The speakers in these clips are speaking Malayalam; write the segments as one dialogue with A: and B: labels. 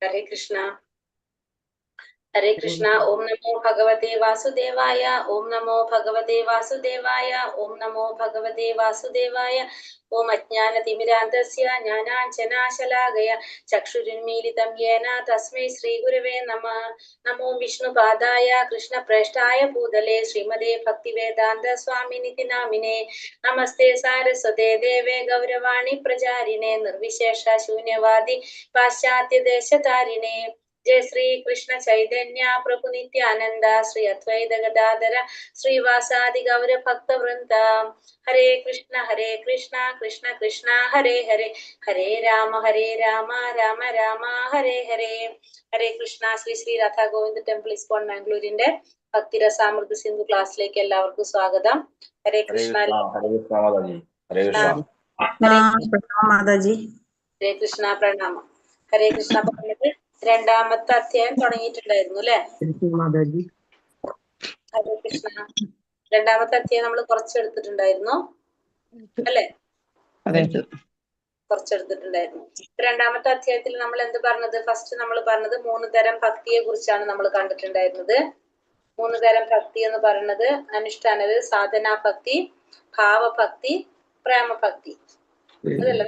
A: हरे कृष्णा हरे कृष्णा। ओम नमो भगवते वासुदेवाय। ओम नमो भगवते वासुदेवाय। ओम नमो भगवते वासुदेवाय। ओम अज्ञानतिमिरान्धस्य ज्ञानाञ्जनाशलाकय चक्षुरुन्मीलितं येन तस्मै श्रीगुरवे नमः। नमो विष्णुपादाय कृष्णप्रेष्ठाय भूतले श्रीमते भक्तिवेदान्त स्वामिनिति नामिने। नमस्ते सारस्वते देवे गौरवाणी प्रचारिणे निर्विशेष शून्यवादी पाश्चात्य देशतारिणे। जय श्री कृष्ण चैतन्य प्रभु नित्यानंद श्री अद्वैत गदाधर श्रीवासादि गौर भक्त वृंद। हरे कृष्ण कृष्ण कृष्ण हरे हरे हरे राम राम राम हरे हरे। ഹരേ കൃഷ്ണ. ശ്രീ ശ്രീ രാധാ ഗോവിന്ദ് ടെമ്പിൾ ഇസ്കോൺ മാംഗ്ലൂരിന്റെ ഭക്തിരസാമൃത സിന്ധു ക്ലാസ്സിലേക്ക് എല്ലാവർക്കും സ്വാഗതം. ഹരേ കൃഷ്ണ. ഹരേ കൃഷ്ണ പ്രണാമം. ഹരേ കൃഷ്ണ പറഞ്ഞത് രണ്ടാമത്തെ അധ്യായം തുടങ്ങിയിട്ടുണ്ടായിരുന്നു അല്ലെ? ഹരേ കൃഷ്ണ. രണ്ടാമത്തെ അധ്യായം നമ്മൾ കുറച്ചെടുത്തിട്ടുണ്ടായിരുന്നു അല്ലെ? കുറച്ചെടുത്തിട്ടുണ്ടായിരുന്നു. രണ്ടാമത്തെ അധ്യായത്തിൽ നമ്മൾ എന്ത് പറഞ്ഞത്? ഫസ്റ്റ് നമ്മൾ പറഞ്ഞത് 3 തരം ഭക്തിയെ കുറിച്ചാണ് നമ്മൾ കണ്ടിട്ടുണ്ടായിരുന്നത്. 3 തരം ഭക്തി എന്ന് പറയുന്നത് അനുഷ്ഠാനത്, സാധനാ ഭക്തി, ഭാവഭക്തി, പ്രേമഭക്തി. അതല്ല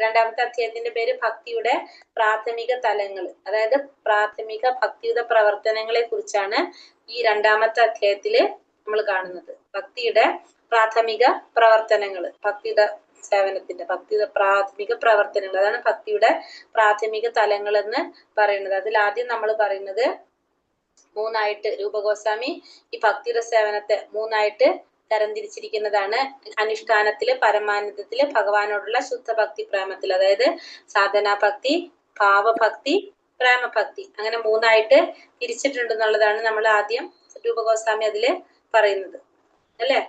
A: രണ്ടാമത്തെ അധ്യായത്തിന്റെ പേര് ഭക്തിയുടെ പ്രാഥമിക തലങ്ങൾ, അതായത് പ്രാഥമിക ഭക്തിയുത പ്രവർത്തനങ്ങളെ കുറിച്ചാണ് ഈ രണ്ടാമത്തെ അധ്യായത്തില് നമ്മൾ കാണുന്നത്. ഭക്തിയുടെ പ്രാഥമിക പ്രവർത്തനങ്ങൾ, ഭക്തിയുടെ സേവനത്തിന്റെ ഭക്തിയുടെ പ്രാഥമിക പ്രവർത്തനങ്ങൾ, അതാണ് ഭക്തിയുടെ പ്രാഥമിക തലങ്ങൾ എന്ന് പറയുന്നത്. അതിൽ ആദ്യം നമ്മൾ പറയുന്നത് 3ആയിട്ട് രൂപഗോസ്വാമി ഈ ഭക്തിയുടെ സേവനത്തെ 3ആയിട്ട് തരംതിരിച്ചിരിക്കുന്നതാണ്. അനുഷ്ഠാനത്തില്, പരമാനന്ദത്തില്, ഭഗവാനോടുള്ള ശുദ്ധഭക്തി പ്രേമത്തിൽ, അതായത് സാധനാ ഭക്തി, ഭാവഭക്തി, പ്രേമഭക്തി, അങ്ങനെ 3ആയിട്ട് തിരിച്ചിട്ടുണ്ടെന്നുള്ളതാണ് നമ്മൾ ആദ്യം രൂപഗോസ്വാമി അതില് പറയുന്നത് അല്ലെ?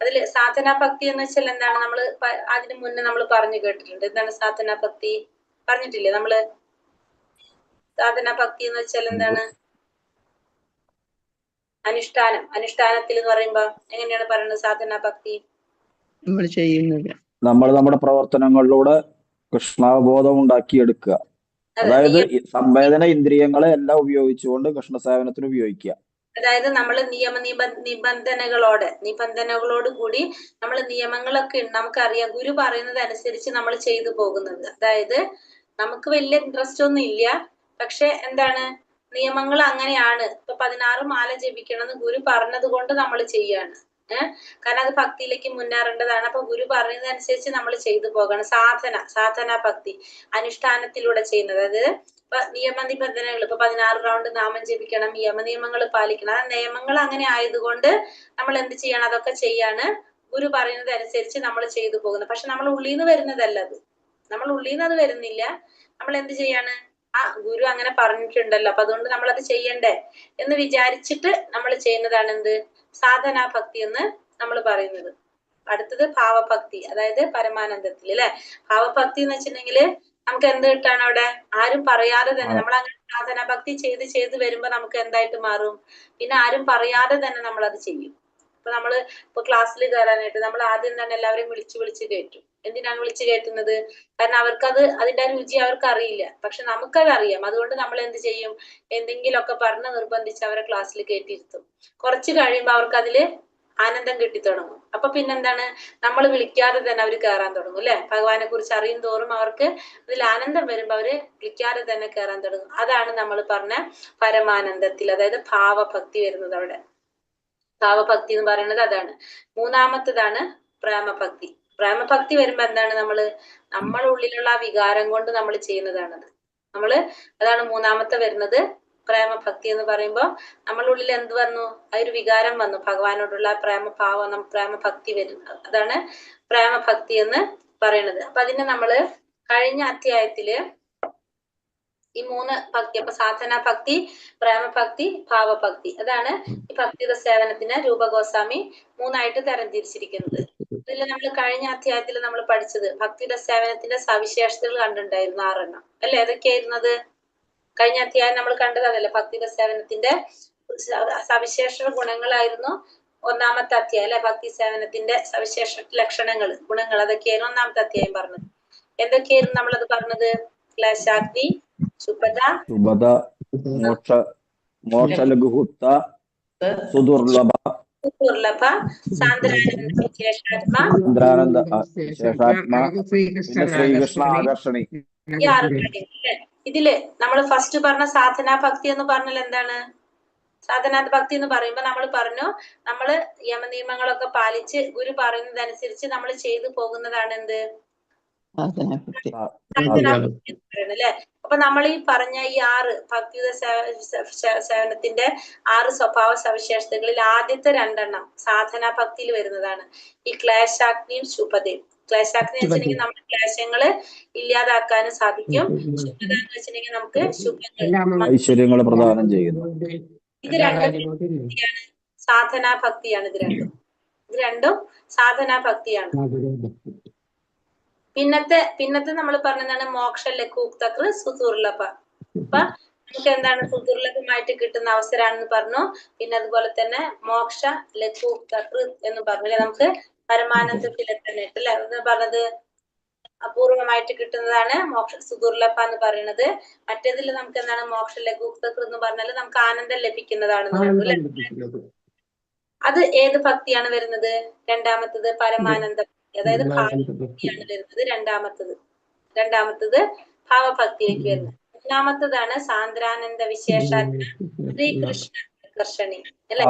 A: അതില് സാധനാ ഭക്തി എന്ന് വെച്ചാൽ എന്താണ്? നമ്മൾ അതിനു മുന്നേ നമ്മൾ പറഞ്ഞു കേട്ടിട്ടുണ്ട്. എന്താണ് സാധനാ ഭക്തി? പറഞ്ഞിട്ടില്ലേ നമ്മള്? സാധനാ ഭക്തി എന്ന് വെച്ചാൽ എന്താണ്? അനുഷ്ഠാനം. അനുഷ്ഠാനത്തിൽ എന്ന് പറയുമ്പോ എങ്ങനെയാണ് പറയുന്നത് സാധനാ ഭക്തി?
B: നമ്മൾ നമ്മുടെ പ്രവർത്തനങ്ങളിലൂടെ കൃഷ്ണാവബോധം ഉണ്ടാക്കിയെടുക്കുക. അതായത് സംവേദന ഇന്ദ്രിയങ്ങളെ എല്ലാം ഉപയോഗിച്ചുകൊണ്ട് കൃഷ്ണ സേവനത്തിന് ഉപയോഗിക്കുക.
A: അതായത് നമ്മൾ നിബന്ധനകളോട് കൂടി നമ്മൾ നിയമങ്ങളൊക്കെ നമുക്കറിയാം, ഗുരു പറയുന്നത് അനുസരിച്ച് നമ്മൾ ചെയ്തു പോകുന്നത്. അതായത് നമുക്ക് വലിയ ഇൻട്രസ്റ്റ് ഒന്നും ഇല്ല, പക്ഷെ എന്താണ്, നിയമങ്ങൾ അങ്ങനെയാണ്. ഇപ്പൊ 16 മാല ജപിക്കണമെന്ന് ഗുരു പറഞ്ഞത് കൊണ്ട് നമ്മൾ ചെയ്യാണ്. കാരണം അത് ഭക്തിയിലേക്ക് മുന്നേറേണ്ടതാണ്. അപ്പൊ ഗുരു പറയുന്നതനുസരിച്ച് നമ്മൾ ചെയ്തു പോകണം. സാധന ഭക്തി അനുഷ്ഠാനത്തിലൂടെ ചെയ്യുന്നത്. അതായത് ഇപ്പൊ നിയമനിബന്ധനകൾ, ഇപ്പൊ 16 റൗണ്ട് നാമം ജപിക്കണം, നിയമങ്ങൾ പാലിക്കണം. ആ നിയമങ്ങൾ അങ്ങനെ ആയതുകൊണ്ട് നമ്മൾ എന്ത് ചെയ്യണം? അതൊക്കെ ചെയ്യാണ്. ഗുരു പറയുന്നത് അനുസരിച്ച് നമ്മൾ ചെയ്തു പോകുന്നത്. പക്ഷെ നമ്മൾ ഉള്ളിൽ നിന്ന് വരുന്നതല്ല അത്. നമ്മൾ ഉള്ളിൽ നിന്ന് അത് വരുന്നില്ല. നമ്മൾ എന്ത് ചെയ്യാണ്? ആ ഗുരു അങ്ങനെ പറഞ്ഞിട്ടുണ്ടല്ലോ, അപ്പൊ അതുകൊണ്ട് നമ്മൾ അത് ചെയ്യണ്ടേ എന്ന് വിചാരിച്ചിട്ട് നമ്മൾ ചെയ്യുന്നതാണ് എന്ത്? സാധനാ ഭക്തി എന്ന് നമ്മൾ പറയുന്നത്. അടുത്തത് ഭാവഭക്തി, അതായത് പരമാനന്ദത്തിൽ അല്ലെ? ഭാവഭക്തി എന്ന് വെച്ചിട്ടുണ്ടെങ്കിൽ നമുക്ക് എന്ത് കിട്ടാണ് അവിടെ? ആരും പറയാതെ തന്നെ നമ്മൾ അങ്ങനെ സാധനാ ഭക്തി ചെയ്ത് വരുമ്പോ നമുക്ക് എന്തായിട്ട് മാറും? പിന്നെ ആരും പറയാതെ തന്നെ നമ്മൾ അത് ചെയ്യും. ഇപ്പൊ ക്ലാസ്സിൽ കയറാനായിട്ട് നമ്മൾ ആദ്യം തന്നെ എല്ലാവരെയും വിളിച്ച് കയറ്റും. എന്തിനാണ് വിളിച്ചു കയറ്റുന്നത്? കാരണം അവർക്കത് അതിന്റെ രുചി അവർക്ക് അറിയില്ല, പക്ഷെ നമുക്കത് അറിയാം. അതുകൊണ്ട് നമ്മൾ എന്ത് ചെയ്യും? എന്തെങ്കിലുമൊക്കെ പറഞ്ഞ് നിർബന്ധിച്ച് അവരെ ക്ലാസ്സിൽ കയറ്റിയിരുത്തും. കുറച്ച് കഴിയുമ്പോൾ അവർക്ക് അതില് ആനന്ദം കിട്ടിത്തുടങ്ങും. അപ്പൊ പിന്നെന്താണ്? നമ്മൾ വിളിക്കാതെ തന്നെ അവർ കയറാൻ തുടങ്ങും അല്ലെ? ഭഗവാനെ കുറിച്ച് അറിയും തോറും അവർക്ക് അതിൽ ആനന്ദം വരുമ്പോ അവര് വിളിക്കാതെ തന്നെ കയറാൻ തുടങ്ങും. അതാണ് നമ്മൾ പറഞ്ഞ പരമാനന്ദത്തിൽ, അതായത് ഭാവഭക്തി വരുന്നത് അവിടെ. ഭാവഭക്തി എന്ന് പറയുന്നത് അതാണ്. 3ആമത്തേതാണ് പ്രേമഭക്തി. പ്രേമഭക്തി വരുമ്പോ എന്താണ്? നമ്മളെ ഉള്ളിലുള്ള ആ വികാരം കൊണ്ട് നമ്മൾ ചെയ്യുന്നതാണത്. അതാണ് 3ആമത്തെ വരുന്നത്. പ്രേമഭക്തി എന്ന് പറയുമ്പോ നമ്മളുടെ ഉള്ളിൽ എന്ത് വന്നു? ആ ഒരു വികാരം വന്നു, ഭഗവാനോടുള്ള പ്രേമഭാവം, പ്രേമഭക്തി വരും. അതാണ് പ്രേമഭക്തി എന്ന് പറയുന്നത്. അപ്പൊ അതിന് നമ്മള് കഴിഞ്ഞ അധ്യായത്തില് ഈ 3 ഭക്തി, അപ്പൊ സാധനാ ഭക്തി, പ്രേമഭക്തി, ഭാവഭക്തി, അതാണ് ഈ ഭക്തിയുടെ സേവനത്തിന് രൂപഗോസ്വാമി 3ആയിട്ട് തരംതിരിച്ചിരിക്കുന്നത്. ഇതിൽ നമ്മൾ കഴിഞ്ഞ അധ്യായത്തിൽ നമ്മൾ പഠിച്ചത് ഭക്തിയുടെ സേവനത്തിന്റെ സവിശേഷതകൾ കണ്ടിട്ടുണ്ടായിരുന്നു 6 എണ്ണം അല്ലെ? ഏതൊക്കെയായിരുന്നത്? കഴിഞ്ഞ അധ്യായം നമ്മൾ കണ്ടത് അതല്ലേ? ഭക്തിയുടെ സേവനത്തിന്റെ സവിശേഷ ഗുണങ്ങളായിരുന്നു 1ാമത്തെ അധ്യായം അല്ലെ? ഭക്തി സേവനത്തിന്റെ സവിശേഷ ലക്ഷണങ്ങൾ, ഗുണങ്ങൾ, അതൊക്കെയായിരുന്നു 1ാമത്തെ അധ്യായം പറഞ്ഞത്. എന്തൊക്കെയായിരുന്നു നമ്മളത് പറഞ്ഞത്? ക്ലേശാഗ്നി, ശുഭദ,
B: ശുഭദ, മോക്ഷലഘുഹുത്ത, സുദുർലഭ,
A: ദുർലഭ, സാന്ദ്രാനന്ദ വിശേഷാത്മ,
B: ഇന്ദ്രാനന്ദ വിശേഷാത്മ, പിന്നെ ശ്രീകൃഷ്ണ ആകർഷണി.
A: ഈ 6 കാര്യങ്ങൾ അല്ലെ. ഇതില് നമ്മൾ ഫസ്റ്റ് പറഞ്ഞ സാധനാ ഭക്തി എന്ന് പറഞ്ഞാൽ എന്താണ്? സാധനാ ഭക്തി എന്ന് പറയുമ്പോൾ നമ്മൾ പറഞ്ഞു, നമ്മള് യമനിയമങ്ങളൊക്കെ പാലിച്ച് ഗുരു പറയുന്നതനുസരിച്ച് നമ്മൾ ചെയ്തു പോകുന്നതാണ് എന്ത്? സാധനാ ഭക്തി എന്ന് പറയുന്നത് അല്ലെ. അപ്പൊ നമ്മൾ ഈ പറഞ്ഞ ഈ 6 ഭക്തിയുത സേവനത്തിന്റെ 6 സ്വഭാവ സവിശേഷതകളിൽ ആദ്യത്തെ 2 സാധനാ ഭക്തിയിൽ വരുന്നതാണ്. ഈ ക്ലേശാഗ്നിയും ശുഭതയും. ക്ലേശാഗ്നി എന്ന് വെച്ചിട്ടുണ്ടെങ്കിൽ നമ്മുടെ ക്ലേശങ്ങള് ഇല്ലാതാക്കാനും സാധിക്കും. ശുഭത എന്ന് വെച്ചിട്ടുണ്ടെങ്കിൽ നമുക്ക് ശുഭങ്ങൾ
B: ഐശ്വര്യങ്ങൾ പ്രദാനം ചെയ്യുന്നു.
A: ഇത് രണ്ടും സാധനാ ഭക്തിയാണ്. ഇത് രണ്ടും സാധനാ ഭക്തിയാണ്. പിന്നത്തെ നമ്മൾ പറഞ്ഞതാണ് മോക്ഷ ലഘൂക്തകൃ സുദുർലഭ. അപ്പൊ നമുക്ക് എന്താണ് സുദുർലഭമായിട്ട് കിട്ടുന്ന അവസരമാണെന്ന് പറഞ്ഞു. പിന്നെ അതുപോലെ തന്നെ മോക്ഷ ലഘൂക്തകൃ എന്ന് പറഞ്ഞില്ലേ, നമുക്ക് പരമാനന്ദത്തിലെ തന്നെ അല്ലെ എന്ന് പറഞ്ഞത് അപൂർവമായിട്ട് കിട്ടുന്നതാണ് മോക്ഷ സുദുർലഭ എന്ന് പറയുന്നത്. മറ്റേതിൽ നമുക്ക് എന്താണ് മോക്ഷ ലഘൂക്തകൃ എന്ന് പറഞ്ഞാൽ നമുക്ക് ആനന്ദം ലഭിക്കുന്നതാണെന്ന് കണ്ടു അല്ലെ. അത് ഏത് ഭക്തിയാണ് വരുന്നത്? രണ്ടാമത്തത് പരമാനന്ദ, അതായത് ഭാവഭക്തിയാണ് വരുന്നത്. രണ്ടാമത്തത് ഭാവഭക്തിയിലേക്ക് വരുന്നത്. മൂന്നാമത്തതാണ് സാന്ദ്രാനന്ദ വിശേഷാത്മ ശ്രീകൃഷ്ണ ആകർഷണി അല്ലെ.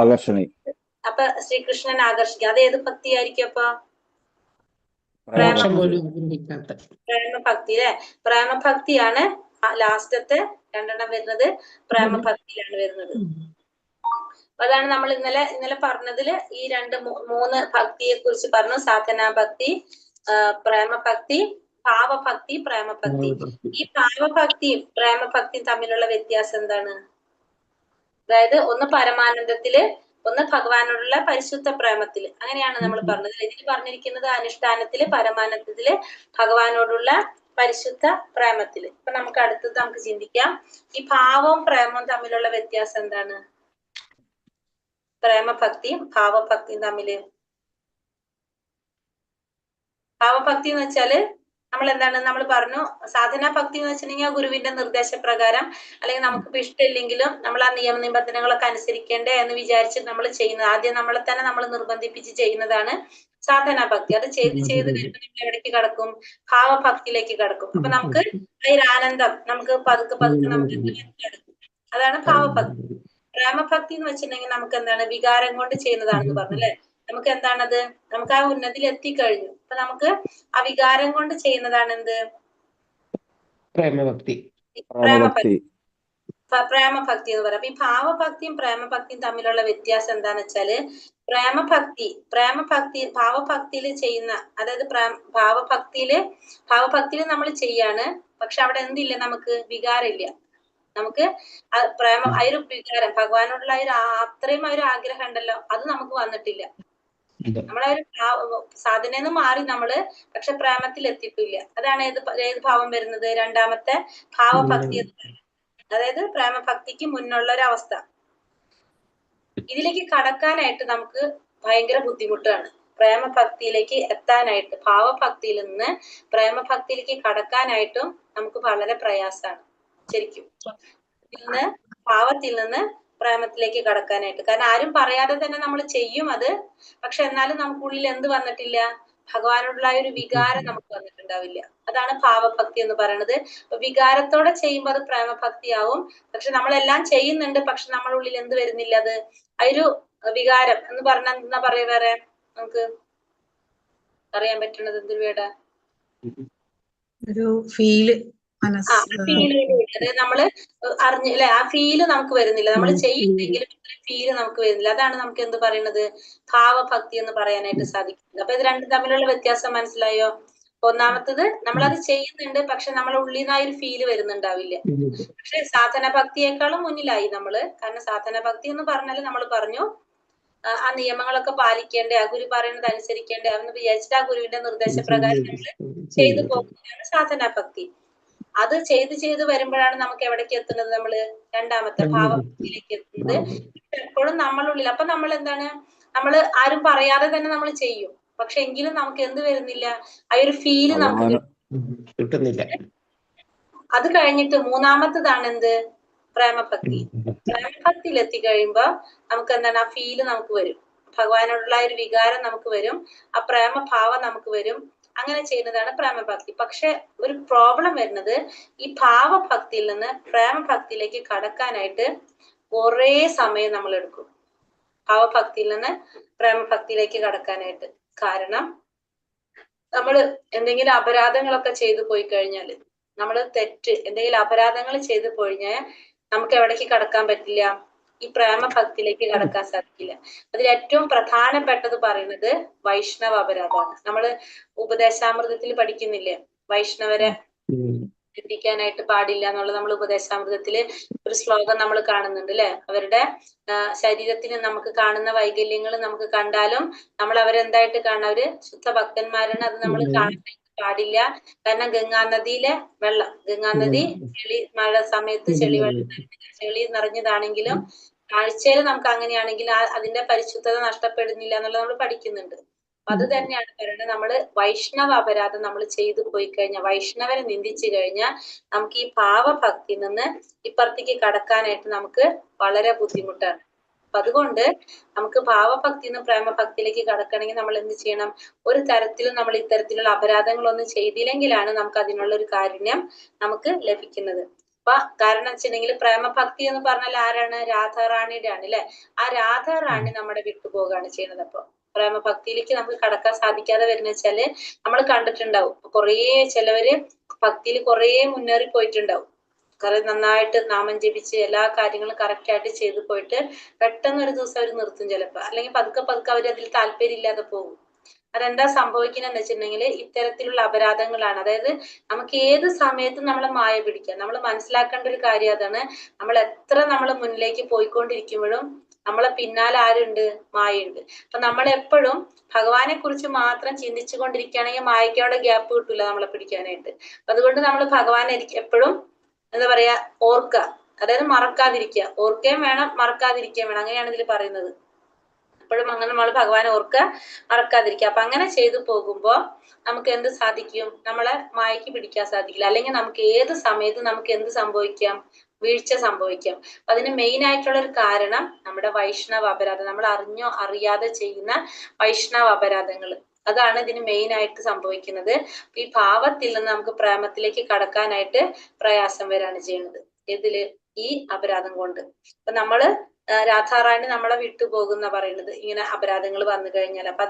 A: അപ്പൊ ശ്രീകൃഷ്ണൻ ആകർഷിക്കുക, അത് ഏത് ഭക്തിയായിരിക്കും? അപ്പൊ പ്രേമഭക്തി അല്ലെ. പ്രേമഭക്തിയാണ് ലാസ്റ്റത്തെ 2 വരുന്നത്. പ്രേമഭക്തിയിലാണ് വരുന്നത്. അതാണ് നമ്മൾ ഇന്നലെ പറഞ്ഞതില് ഈ 3 ഭക്തിയെ കുറിച്ച് പറഞ്ഞു. സാധനാ ഭക്തി, പ്രേമഭക്തി, ഭാവഭക്തി, പ്രേമഭക്തി. ഈ ഭാവഭക്തിയും പ്രേമഭക്തിയും തമ്മിലുള്ള വ്യത്യാസം എന്താണ്? അതായത് ഒന്ന് പരമാനന്ദത്തില്, ഒന്ന് ഭഗവാനോടുള്ള പരിശുദ്ധ പ്രേമത്തില്. അങ്ങനെയാണ് നമ്മൾ പറഞ്ഞത്. ഇതിൽ പറഞ്ഞിരിക്കുന്നത് അനുഷ്ഠാനത്തില്, പരമാനന്ദത്തില്, ഭഗവാനോടുള്ള പരിശുദ്ധ പ്രേമത്തില്. അപ്പൊ നമുക്ക് അടുത്തത് നമുക്ക് ചിന്തിക്കാം, ഈ ഭാവവും പ്രേമവും തമ്മിലുള്ള വ്യത്യാസം എന്താണ്? പ്രേമഭക്തിയും ഭാവഭക്തിയും തമ്മില്. ഭാവഭക്തി എന്ന് വെച്ചാല് നമ്മൾ എന്താണ് നമ്മൾ പറഞ്ഞു, സാധനാ ഭക്തി എന്ന് വെച്ചിട്ടുണ്ടെങ്കിൽ ഗുരുവിന്റെ നിർദ്ദേശപ്രകാരം, അല്ലെങ്കിൽ നമുക്കിപ്പോ ഇഷ്ടമില്ലെങ്കിലും നമ്മൾ ആ നിയമനിബന്ധനകളൊക്കെ അനുസരിക്കേണ്ടേ എന്ന് വിചാരിച്ച് നമ്മൾ ചെയ്യുന്നത്. ആദ്യം നമ്മളെ തന്നെ നമ്മൾ നിർബന്ധിപ്പിച്ച് ചെയ്യുന്നതാണ് സാധനാ ഭക്തി. അത് ചെയ്ത് വരുമ്പോൾ നമ്മൾ എവിടേക്ക് കടക്കും? ഭാവഭക്തിയിലേക്ക് കടക്കും. അപ്പൊ നമുക്ക് ആനന്ദം നമുക്ക് പതുക്കെ നമുക്ക് കടക്കും. അതാണ് ഭാവഭക്തി. പ്രേമഭക്തി എന്ന് വെച്ചിട്ടുണ്ടെങ്കിൽ നമുക്ക് എന്താണ്? വികാരം കൊണ്ട് ചെയ്യുന്നതാണെന്ന് പറഞ്ഞു അല്ലെ. നമുക്ക് എന്താണത്? നമുക്ക് ആ ഉന്നതിയിൽ എത്തിക്കഴിഞ്ഞു. അപ്പൊ നമുക്ക് ആ വികാരം കൊണ്ട് ചെയ്യുന്നതാണ് എന്ത്? പ്രേമഭക്തി എന്ന് പറയാം. അപ്പൊ ഈ ഭാവഭക്തിയും പ്രേമഭക്തിയും തമ്മിലുള്ള വ്യത്യാസം എന്താന്ന് വെച്ചാല്, പ്രേമഭക്തി ഭാവഭക്തിയിൽ ചെയ്യുന്ന, അതായത് ഭാവഭക്തിയിൽ നമ്മൾ ചെയ്യാണ്. പക്ഷെ അവിടെ എന്തില്ല? നമുക്ക് വികാരമില്ല. നമുക്ക് ആ ഒരു വികാരം, ഭഗവാനോടുള്ള അത്രയും ഒരു ആഗ്രഹം ഉണ്ടല്ലോ, അത് നമുക്ക് വന്നിട്ടില്ല. നമ്മളെ ഒരു സാധനന്ന് മാറി നമ്മള്, പക്ഷെ പ്രേമത്തിൽ എത്തിയിട്ടില്ല. അതാണ് ഏത് ഭാവം വരുന്നത്? രണ്ടാമത്തെ ഭാവഭക്തി എന്ന് പറയുന്നത്. അതായത് പ്രേമഭക്തിക്ക് മുന്നുള്ള ഒരു അവസ്ഥ. ഇതിലേക്ക് കടക്കാനായിട്ട് നമുക്ക് ഭയങ്കര ബുദ്ധിമുട്ടാണ്. പ്രേമഭക്തിയിലേക്ക് എത്താനായിട്ട്, ഭാവഭക്തിയിൽ നിന്ന് പ്രേമഭക്തിയിലേക്ക് കടക്കാനായിട്ടും നമുക്ക് വളരെ പ്രയാസമാണ് ശരിക്കും. ഭാവത്തിൽ നിന്ന് പ്രേമത്തിലേക്ക് കടക്കാനായിട്ട്. കാരണം ആരും പറയാതെ തന്നെ നമ്മൾ ചെയ്യും അത്. പക്ഷെ എന്നാലും നമുക്കുള്ളിൽ എന്ത് വന്നിട്ടില്ല? ഭഗവാനോടുള്ള ഒരു വികാരം നമുക്ക് വന്നിട്ടുണ്ടാവില്ല. അതാണ് ഭാവഭക്തി എന്ന് പറയുന്നത്. വികാരത്തോടെ ചെയ്യുമ്പോൾ അത് പ്രേമഭക്തിയാവും. പക്ഷെ നമ്മളെല്ലാം ചെയ്യുന്നുണ്ട്, പക്ഷെ നമ്മുടെ ഉള്ളിൽ എന്ത് വരുന്നില്ല? അത് ഒരു വികാരം എന്ന് പറഞ്ഞാൽ എന്താ പറയാ? വേറെ നമുക്ക് അറിയാൻ പറ്റുന്നത് എന്തൊരു വേടാ?
C: ഒരു ഫീല്,
A: അതായത് നമ്മള് അറിഞ്ഞില്ലേ, ആ ഫീല് നമുക്ക് വരുന്നില്ല. നമ്മൾ ചെയ്യുന്നെങ്കിലും ഫീല് നമുക്ക് വരുന്നില്ല. അതാണ് നമുക്ക് എന്ത് പറയുന്നത്? ഭാവഭക്തി എന്ന് പറയാനായിട്ട് സാധിക്കുന്നത്. അപ്പൊ ഇത് രണ്ടും തമ്മിലുള്ള വ്യത്യാസം മനസ്സിലായോ? ഒന്നാമത്തത് നമ്മളത് ചെയ്യുന്നുണ്ട്, പക്ഷെ നമ്മളെ ഉള്ളിൽ നിന്ന് ആ ഒരു ഫീല് വരുന്നുണ്ടാവില്ല. പക്ഷെ സാധന ഭക്തിയേക്കാളും മുന്നിലായി നമ്മള്. കാരണം സാധന ഭക്തി എന്ന് പറഞ്ഞാൽ നമ്മൾ പറഞ്ഞു ആ നിയമങ്ങളൊക്കെ പാലിക്കേണ്ടേ, ആ ഗുരു പറയുന്നത് അനുസരിക്കേണ്ടേ എന്ന് വിചാരിച്ചിട്ട് ആ ഗുരുവിന്റെ നിർദ്ദേശപ്രകാരം നമ്മൾ ചെയ്തു പോകുന്നതാണ് സാധന ഭക്തി. അത് ചെയ്ത് വരുമ്പോഴാണ് നമുക്ക് എവിടേക്ക് എത്തുന്നത്? നമ്മള് രണ്ടാമത്തെ ഭാവഭക്തിയിലേക്ക് എത്തുന്നത്. എപ്പോഴും നമ്മളുള്ളിൽ, അപ്പൊ നമ്മൾ എന്താണ്? നമ്മള് ആരും പറയാതെ തന്നെ നമ്മൾ ചെയ്യും. പക്ഷെ എങ്കിലും നമുക്ക് എന്ത് വരുന്നില്ല? ആ ഒരു ഫീല് നമുക്ക് കിട്ടുന്നില്ല. അത് കഴിഞ്ഞിട്ട് മൂന്നാമത്തതാണ് എന്ത്? പ്രേമഭക്തി. പ്രേമഭക്തിയിൽ എത്തിക്കഴിയുമ്പോ നമുക്ക് എന്താണ്, ആ ഫീല് നമുക്ക് വരും, ഭഗവാനോടുള്ള ഒരു വികാരം നമുക്ക് വരും, ആ പ്രേമഭാവം നമുക്ക് വരും. അങ്ങനെ ചെയ്യുന്നതാണ് പ്രേമഭക്തി. പക്ഷെ ഒരു പ്രോബ്ലം വരുന്നത്, ഈ ഭാവഭക്തിയിൽ നിന്ന് പ്രേമഭക്തിയിലേക്ക് കടക്കാനായിട്ട് കുറേ സമയം നമ്മൾ എടുക്കും. ഭാവഭക്തിയിൽ നിന്ന് പ്രേമഭക്തിയിലേക്ക് കടക്കാനായിട്ട്. കാരണം നമ്മള് എന്തെങ്കിലും അപരാധങ്ങളൊക്കെ ചെയ്തു പോയി കഴിഞ്ഞാല്, നമ്മള് എന്തെങ്കിലും അപരാധങ്ങൾ ചെയ്തു പോയിഞ്ഞാൽ നമുക്ക് എവിടേക്ക് കടക്കാൻ പറ്റില്ല? ഈ പ്രേമഭക്തിയിലേക്ക് കടക്കാൻ സാധിക്കില്ല. അതിൽ ഏറ്റവും പ്രധാനപ്പെട്ടത് പറയുന്നത് വൈഷ്ണവ അപരാധമാണ്. നമ്മള് ഉപദേശാമൃതത്തിൽ പഠിക്കുന്നില്ലേ, വൈഷ്ണവരെ എത്തിക്കാനായിട്ട് പാടില്ല എന്നുള്ളത്. നമ്മൾ ഉപദേശാമൃതത്തില് ഒരു ശ്ലോകം നമ്മൾ കാണുന്നുണ്ട് അല്ലെ. അവരുടെ ശരീരത്തിന് നമുക്ക് കാണുന്ന വൈകല്യങ്ങൾ നമുക്ക് കണ്ടാലും നമ്മൾ അവരെന്തായിട്ട് കാണും? അവര് ശുദ്ധ ഭക്തന്മാരാണ്. അത് നമ്മൾ കാണാനായിട്ട് പാടില്ല. കാരണം ഗംഗാനദിയിലെ വെള്ളം, ഗംഗാനദി മഴ സമയത്ത് ചെളി നിറഞ്ഞതാണെങ്കിലും കാഴ്ചയിൽ നമുക്ക് അങ്ങനെയാണെങ്കിൽ അതിന്റെ പരിശുദ്ധത നഷ്ടപ്പെടുന്നില്ല എന്നുള്ളത് നമ്മൾ പഠിക്കുന്നുണ്ട്. അത് തന്നെയാണ് പറയുന്നത്. നമ്മള് വൈഷ്ണവ അപരാധം നമ്മൾ ചെയ്തു പോയി കഴിഞ്ഞാൽ, വൈഷ്ണവരെ നിന്ദിച്ചു കഴിഞ്ഞാൽ നമുക്ക് ഈ ഭാവഭക്തിയിൽ നിന്ന് ഇപ്പുറത്തേക്ക് കടക്കാനായിട്ട് നമുക്ക് വളരെ ബുദ്ധിമുട്ടാണ്. അപ്പൊ അതുകൊണ്ട് നമുക്ക് ഭാവഭക്തിയിൽ നിന്ന് പ്രേമഭക്തിയിലേക്ക് കടക്കണമെങ്കിൽ നമ്മൾ എന്ത് ചെയ്യണം? ഒരു തരത്തിലും നമ്മൾ ഇത്തരത്തിലുള്ള അപരാധങ്ങളൊന്നും ചെയ്തില്ലെങ്കിലാണ് നമുക്ക് അതിനുള്ള ഒരു കാരുണ്യം നമുക്ക് ലഭിക്കുന്നത്. അപ്പൊ കാരണം വെച്ചിട്ടുണ്ടെങ്കിൽ പ്രേമഭക്തി എന്ന് പറഞ്ഞാൽ ആരാണ്? രാധാറാണിയുടെ ആണ് അല്ലെ. ആ രാധാറാണി നമ്മുടെ വിട്ടുപോകാണ് ചെയ്യുന്നത്. അപ്പൊ പ്രേമഭക്തിയിലേക്ക് നമുക്ക് കടക്കാൻ സാധിക്കാതെ വരുന്ന വെച്ചാല് നമ്മൾ കണ്ടിട്ടുണ്ടാവും, കുറേ ചിലവര് ഭക്തിയിൽ കുറേ മുന്നേറി പോയിട്ടുണ്ടാവും, കുറെ നന്നായിട്ട് നാമം ജപിച്ച് എല്ലാ കാര്യങ്ങളും കറക്റ്റ് ആയിട്ട് ചെയ്തു പോയിട്ട് പെട്ടെന്ന് ഒരു ദിവസം അവർ നിർത്തും ചിലപ്പോ, അല്ലെങ്കിൽ പതുക്കെ പതുക്കെ അവർ അതിൽ താല്പര്യം ഇല്ലാതെ പോകും. അതെന്താ സംഭവിക്കുന്നതെന്ന് വെച്ചിട്ടുണ്ടെങ്കിൽ ഇത്തരത്തിലുള്ള അപരാധങ്ങളാണ്. അതായത് നമുക്ക് ഏത് സമയത്തും നമ്മളെ മായ പിടിക്കാം. നമ്മൾ മനസ്സിലാക്കേണ്ട ഒരു കാര്യം അതാണ്, നമ്മൾ എത്ര നമ്മൾ മുന്നിലേക്ക് പോയിക്കൊണ്ടിരിക്കുമ്പോഴും നമ്മളെ പിന്നാലെ ആരുണ്ട്? മായയുണ്ട്. അപ്പൊ നമ്മളെപ്പോഴും ഭഗവാനെ കുറിച്ച് മാത്രം ചിന്തിച്ചു കൊണ്ടിരിക്കുകയാണെങ്കിൽ മായയ്ക്ക് അവിടെ ഗ്യാപ്പ് കിട്ടില്ല നമ്മളെ പിടിക്കാനായിട്ട്. അതുകൊണ്ട് നമ്മൾ ഭഗവാനെ എപ്പോഴും എന്താ പറയാ, ഓർക്കുക, അതായത് മറക്കാതിരിക്കുക. ഓർക്കുകയും വേണം, മറക്കാതിരിക്കുകയും വേണം. അങ്ങനെയാണ് ഇതിൽ പറയുന്നത്. എപ്പോഴും അങ്ങനെ നമ്മൾ ഭഗവാനെ ഓർക്കുക, മറക്കാതിരിക്കുക. അപ്പൊ അങ്ങനെ ചെയ്തു പോകുമ്പോ നമുക്ക് എന്ത് സാധിക്കും? നമ്മളെ മായയ്ക്ക് പിടിക്കാൻ സാധിക്കില്ല. അല്ലെങ്കിൽ നമുക്ക് ഏത് സമയത്തും നമുക്ക് എന്ത് സംഭവിക്കാം? വീഴ്ച സംഭവിക്കാം. അപ്പൊ അതിന് മെയിൻ ആയിട്ടുള്ള ഒരു കാരണം നമ്മുടെ വൈഷ്ണവ അപരാധം, നമ്മൾ അറിഞ്ഞോ അറിയാതെ ചെയ്യുന്ന വൈഷ്ണവ അപരാധങ്ങൾ, അതാണ് ഇതിന് മെയിൻ ആയിട്ട് സംഭവിക്കുന്നത്. ഈ ഭാവത്തിൽ നിന്ന് നമുക്ക് പ്രേമത്തിലേക്ക് കടക്കാനായിട്ട് പ്രയാസം വരാണ് ചെയ്യുന്നത്. ഇതില് ഈ അപരാധം കൊണ്ട്. അപ്പൊ നമ്മള് രാധാറാണി നമ്മളെ വിട്ടുപോകുന്ന പറയുന്നത് ഇങ്ങനെ അപരാധങ്ങൾ വന്നു കഴിഞ്ഞാൽ. അപ്പൊ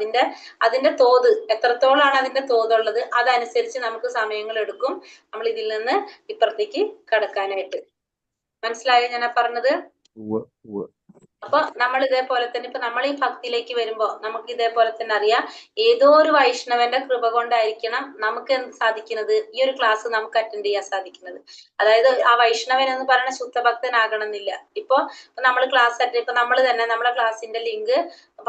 A: അതിന്റെ തോത് എത്രത്തോളാണ് അതിന്റെ തോതുള്ളത്, അതനുസരിച്ച് നമുക്ക് സമയങ്ങൾ എടുക്കും നമ്മൾ ഇതിൽ നിന്ന് ഇപ്പുറത്തേക്ക് കടക്കാനായിട്ട്. മനസ്സിലായോ ഞാൻ പറഞ്ഞത്? അപ്പൊ നമ്മൾ ഇതേപോലെ തന്നെ ഇപ്പൊ നമ്മൾ ഈ ഭക്തിയിലേക്ക് വരുമ്പോ നമുക്ക് ഇതേപോലെ തന്നെ അറിയാം, ഏതോ ഒരു വൈഷ്ണവന്റെ കൃപ കൊണ്ടായിരിക്കണം നമുക്ക് എന്ത് സാധിക്കുന്നത്? ഈ ഒരു ക്ലാസ് നമുക്ക് അറ്റൻഡ് ചെയ്യാൻ സാധിക്കുന്നത്. അതായത് ആ വൈഷ്ണവൻ എന്ന് പറയുന്ന ശുദ്ധഭക്തനാകണം എന്നില്ല. ഇപ്പൊ നമ്മൾ ക്ലാസ് ഇപ്പൊ നമ്മൾ തന്നെ നമ്മളെ ക്ലാസ്സിന്റെ ലിങ്ക്,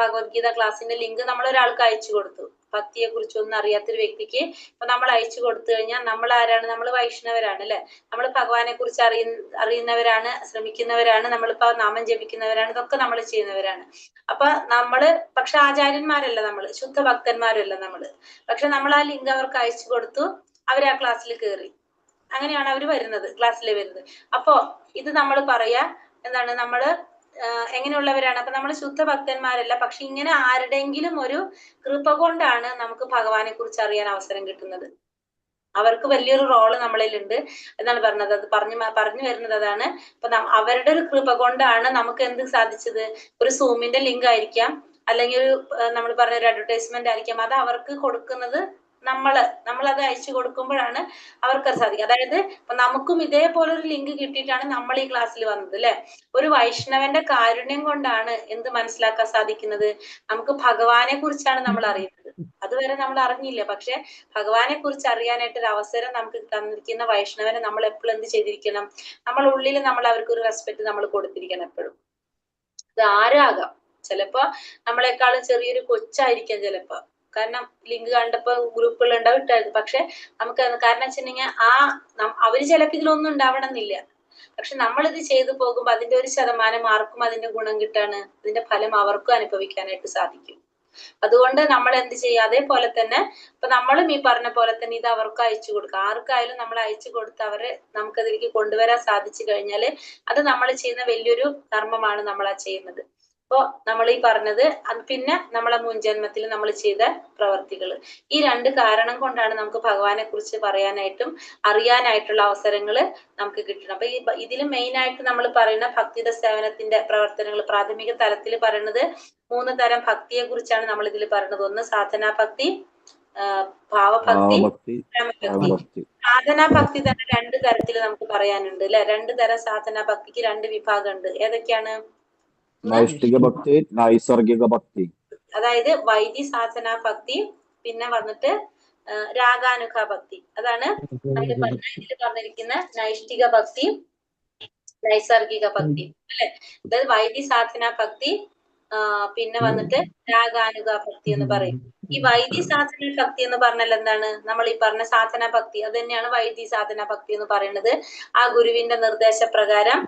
A: ഭഗവത്ഗീത ക്ലാസ്സിന്റെ ലിങ്ക് നമ്മൾ ഒരാൾക്ക് അയച്ചു കൊടുത്തു. ഭക്തിയെ കുറിച്ചൊന്നും അറിയാത്തൊരു വ്യക്തിക്ക് ഇപ്പൊ നമ്മൾ അയച്ചു കൊടുത്തു കഴിഞ്ഞാൽ നമ്മൾ ആരാണ്? നമ്മൾ വൈഷ്ണവരാണ് അല്ലെ. നമ്മൾ ഭഗവാനെ കുറിച്ച് അറിയുന്നവരാണ്, ശ്രമിക്കുന്നവരാണ്, നമ്മളിപ്പോ നാമം ജപിക്കുന്നവരാണ്, ഇതൊക്കെ നമ്മൾ ചെയ്യുന്നവരാണ്. അപ്പൊ നമ്മള് പക്ഷെ ആചാര്യന്മാരല്ല, നമ്മൾ ശുദ്ധ ഭക്തന്മാരല്ല നമ്മള്. പക്ഷെ നമ്മൾ ആ ലിങ്ക് അവർക്ക് അയച്ചു കൊടുത്തു, അവർ ആ ക്ലാസ്സിൽ കയറി. അങ്ങനെയാണ് അവർ വരുന്നത്, ക്ലാസ്സിൽ വരുന്നത്. അപ്പോ ഇത് നമ്മൾ പറയാ എന്താണ്, നമ്മള് എങ്ങനെയുള്ളവരാണ്? അപ്പൊ നമ്മൾ ശുദ്ധ ഭക്തന്മാരല്ല, പക്ഷെ ഇങ്ങനെ ആരുടെങ്കിലും ഒരു കൃപ കൊണ്ടാണ് നമുക്ക് ഭഗവാനെ കുറിച്ച് അറിയാൻ അവസരം കിട്ടുന്നത്. അവർക്ക് വലിയൊരു റോള് നമ്മളിലുണ്ട് എന്നാണ് പറഞ്ഞത്. അത് പറഞ്ഞു വരുന്നത് അതാണ്. ഇപ്പൊ അവരുടെ ഒരു കൃപ കൊണ്ടാണ് നമുക്ക് എന്ത് സാധിച്ചത്? ഒരു സൂമിന്റെ ലിങ്ക് ആയിരിക്കാം, അല്ലെങ്കിൽ ഒരു നമ്മൾ പറഞ്ഞ ഒരു അഡ്വർടൈസ്മെന്റ് ആയിരിക്കാം. അത് അവർക്ക് കൊടുക്കുന്നത് നമ്മളത് അയച്ചു കൊടുക്കുമ്പോഴാണ് അവർക്കത് സാധിക്കുക. അതായത് ഇപ്പൊ നമുക്കും ഇതേപോലെ ഒരു ലിങ്ക് കിട്ടിയിട്ടാണ് നമ്മൾ ഈ ക്ലാസ്സിൽ വന്നത് അല്ലെ. ഒരു വൈഷ്ണവന്റെ കാരുണ്യം കൊണ്ടാണ് എന്ത് മനസ്സിലാക്കാൻ സാധിക്കുന്നത്? നമുക്ക് ഭഗവാനെ കുറിച്ചാണ് നമ്മൾ അറിയുന്നത്. അതുവരെ നമ്മൾ അറിഞ്ഞില്ല. പക്ഷെ ഭഗവാനെ കുറിച്ച് അറിയാനായിട്ട് ഒരു അവസരം നമുക്ക് തന്നിരിക്കുന്ന വൈഷ്ണവനെ നമ്മൾ എപ്പോഴും എന്ത് ചെയ്തിരിക്കണം? നമ്മൾ ഉള്ളിൽ നമ്മൾ അവർക്ക് ഒരു റെസ്പെക്ട് നമ്മൾ കൊടുത്തിരിക്കണം എപ്പോഴും. ഇത് ആരാകാം, ചിലപ്പോ നമ്മളെക്കാളും ചെറിയൊരു കൊച്ചായിരിക്കാം ചിലപ്പോ. കാരണം ലിങ്ക് കണ്ടപ്പോ ഗ്രൂപ്പുകൾ ഉണ്ടാവും ഇട്ടായിരുന്നു. പക്ഷെ നമുക്ക് കാരണം വെച്ചിട്ടുണ്ടെങ്കിൽ അവര് ചിലപ്പോ ഇതിലൊന്നും ഉണ്ടാവണം എന്നില്ല. പക്ഷെ നമ്മളിത് ചെയ്തു പോകുമ്പോ അതിന്റെ 1% ആർക്കും അതിന്റെ ഗുണം കിട്ടാണ്, അതിന്റെ ഫലം അവർക്കും അനുഭവിക്കാനായിട്ട് സാധിക്കും. അതുകൊണ്ട് നമ്മൾ എന്ത് ചെയ്യുക, അതേപോലെ തന്നെ ഇപ്പൊ നമ്മളും ഈ പറഞ്ഞ പോലെ തന്നെ ഇത് അവർക്ക് അയച്ചു കൊടുക്കുക. ആർക്കായാലും നമ്മൾ അയച്ചു കൊടുത്ത് അവരെ നമുക്കതിലേക്ക് കൊണ്ടുവരാൻ സാധിച്ചു കഴിഞ്ഞാൽ അത് നമ്മൾ ചെയ്യുന്ന വലിയൊരു കർമ്മമാണ് നമ്മൾ ആ ചെയ്യുന്നത്. അപ്പോ നമ്മൾ ഈ പറഞ്ഞത് പിന്നെ നമ്മളെ മുൻജന്മത്തിൽ നമ്മൾ ചെയ്ത പ്രവർത്തികൾ, ഈ രണ്ട് കാരണം കൊണ്ടാണ് നമുക്ക് ഭഗവാനെ കുറിച്ച് പറയാനായിട്ടും അറിയാനായിട്ടുള്ള അവസരങ്ങൾ നമുക്ക് കിട്ടണം. അപ്പൊ ഇതിൽ മെയിൻ ആയിട്ട് നമ്മൾ പറയുന്ന ഭക്തിയുടെ സേവനത്തിന്റെ പ്രവർത്തനങ്ങൾ പ്രാഥമിക തലത്തിൽ പറയുന്നത് 3 തരം ഭക്തിയെ കുറിച്ചാണ് നമ്മൾ ഇതിൽ പറയുന്നത്. ഒന്ന് സാധനാ ഭക്തി, ഭാവഭക്തി, പ്രേമഭക്തി. സാധനാ ഭക്തി തന്നെ 2 തരത്തിൽ നമുക്ക് പറയാനുണ്ട് അല്ലെ. 2 തരം സാധനാ ഭക്തിക്ക് 2 വിഭാഗം ഉണ്ട്. ഏതൊക്കെയാണ്?
B: നൈഷ്ഠിക ഭക്തി, നൈസർഗിക ഭക്തി.
A: അതായത് വൈദി സാധനാ ഭക്തി, പിന്നെ വന്നിട്ട് രാഗാനുഗ ഭക്തി. അതാണ് നമ്മൾ ഇതിൽ പറഞ്ഞിരിക്കുന്ന നൈഷ്ഠിക ഭക്തി, നൈസർഗിക ഭക്തി അല്ലെ. അതായത് വൈദി സാധനാ ഭക്തി, പിന്നെ വന്നിട്ട് രാഗാനുഗ ഭക്തി എന്ന് പറയും. ഈ വൈദി സാധന ഭക്തി എന്ന് പറഞ്ഞാൽ എന്താണ്? നമ്മൾ ഈ പറഞ്ഞ സാധന ഭക്തി അത് തന്നെയാണ് വൈദി സാധന ഭക്തി എന്ന് പറയുന്നത്. ആ ഗുരുവിന്റെ നിർദ്ദേശപ്രകാരം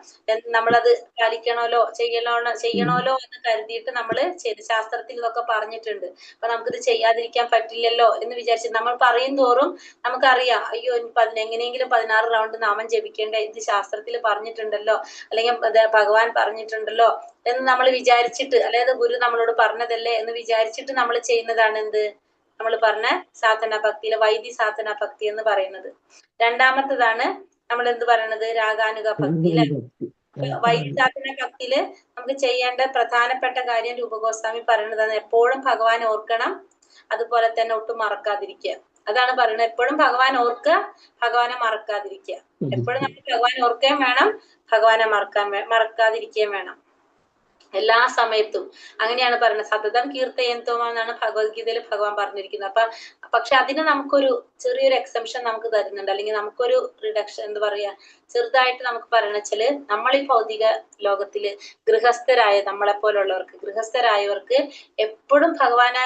A: നമ്മളത് പാലിക്കണമല്ലോ, ചെയ്യണമല്ലോ എന്ന് കരുതിയിട്ട് നമ്മൾ ചെയ്ത്, ശാസ്ത്രത്തിൽ ഇതൊക്കെ പറഞ്ഞിട്ടുണ്ട്. അപ്പൊ നമുക്കിത് ചെയ്യാതിരിക്കാൻ പറ്റില്ലല്ലോ എന്ന് വിചാരിച്ച് നമ്മൾ പറയും തോറും നമുക്കറിയാം, അയ്യോ എങ്ങനെയെങ്കിലും 16 റൗണ്ട് നാമം ജപിക്കേണ്ട, ഇത് ശാസ്ത്രത്തിൽ പറഞ്ഞിട്ടുണ്ടല്ലോ, അല്ലെങ്കിൽ ഭഗവാൻ പറഞ്ഞിട്ടുണ്ടല്ലോ എന്ന് നമ്മൾ വിചാരിച്ചിട്ട്, അതായത് ഗുരു നമ്മളോട് പറഞ്ഞതല്ലേ എന്ന് വിചാരിച്ചിട്ട് നമ്മൾ ചെയ്യുന്നതാണ് എന്ത്, നമ്മൾ പറഞ്ഞ സാധന ഭക്തിയിലെ വൈദി സാധന ഭക്തി എന്ന് പറയുന്നത്. രണ്ടാമത്തതാണ് നമ്മൾ എന്ത് പറയുന്നത്, രാഗാനുഗ ഭക്തി അല്ലെ. വൈദി സാധന ഭക്തിയില് നമുക്ക് ചെയ്യേണ്ട പ്രധാനപ്പെട്ട കാര്യം രൂപഗോസ്വാമി പറയുന്നതാണ്, എപ്പോഴും ഭഗവാൻ ഓർക്കണം, അതുപോലെ തന്നെ ഒട്ടും മറക്കാതിരിക്കുക. അതാണ് പറയുന്നത്, എപ്പോഴും ഭഗവാൻ ഓർക്കുക, ഭഗവാനെ മറക്കാതിരിക്കുക. എപ്പോഴും നമ്മൾ ഭഗവാൻ ഓർക്കുകയും വേണം, ഭഗവാനെ മറക്കാതിരിക്കുകയും വേണം എല്ലാ സമയത്തും. അങ്ങനെയാണ് പറയുന്നത്. സതതം കീർത്തയന്തോമ എന്നാണ് ഭഗവത്ഗീതയിൽ ഭഗവാൻ പറഞ്ഞിരിക്കുന്നത്. പക്ഷെ അതിന് നമുക്കൊരു ചെറിയൊരു എക്സംഷൻ നമുക്ക് തരുന്നുണ്ട്, അല്ലെങ്കിൽ നമുക്കൊരു റിഡക്ഷൻ എന്താ പറയാ, ചെറുതായിട്ട് നമുക്ക് പറയണെച്ചാല്, നമ്മൾ ഈ ഭൗതിക ലോകത്തില് ഗൃഹസ്ഥരായ നമ്മളെപ്പോലുള്ളവർക്ക്, ഗൃഹസ്ഥരായവർക്ക് എപ്പോഴും ഭഗവാനെ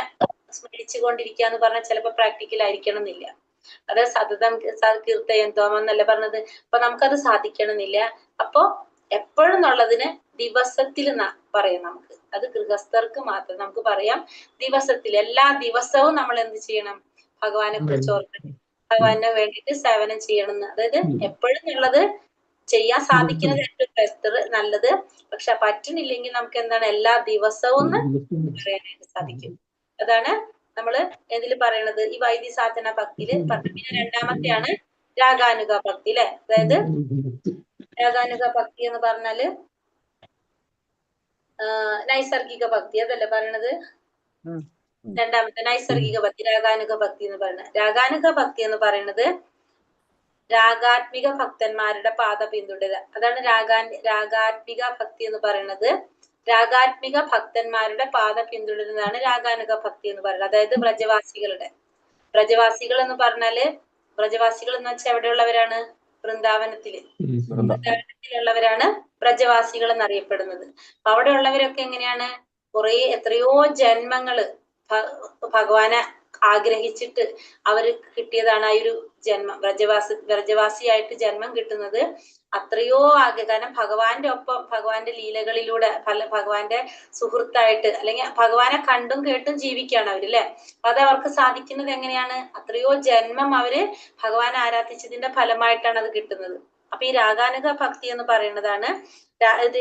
A: സ്മരിച്ചു കൊണ്ടിരിക്കുക എന്ന് പറഞ്ഞാൽ ചിലപ്പോൾ പ്രാക്ടിക്കൽ ആയിരിക്കണം എന്നില്ല. അത് സതതം കീർത്തയന്തോമ എന്നല്ല പറഞ്ഞത്. അപ്പൊ നമുക്കത് സാധിക്കണമെന്നില്ല. അപ്പൊ എപ്പോഴും എന്നുള്ളതിന് ദിവസത്തിൽ പറയാം. നമുക്ക് അത് ഗൃഹസ്ഥർക്ക് മാത്രം നമുക്ക് പറയാം. ദിവസത്തിൽ എല്ലാ ദിവസവും നമ്മൾ എന്ത് ചെയ്യണം, ഭഗവാനെ കുറിച്ച് ഓർക്കണം, ഭഗവാനെ വേണ്ടിയിട്ട് സേവനം ചെയ്യണം എന്ന്. അതായത് എപ്പോഴും എന്നുള്ളത് ചെയ്യാൻ സാധിക്കുന്നത് ഏറ്റവും ബെസ്റ്റ്, നല്ലത്. പക്ഷെ പറ്റുന്നില്ലെങ്കിൽ നമുക്ക് എന്താണ്, എല്ലാ ദിവസവും പറയാനായിട്ട് സാധിക്കും. അതാണ് നമ്മള് ഇതിൽ പറയണത്. ഈ വൈദി സാധന ഭക്തിയില് പിന്നെ രണ്ടാമത്തെയാണ് രാഗാനുഗ ഭക്തി അല്ലെ. അതായത് രാഗാനുഗ ഭക്തി എന്ന് പറഞ്ഞാല് നൈസർഗിക ഭക്തി അതല്ലേ പറയണത്. രണ്ടാമത്തെ നൈസർഗിക ഭക്തി, രാഗാനുഗ ഭക്തി എന്ന് പറയുന്നത്. രാഗാനുഗ ഭക്തി എന്ന് പറയുന്നത് രാഗാത്മിക ഭക്തന്മാരുടെ പാത പിന്തുടരുക. അതാണ് രാഗാത്മിക ഭക്തി എന്ന് പറയുന്നത്. രാഗാത്മിക ഭക്തന്മാരുടെ പാത പിന്തുടരുന്നതാണ് രാഗാനുഗ ഭക്തി എന്ന് പറയുന്നത്. അതായത് ബ്രജവാസികൾ എന്ന് പറഞ്ഞാല്, ബ്രജവാസികൾ എന്ന് വെച്ചാൽ എവിടെയുള്ളവരാണ്? വൃന്ദാവനത്തിലുള്ളവരാണ് ബ്രജവാസികൾ എന്നറിയപ്പെടുന്നത്. അപ്പൊ അവിടെ ഉള്ളവരൊക്കെ എങ്ങനെയാണ്, എത്രയോ ജന്മങ്ങള് ഭഗവാനെ ആഗ്രഹിച്ചിട്ട് അവര് കിട്ടിയതാണ് ആ ഒരു ജന്മം. ബ്രജവാസിയായിട്ട് ജന്മം കിട്ടുന്നത് അത്രയോ കാരണം ഭഗവാന്റെ ഒപ്പം, ഭഗവാന്റെ ലീലകളിലൂടെ ഭഗവാന്റെ സുഹൃത്തായിട്ട്, അല്ലെങ്കിൽ ഭഗവാനെ കണ്ടും കേട്ടും ജീവിക്കുകയാണ് അവര് അപ്പൊ അത് അവർക്ക് സാധിക്കുന്നത് എങ്ങനെയാണ്, അത്രയോ ജന്മം അവര് ഭഗവാനെ ആരാധിച്ചതിന്റെ ഫലമായിട്ടാണ് അത് കിട്ടുന്നത്. അപ്പൊ ഈ രാഗാനുഗ ഭക്തി എന്ന് പറയുന്നതാണ്,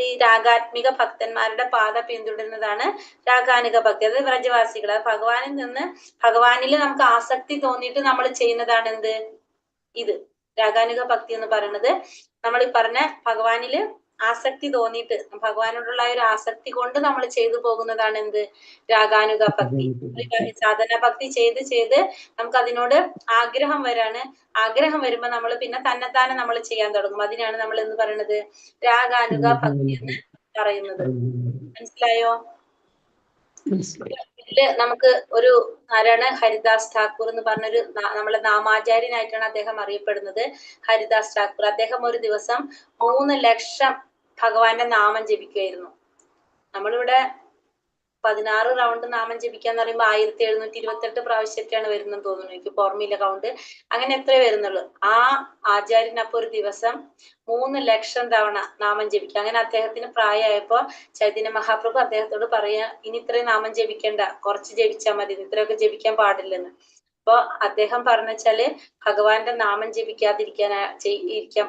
A: ഈ രാഗാത്മിക ഭക്തന്മാരുടെ പാത പിന്തുടരുന്നതാണ് രാഗാനുഗ ഭക്തി. അത് വ്രജവാസികൾ ഭഗവാനിൽ നിന്ന്, ഭഗവാനിൽ നമുക്ക് ആസക്തി തോന്നിയിട്ട് നമ്മൾ ചെയ്യുന്നതാണ് എന്ത്, ഇത് രാഗാനുഗ ഭക്തി എന്ന് പറയുന്നത്. നമ്മൾ ഈ പറഞ്ഞ ഭഗവാനില് ആസക്തി തോന്നിയിട്ട്, ഭഗവാനോടുള്ള ഒരു ആസക്തി കൊണ്ട് നമ്മൾ ചെയ്തു പോകുന്നതാണ് എന്ത്, രാഗാനുഗ ഭക്തി. സാധന ഭക്തി ചെയ്ത് നമുക്ക് അതിനോട് ആഗ്രഹം വരാണ്. ആഗ്രഹം വരുമ്പോ നമ്മൾ പിന്നെ തന്നെത്താനെ നമ്മൾ ചെയ്യാൻ തുടങ്ങും. അതിനാണ് നമ്മൾ എന്ന് പറയുന്നത് രാഗാനുഗ ഭക്തി എന്ന് പറയുന്നത്. മനസ്സിലായോ? ഇതില് നമുക്ക് ഒരു ആരാണ്, ഹരിദാസ് ഠാക്കൂർ എന്ന് പറഞ്ഞൊരു നമ്മളെ നാമാചാര്യനായിട്ടാണ് അദ്ദേഹം അറിയപ്പെടുന്നത്. ഹരിദാസ് ഠാക്കൂർ, അദ്ദേഹം ഒരു ദിവസം 3 ലക്ഷം ഭഗവാന്റെ നാമം ജപിക്കുമായിരുന്നു. നമ്മളിവിടെ 16 റൗണ്ട് നാമം ജപിക്കാന്ന് പറയുമ്പോൾ 1728 പ്രാവശ്യമൊക്കെയാണ് വരുന്നെന്ന് തോന്നുന്നു. എനിക്ക് ഓർമ്മയില്ല കൗണ്ട്. അങ്ങനെ എത്രയേ വരുന്നുള്ളൂ. ആ ആചാര്യൻ അപ്പൊ ഒരു ദിവസം 3 ലക്ഷം തവണ നാമം ജപിക്കുക. അങ്ങനെ അദ്ദേഹത്തിന് പ്രായമായപ്പോ ചൈതന്യ മഹാപ്രഭു അദ്ദേഹത്തോട് പറയാ, ഇനി ഇത്രയും നാമം ജപിക്കണ്ട, കുറച്ച് ജപിച്ചാൽ മതി, ഇത്രയൊക്കെ ജപിക്കാൻ പാടില്ലെന്ന്. അപ്പൊ അദ്ദേഹം പറഞ്ഞാല് ഭഗവാന്റെ നാമം ഇരിക്കാൻ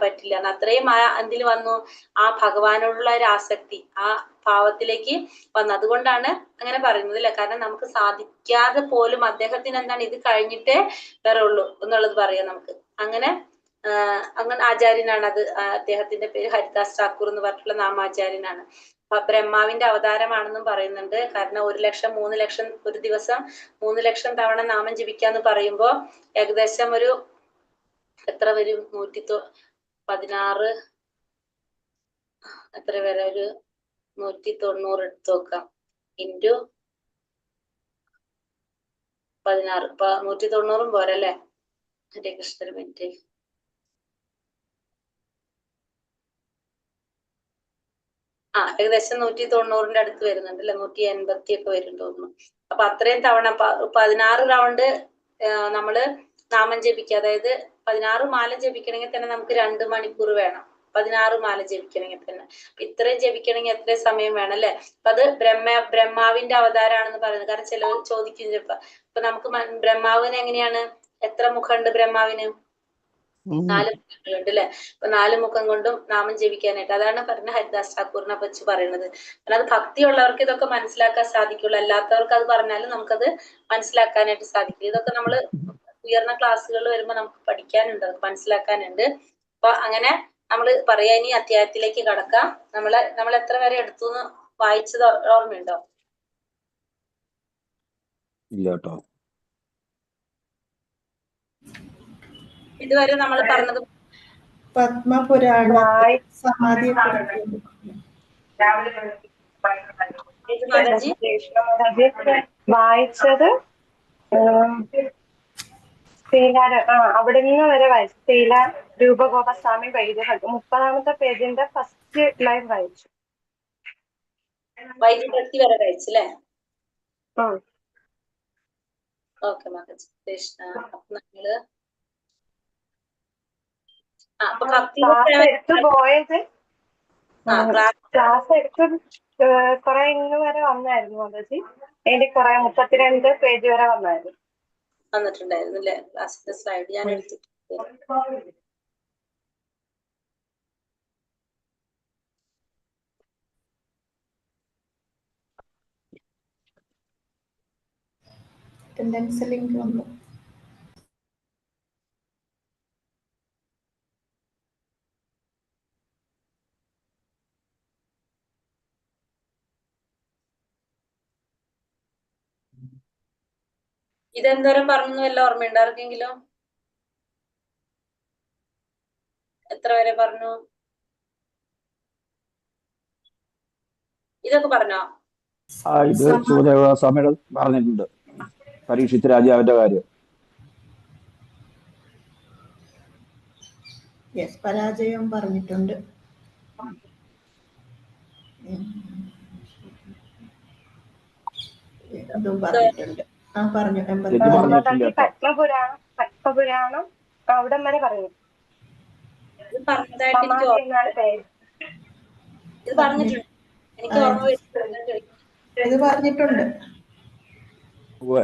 A: പറ്റില്ല. അത്രയും എന്തിൽ വന്നു, ആ ഭഗവാനോടുള്ള ഒരു ആസക്തി, ആ ഭാവത്തിലേക്ക് വന്നു. അതുകൊണ്ടാണ് അങ്ങനെ പറയുന്നത് അല്ലെ. കാരണം നമുക്ക് സാധിക്കാതെ പോലും അദ്ദേഹത്തിന് എന്താണ് ഇത് കഴിഞ്ഞിട്ടേ വേറെ ഉള്ളൂ എന്നുള്ളത് പറയാം നമുക്ക്. അങ്ങനെ ആചാര്യനാണ് അത്. അദ്ദേഹത്തിന്റെ പേര് ഹരിദാസ് ഠാക്കൂർ എന്ന് പറഞ്ഞിട്ടുള്ള നാമാചാര്യനാണ്. ബ്രഹ്മാവിന്റെ അവതാരമാണെന്നും പറയുന്നുണ്ട്. കാരണം 1 ലക്ഷം 3 ലക്ഷം ഒരു ദിവസം 3 ലക്ഷം തവണ നാമം ജപിക്കാന്ന് പറയുമ്പോ ഏകദേശം ഒരു എത്ര വരും, 116 എത്ര വരെ, ഒരു 190 എടുത്ത് നോക്കാം, ഇൻറ്റു 16. 190 പോരല്ലേ? ഹരേ കൃഷ്ണ, മിനിറ്റ്. ഏകദേശം 190ന്റെ അടുത്ത് വരുന്നുണ്ട് അല്ലെ, 180 ഒക്കെ വരും തോന്നുന്നു. അപ്പൊ അത്രയും തവണ 16 റൗണ്ട് നമ്മള് നാമം ജപിക്കുക. അതായത് 16 മാല ജപിക്കണമെങ്കിൽ തന്നെ നമുക്ക് 2 മണിക്കൂർ വേണം. 16 മാല ജപിക്കണമെങ്കിൽ തന്നെ. ഇത്രയും ജപിക്കണമെങ്കിൽ എത്ര സമയം വേണം അല്ലെ. അപ്പൊ അത് ബ്രഹ്മാവിന്റെ അവതാരമാണെന്ന് പറയുന്നത്. കാരണം ചിലവർ ചോദിക്കും ചിലപ്പോ, ഇപ്പൊ നമുക്ക് ബ്രഹ്മാവിന് എങ്ങനെയാണ്, എത്ര മുഖമുണ്ട് ബ്രഹ്മാവിന്? 4 മുഖങ്ങളുണ്ട് അല്ലെ. അപ്പൊ 4 മുഖം കൊണ്ടും നാമം ജപിക്കാനായിട്ട്, അതാണ് പറഞ്ഞ ഹരിദാസ് ഠാക്കൂറിനെ പറ്റി പറയുന്നത്. കാരണം അത് ഭക്തിയുള്ളവർക്ക് ഇതൊക്കെ മനസ്സിലാക്കാൻ സാധിക്കുള്ളൂ, അല്ലാത്തവർക്ക് അത് പറഞ്ഞാലും നമുക്കത് മനസ്സിലാക്കാനായിട്ട് സാധിക്കും. ഇതൊക്കെ നമ്മൾ ഉയർന്ന ക്ലാസ്സുകൾ വരുമ്പോൾ നമുക്ക് പഠിക്കാനുണ്ട്, അത് മനസ്സിലാക്കാനുണ്ട്. അപ്പൊ അങ്ങനെ നമ്മൾ പറയാ. ഇനി അധ്യായത്തിലേക്ക് കടക്കാം. നമ്മൾ എത്ര വരെ എടുത്തു വായിച്ചത് ഓർമ്മയുണ്ടോ?
B: ഇല്ല കേട്ടോ.
A: ഇതുവരെ നമ്മൾ പറഞ്ഞത്
C: പത്മപുരാണ സമാധിയെ
D: വായിച്ചത് അവിടെ നിന്ന് വരെ വായിച്ചു. ശ്രീല രൂപഗോപസ്വാമി വൈദ്യ 30ാമത്തെ പേജിന്റെ ഫസ്റ്റ് ലൈൻ വായിച്ചു.
A: വൈദ്യഭക്തി വരെ വായിച്ചല്ലേ? ഓക്കെ മകജ് കൃഷ്ണ. അപ്പൊ നമ്മള്
D: ക്ലാസ് എടുത്ത് കുറെ ഇന്ന് വരെ വന്നായിരുന്നു മാതാജി. അതിന്റെ കുറെ 32 പേജ് വരെ
A: വന്നിട്ടുണ്ടായിരുന്നു അല്ലെ? ക്ലാസ്സിന്റെ സ്ലൈഡ് ഞാൻ എടുത്തിട്ടുണ്ട്.
C: അറ്റൻഡൻസ് ലിങ്ക് വന്നു.
A: ഇതെന്തോരം പറഞ്ഞു വല്ല ഓർമ്മയുണ്ടോ ആർക്കെങ്കിലും? എത്ര വരെ പറഞ്ഞു? ഇതൊക്കെ പറഞ്ഞോ?
B: ഇത് സുഖദേവസ്വാമിയുടെ പറഞ്ഞിട്ടുണ്ട്, പരീക്ഷിത്ത് രാജാവിന്റെ കാര്യം.
C: പരാജയം പറഞ്ഞിട്ടുണ്ട്. ഇതും പറഞ്ഞിട്ടുണ്ട്. പറഞ്ഞു.
D: പത്മപുരാണം അവിടെ വരെ പറഞ്ഞു.
A: ഇത് പറഞ്ഞതായിട്ട് ഇത് പറഞ്ഞിട്ടുണ്ട്, എനിക്ക് ഓർമ്മ വരുന്നുണ്ട്.
C: ഇത് പറഞ്ഞിട്ടുണ്ട്.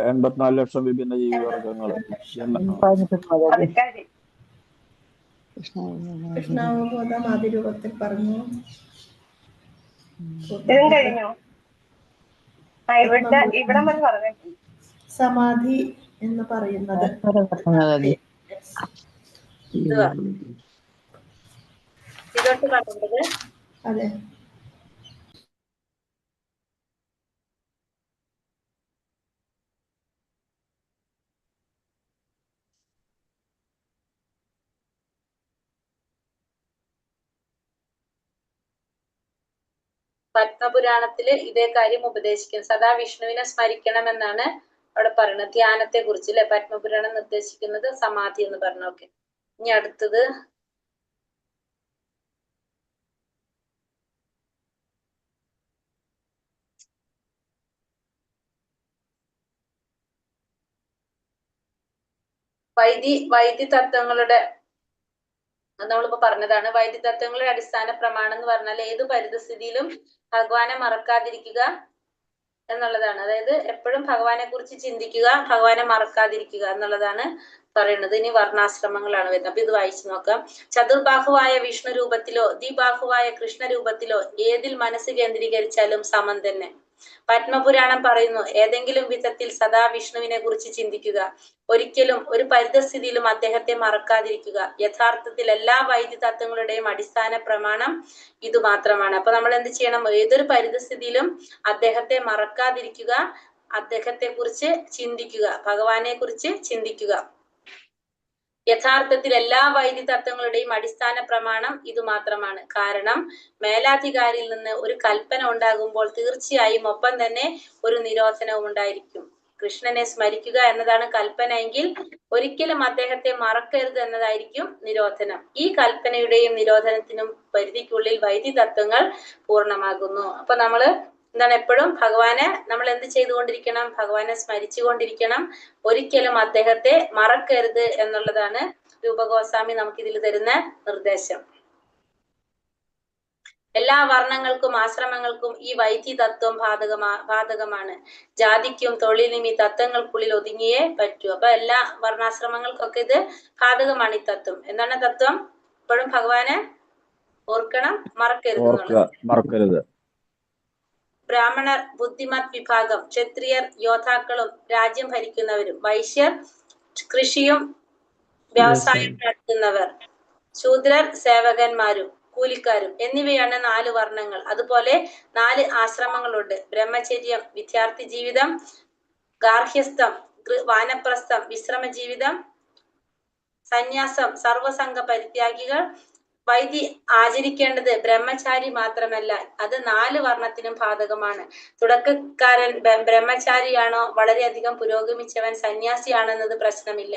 B: 84 ലക്ഷം വിഭിന്ന ജീവിവർഗങ്ങള്.
C: കൃഷ്ണാവബോധം ആദ്യ രൂപത്തിൽ പറഞ്ഞു.
D: കഴിഞ്ഞു.
C: സമാധി എന്ന് പറയുന്നത്
A: ഇതൊട്ട് പറഞ്ഞത്
C: അതെ.
A: പത്മപുരാണത്തില് ഇതേ കാര്യം ഉപദേശിക്കുന്നത്. സദാ വിഷ്ണുവിനെ സ്മരിക്കണമെന്നാണ് അവിടെ പറയുന്നത്. ധ്യാനത്തെ കുറിച്ച് അല്ലെ പത്മപുരാണം നിർദ്ദേശിക്കുന്നത്. സമാധി എന്ന് പറഞ്ഞു. ഓക്കെ, ഇനി അടുത്തത് വൈദ്യ തത്വങ്ങളുടെ നമ്മളിപ്പോ പറഞ്ഞതാണ്. വൈദ്യ തത്വങ്ങളുടെ അടിസ്ഥാന പ്രമാണം എന്ന് പറഞ്ഞാൽ ഏത് പരിതസ്ഥിതിയിലും ഭഗവാനെ മറക്കാതിരിക്കുക എന്നുള്ളതാണ്. അതായത് എപ്പോഴും ഭഗവാനെ കുറിച്ച് ചിന്തിക്കുക, ഭഗവാനെ മറക്കാതിരിക്കുക എന്നുള്ളതാണ് പറയുന്നത്. ഇനി വർണ്ണാശ്രമങ്ങളാണ് വരുന്നത്. അപ്പൊ ഇത് വായിച്ചു നോക്കാം. ചതുർബാഹുവായ വിഷ്ണു രൂപത്തിലോ ദ്വിബാഹുവായ കൃഷ്ണ രൂപത്തിലോ ഏതിൽ മനസ്സ് കേന്ദ്രീകരിച്ചാലും സമം തന്നെ. പത്മപുരാണം പറയുന്നു, ഏതെങ്കിലും വിധത്തിൽ സദാ വിഷ്ണുവിനെ കുറിച്ച് ചിന്തിക്കുക, ഒരിക്കലും ഒരു പരിതസ്ഥിതിയിലും അദ്ദേഹത്തെ മറക്കാതിരിക്കുക. യഥാർത്ഥത്തിൽ എല്ലാ വൈദ്യ തത്വങ്ങളുടെയും അടിസ്ഥാന പ്രമാണം ഇത് മാത്രമാണ്. അപ്പൊ നമ്മൾ എന്ത് ചെയ്യണം? ഏതൊരു പരിതസ്ഥിതിയിലും അദ്ദേഹത്തെ മറക്കാതിരിക്കുക, അദ്ദേഹത്തെ കുറിച്ച് ചിന്തിക്കുക, ഭഗവാനെ കുറിച്ച് ചിന്തിക്കുക. യഥാർത്ഥത്തിൽ എല്ലാ വൈദ്യ തത്വങ്ങളുടെയും അടിസ്ഥാന പ്രമാണം ഇത് മാത്രമാണ്. കാരണം മേലാധികാരിയിൽ നിന്ന് ഒരു കൽപ്പന ഉണ്ടാകുമ്പോൾ തീർച്ചയായും ഒപ്പം തന്നെ ഒരു നിരോധനവും ഉണ്ടായിരിക്കും. കൃഷ്ണനെ സ്മരിക്കുക എന്നതാണ് കൽപ്പന എങ്കിൽ ഒരിക്കലും അദ്ദേഹത്തെ മറക്കരുത് എന്നതായിരിക്കും നിരോധനം. ഈ കൽപ്പനയുടെയും നിരോധനത്തിനും പരിധിക്കുള്ളിൽ വൈദ്യ തത്വങ്ങൾ പൂർണ്ണമാകുന്നു. അപ്പൊ നമ്മള് എന്താണ് എപ്പോഴും ഭഗവാനെ നമ്മൾ എന്ത് ചെയ്തുകൊണ്ടിരിക്കണം? ഭഗവാനെ സ്മരിച്ചുകൊണ്ടിരിക്കണം, ഒരിക്കലും അദ്ദേഹത്തെ മറക്കരുത് എന്നുള്ളതാണ് രൂപഗോസ്വാമി നമുക്ക് ഇതിൽ തരുന്ന നിർദ്ദേശം. എല്ലാ വർണ്ണങ്ങൾക്കും ആശ്രമങ്ങൾക്കും ഈ വൈദ്യ തത്വം ബാധകമാണ്. ജാതിക്കും തൊഴിലിനും ഈ തത്വങ്ങൾക്കുള്ളിൽ ഒതുങ്ങിയേ പറ്റൂ. അപ്പൊ എല്ലാ വർണ്ണാശ്രമങ്ങൾക്കൊക്കെ ഇത് ബാധകമാണ് ഈ തത്വം. എന്താണ് തത്വം? എപ്പോഴും ഭഗവാനെ ഓർക്കണം,
B: മറക്കരുത്.
A: ബ്രാഹ്മണർ ബുദ്ധിമത് വിഭാഗം, ക്ഷത്രിയർ യോദ്ധാക്കളും രാജ്യം ഭരിക്കുന്നവരും, വൈശ്യർ കൃഷിയും വ്യവസായം നടത്തുന്നവർ, ശൂദ്രർ സേവകന്മാരും കൂലിക്കാരും എന്നിവയാണ് 4 വർണ്ണങ്ങൾ. അതുപോലെ 4 ആശ്രമങ്ങളുണ്ട്. ബ്രഹ്മചര്യം വിദ്യാർത്ഥി ജീവിതം, ഗാർഹ്യസ്ഥം വാനപ്രസ്ഥം വിശ്രമ ജീവിതം, സന്യാസം സർവസംഘ പരിത്യാഗികൾ. വൈദ്യ ആചരിക്കേണ്ടത് ബ്രഹ്മചാരി മാത്രമല്ല, അത് 4 വർണ്ണത്തിനും ബാധകമാണ്. തുടക്കക്കാരൻ ബ്രഹ്മചാരിയാണോ, വളരെയധികം പുരോഗമിച്ചവൻ സന്യാസിയാണെന്നത് പ്രശ്നമില്ല.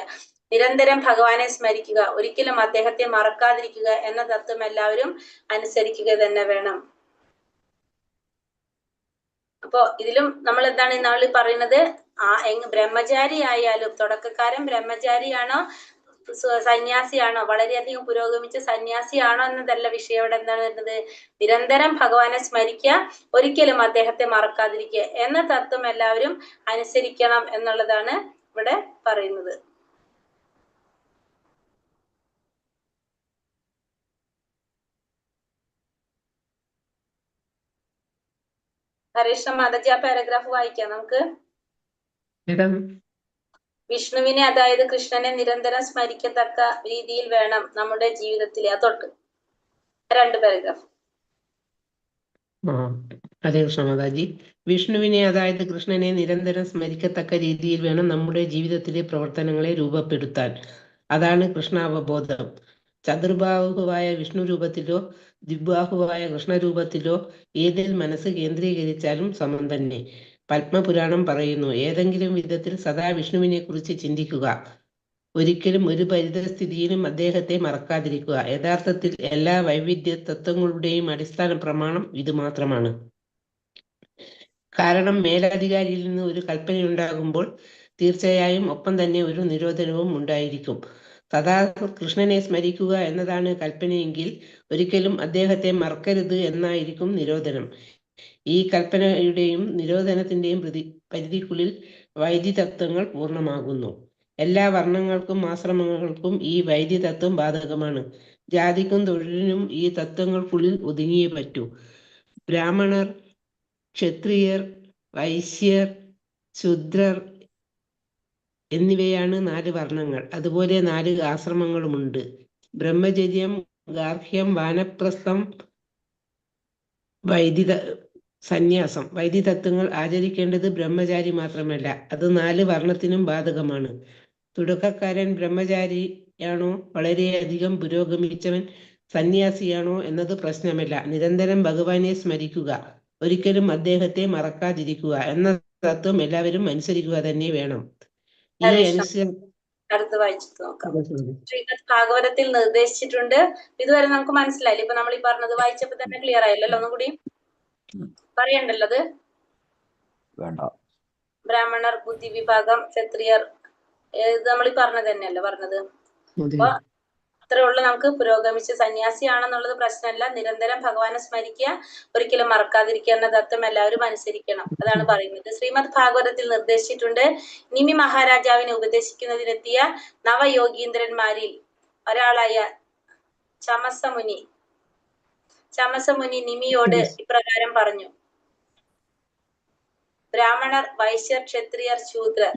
A: നിരന്തരം ഭഗവാനെ സ്മരിക്കുക, ഒരിക്കലും അദ്ദേഹത്തെ മറക്കാതിരിക്കുക എന്ന തത്വം എല്ലാവരും അനുസരിക്കുക തന്നെ വേണം. അപ്പോ ഇതിലും നമ്മൾ എന്താണ് നമ്മൾ പറയുന്നത്? ബ്രഹ്മചാരി ആയാലും തുടക്കക്കാരൻ ബ്രഹ്മചാരിയാണോ സന്യാസിയാണോ, വളരെയധികം പുരോഗമിച്ച സന്യാസിയാണോ എന്നതല്ല വിഷയം. ഇവിടെ എന്താണ് വരുന്നത്? നിരന്തരം ഭഗവാനെ സ്മരിക്കുക, ഒരിക്കലും അദ്ദേഹത്തെ മറക്കാതിരിക്കുക എന്ന തത്വം എല്ലാവരും അനുസരിക്കണം എന്നുള്ളതാണ് ഇവിടെ പറയുന്നത്. ഹരീഷ് മാതാജി ആ പാരഗ്രാഫ് വായിക്കാം നമുക്ക്. വിഷ്ണുവിനെ, അതായത് കൃഷ്ണനെ നിരന്തരം സ്മരിക്കത്തക്ക രീതിയിൽ വേണം നമ്മുടെ ജീവിതത്തിലെ തൊട്ട് 2 പാരഗ്രാഫ്.
E: ഹരേ കൃഷ്ണ മാതാജി. വിഷ്ണുവിനെ, അതായത് കൃഷ്ണനെ നിരന്തരം സ്മരിക്കത്തക്ക രീതിയിൽ വേണം നമ്മുടെ ജീവിതത്തിലെ പ്രവർത്തനങ്ങളെ രൂപപ്പെടുത്താൻ. അതാണ് കൃഷ്ണാവബോധം. ചതുർബാഹുവായ വിഷ്ണു രൂപത്തിലോ ദ്വിബാഹുവായ കൃഷ്ണരൂപത്തിലോ ഏതിൽ മനസ്സ് കേന്ദ്രീകരിച്ചാലും സമം തന്നെ. പത്മപുരാണം പറയുന്നു, ഏതെങ്കിലും വിധത്തിൽ സദാ വിഷ്ണുവിനെ കുറിച്ച് ചിന്തിക്കുക, ഒരിക്കലും ഒരു പരിതസ്ഥിതിയിലും അദ്ദേഹത്തെ മറക്കാതിരിക്കുക. യഥാർത്ഥത്തിൽ എല്ലാ വൈവിധ്യ തത്വങ്ങളുടെയും അടിസ്ഥാന പ്രമാണം ഇത് മാത്രമാണ്. കാരണം മേലധികാരിയിൽ നിന്ന് ഒരു കൽപ്പനയുണ്ടാകുമ്പോൾ തീർച്ചയായും ഒപ്പം തന്നെ ഒരു നിരോധനവും ഉണ്ടായിരിക്കും. സദാ കൃഷ്ണനെ സ്മരിക്കുക എന്നതാണ് കൽപ്പനയെങ്കിൽ ഒരിക്കലും അദ്ദേഹത്തെ മറക്കരുത് എന്നായിരിക്കും നിരോധനം. ഈ കൽപ്പനയുടെയും നിരോധനത്തിന്റെയും പരിധിക്കുള്ളിൽ വൈദ്യ തത്വങ്ങൾ പൂർണ്ണമാകുന്നു. എല്ലാ വർണ്ണങ്ങൾക്കും ആശ്രമങ്ങൾക്കും ഈ വൈദ്യ തത്വം ബാധകമാണ്. ജാതിക്കും തൊഴിലിനും ഈ തത്വങ്ങൾക്കുള്ളിൽ ഒതുങ്ങിയേ പറ്റൂ. ബ്രാഹ്മണർ, ക്ഷത്രിയർ, വൈശ്യർ, ശൂദ്രർ എന്നിവയാണ് 4 വർണ്ണങ്ങൾ. അതുപോലെ 4 ആശ്രമങ്ങളുമുണ്ട്. ബ്രഹ്മചര്യം, ഗാർഹ്യം, വാനപ്രസ്ഥം, സന്യാസം. വൈദ്യ തത്വങ്ങൾ ആചരിക്കേണ്ടത് ബ്രഹ്മചാരി മാത്രമല്ല, അത് 4 വർണ്ണത്തിനും ബാധകമാണ്. തുടക്കക്കാരൻ ബ്രഹ്മചാരിയാണോ, വളരെയധികം പുരോഗമിച്ചവൻ സന്യാസിയാണോ എന്നത് പ്രശ്നമല്ല. നിരന്തരം ഭഗവാനെ സ്മരിക്കുക, ഒരിക്കലും അദ്ദേഹത്തെ മറക്കാതിരിക്കുക എന്ന തത്വം എല്ലാവരും അനുസരിക്കുക തന്നെ വേണം. ഈ
A: അടുത്ത് വായിച്ചിട്ട് നോക്കാം. ശ്രീമദ് ഭാഗവതത്തിൽ നിർദ്ദേശിച്ചിട്ടുണ്ട്. ഇതുവരെ നമുക്ക് മനസ്സിലായില്ല. ഇപ്പൊ നമ്മൾ ഈ പറഞ്ഞത് വായിച്ചപ്പോ തന്നെ ക്ലിയർ ആയല്ലോ? ഒന്നും കൂടി പറയണ്ടല്ലോ അത്.
B: വേണ്ട.
A: ബ്രാഹ്മണർ ബുദ്ധി വിഭാഗം, ക്ഷത്രിയർ നമ്മൾ ഈ പറഞ്ഞത് തന്നെയല്ലേ പറഞ്ഞത്.
E: അതെ.
A: അപ്പൊ അത്രേ ഉള്ളൂ. നമുക്ക് പുരോഗമിച്ച് സന്യാസിയാണെന്നുള്ളത് പ്രശ്നമല്ല. നിരന്തരം ഭഗവാനെ സ്മരിക്കുക, ഒരിക്കലും മറക്കാതിരിക്കുക എന്ന തത്വം എല്ലാവരും അനുസരിക്കണം. അതാണ് പറയുന്നത്. ശ്രീമദ് ഭാഗവതത്തിൽ നിർദ്ദേശിച്ചിട്ടുണ്ട്, നിമി മഹാരാജാവിനെ ഉപദേശിക്കുന്നതിനെത്തിയ നവയോഗീന്ദ്രന്മാരിൽ ഒരാളായ ചമസമുനി നിമിയോട് ഇപ്രകാരം പറഞ്ഞു: ബ്രാഹ്മണർ, വൈശ്യർ, ക്ഷത്രിയർ, ശൂദ്രർ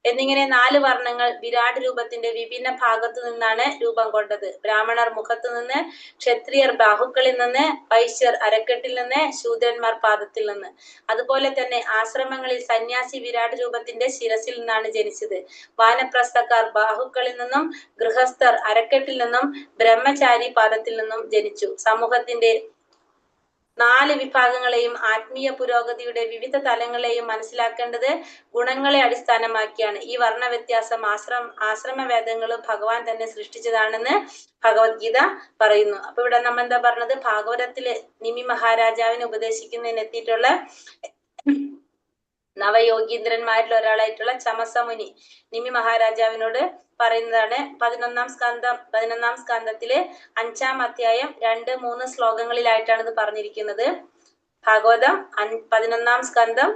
A: എന്നിങ്ങനെ 4 വർണ്ണങ്ങൾ വിരാട് രൂപത്തിന്റെ വിഭിന്ന ഭാഗത്തു നിന്നാണ് രൂപം കൊണ്ടത്. ബ്രാഹ്മണർ മുഖത്തു നിന്ന്, ക്ഷത്രിയർ ബാഹുക്കളിൽ നിന്ന്, വൈശ്യർ അരക്കെട്ടിൽ നിന്ന്, ശൂദ്രന്മാർ പാദത്തിൽ നിന്ന്. അതുപോലെ തന്നെ ആശ്രമങ്ങളിൽ സന്യാസി വിരാട് രൂപത്തിന്റെ ശിരസിൽ നിന്നാണ് ജനിച്ചത്. വാനപ്രസ്ഥക്കാർ ബാഹുക്കളിൽ നിന്നും, ഗൃഹസ്ഥർ അരക്കെട്ടിൽ നിന്നും, ബ്രഹ്മചാരി പാദത്തിൽ നിന്നും ജനിച്ചു. സമൂഹത്തിന്റെ 4 വിഭാഗങ്ങളെയും ആത്മീയ പുരോഗതിയുടെ വിവിധ തലങ്ങളെയും മനസ്സിലാക്കേണ്ടത് ഗുണങ്ങളെ അടിസ്ഥാനമാക്കിയാണ്. ഈ വർണ്ണ വ്യത്യാസം ആശ്രമവേദങ്ങളും ഭഗവാൻ തന്നെ സൃഷ്ടിച്ചതാണെന്ന് ഭഗവത്ഗീത പറയുന്നു. അപ്പൊ ഇവിടെ നമ്മൾ എന്താ പറഞ്ഞത്? ഭാഗവതത്തില് നിമി മഹാരാജാവിനെ ഉപദേശിക്കുന്നതിനെത്തിയിട്ടുള്ള നവയോഗീന്ദ്രന്മാരിൽ ഒരാളായിട്ടുള്ള ചമസമുനി നിമി മഹാരാജാവിനോട് പറയുന്നതാണ്. 11ാം സ്കന്ധത്തില് 5ാം അധ്യായം 2-3 ശ്ലോകങ്ങളിലായിട്ടാണ് ഇത് പറഞ്ഞിരിക്കുന്നത്. ഭാഗവതം 11ാം സ്കന്ധം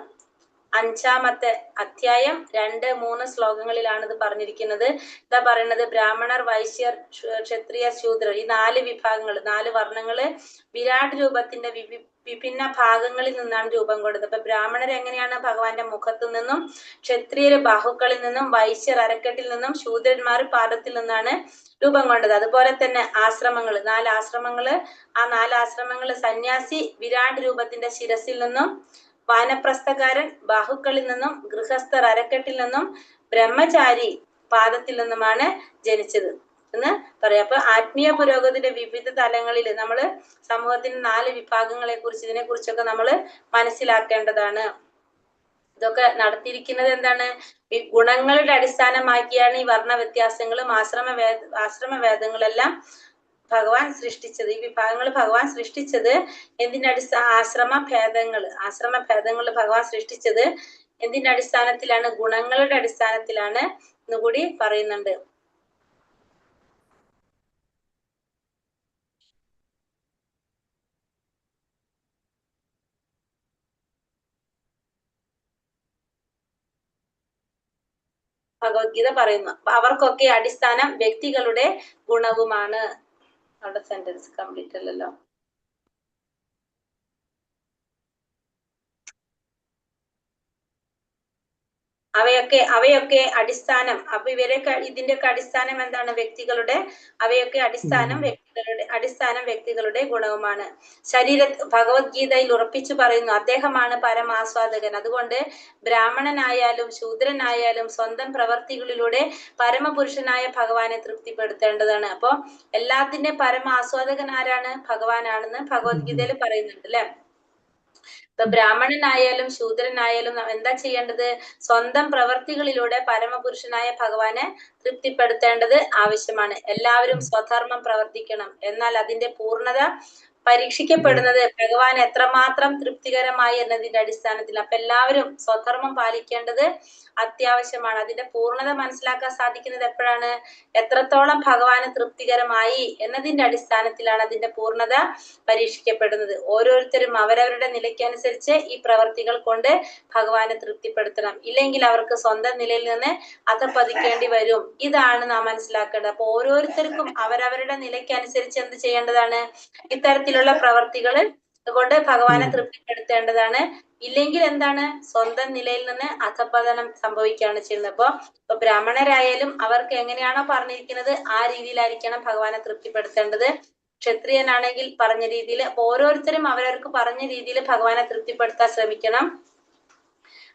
A: 5ാമത്തെ അധ്യായം 2-3 ശ്ലോകങ്ങളിലാണ് ഇത് പറഞ്ഞിരിക്കുന്നത്. എന്താ പറയുന്നത്? ബ്രാഹ്മണർ, വൈശ്യർ, ക്ഷത്രിയർ, ശൂദ്രർ, ഈ 4 വിഭാഗങ്ങൾ, 4 വർണ്ണങ്ങള് വിരാട് രൂപത്തിന്റെ വിഭിന്ന ഭാഗങ്ങളിൽ നിന്നാണ് രൂപം കൊണ്ടത്. അപ്പൊ ബ്രാഹ്മണർ എങ്ങനെയാണ്? ഭഗവാന്റെ മുഖത്തു നിന്നും, ക്ഷത്രിയര് ബാഹുക്കളിൽ നിന്നും, വൈശ്യർ അരക്കെട്ടിൽ നിന്നും, ശൂദ്രന്മാർ പാദത്തിൽ നിന്നാണ് രൂപം കൊണ്ടത്. അതുപോലെ തന്നെ ആശ്രമങ്ങൾ, 4 ആശ്രമങ്ങള്, ആ 4 ആശ്രമങ്ങള് സന്യാസി വിരാട് രൂപത്തിന്റെ ശിരസിൽ നിന്നും, വാനപ്രസ്ഥകാരൻ ബാഹുക്കളിൽ നിന്നും, ഗൃഹസ്ഥർ അരക്കെട്ടിൽ നിന്നും, ബ്രഹ്മചാരി പാദത്തിൽ നിന്നുമാണ് ജനിച്ചത് എന്ന് പറയാം. അപ്പൊ ആത്മീയ പുരോഗതിയുടെ വിവിധ തലങ്ങളിൽ നമ്മള് സമൂഹത്തിന് 4 വിഭാഗങ്ങളെ കുറിച്ച്, ഇതിനെ കുറിച്ചൊക്കെ നമ്മൾ മനസ്സിലാക്കേണ്ടതാണ്. ഇതൊക്കെ നടത്തിയിരിക്കുന്നത് എന്താണ്? ഈ ഗുണങ്ങളുടെ അടിസ്ഥാനമാക്കിയാണ് ഈ വർണ്ണ വ്യത്യാസങ്ങളും ആശ്രമവേദങ്ങളെല്ലാം ഭഗവാൻ സൃഷ്ടിച്ചത്. ഈ വിഭാഗങ്ങൾ ഭഗവാൻ സൃഷ്ടിച്ചത് എന്തിന്റെ ആശ്രമഭേദങ്ങൾ ഭഗവാൻ സൃഷ്ടിച്ചത് എന്തിന്റെ അടിസ്ഥാനത്തിലാണ്? ഗുണങ്ങളുടെ അടിസ്ഥാനത്തിലാണ് എന്നുകൂടി പറയുന്നുണ്ട്. ഭഗവത്ഗീത പറയുന്നു. അപ്പൊ അവർക്കൊക്കെ അടിസ്ഥാനം വ്യക്തികളുടെ ഗുണവുമാണ്. അവിടെ സെന്റൻസ് കംപ്ലീറ്റ് അല്ലല്ലോ. അവയൊക്കെ അടിസ്ഥാനം. അപ്പൊ ഇതിന്റെയൊക്കെ അടിസ്ഥാനം എന്താണ്? വ്യക്തികളുടെ, അവയൊക്കെ അടിസ്ഥാനം വ്യക്തികളുടെ ഗുണവുമാണ്. ഭഗവത്ഗീതയിൽ ഉറപ്പിച്ചു പറയുന്നു, അദ്ദേഹമാണ് പരമാസ്വാദകൻ. അതുകൊണ്ട് ബ്രാഹ്മണനായാലും ശൂദ്രനായാലും സ്വന്തം പ്രവർത്തികളിലൂടെ പരമപുരുഷനായ ഭഗവാനെ തൃപ്തിപ്പെടുത്തേണ്ടതാണ്. അപ്പൊ എല്ലാത്തിന്റെ പരമാസ്വാദകൻ ആരാണ്? ഭഗവാനാണെന്ന് ഭഗവത്ഗീതയിൽ പറയുന്നുണ്ട് അല്ലെ. ഇപ്പൊ ബ്രാഹ്മണനായാലും ശൂദ്രനായാലും എന്താ ചെയ്യേണ്ടത്? സ്വന്തം പ്രവർത്തികളിലൂടെ പരമപുരുഷനായ ഭഗവാനെ തൃപ്തിപ്പെടുത്തേണ്ടത് ആവശ്യമാണ്. എല്ലാവരും സ്വധർമ്മം പ്രവർത്തിക്കണം. എന്നാൽ അതിന്റെ പൂർണ്ണത പരീക്ഷിക്കപ്പെടുന്നത് ഭഗവാൻ എത്രമാത്രം തൃപ്തികരമായി എന്നതിന്റെ അടിസ്ഥാനത്തിൽ. അപ്പൊ എല്ലാവരും സ്വധർമ്മം പാലിക്കേണ്ടത് അത്യാവശ്യമാണ്. അതിന്റെ പൂർണ്ണത മനസ്സിലാക്കാൻ സാധിക്കുന്നത് എപ്പോഴാണ്? എത്രത്തോളം ഭഗവാന് തൃപ്തികരമായി എന്നതിന്റെ അടിസ്ഥാനത്തിലാണ് അതിന്റെ പൂർണ്ണത പരീക്ഷിക്കപ്പെടുന്നത്. ഓരോരുത്തരും അവരവരുടെ നിലയ്ക്കനുസരിച്ച് ഈ പ്രവർത്തികൾ കൊണ്ട് ഭഗവാനെ തൃപ്തിപ്പെടുത്തണം. ഇല്ലെങ്കിൽ അവർക്ക് സ്വന്തം നിലയിൽ നിന്ന് അധപ്പതിക്കേണ്ടി വരും. ഇതാണ് നാം മനസ്സിലാക്കേണ്ടത്. അപ്പൊ ഓരോരുത്തർക്കും അവരവരുടെ നിലയ്ക്കനുസരിച്ച് എന്ത് ചെയ്യേണ്ടതാണ്? ഇത്തരത്തിലുള്ള പ്രവർത്തികൾ കൊണ്ട് ഭഗവാനെ തൃപ്തിപ്പെടുത്തേണ്ടതാണ്. ഇല്ലെങ്കിൽ എന്താണ്? സ്വന്തം നിലയിൽ നിന്ന് അധപ്പതനം സംഭവിക്കുകയാണ് ചെയ്യുന്നത്. ഇപ്പൊ ബ്രാഹ്മണരായാലും അവർക്ക് എങ്ങനെയാണോ പറഞ്ഞിരിക്കുന്നത് ആ രീതിയിലായിരിക്കണം ഭഗവാനെ തൃപ്തിപ്പെടുത്തേണ്ടത്. ക്ഷത്രിയനാണെങ്കിൽ പറഞ്ഞ രീതിയിൽ. ഓരോരുത്തരും അവരവർക്ക് പറഞ്ഞ രീതിയിൽ ഭഗവാനെ തൃപ്തിപ്പെടുത്താൻ ശ്രമിക്കണം.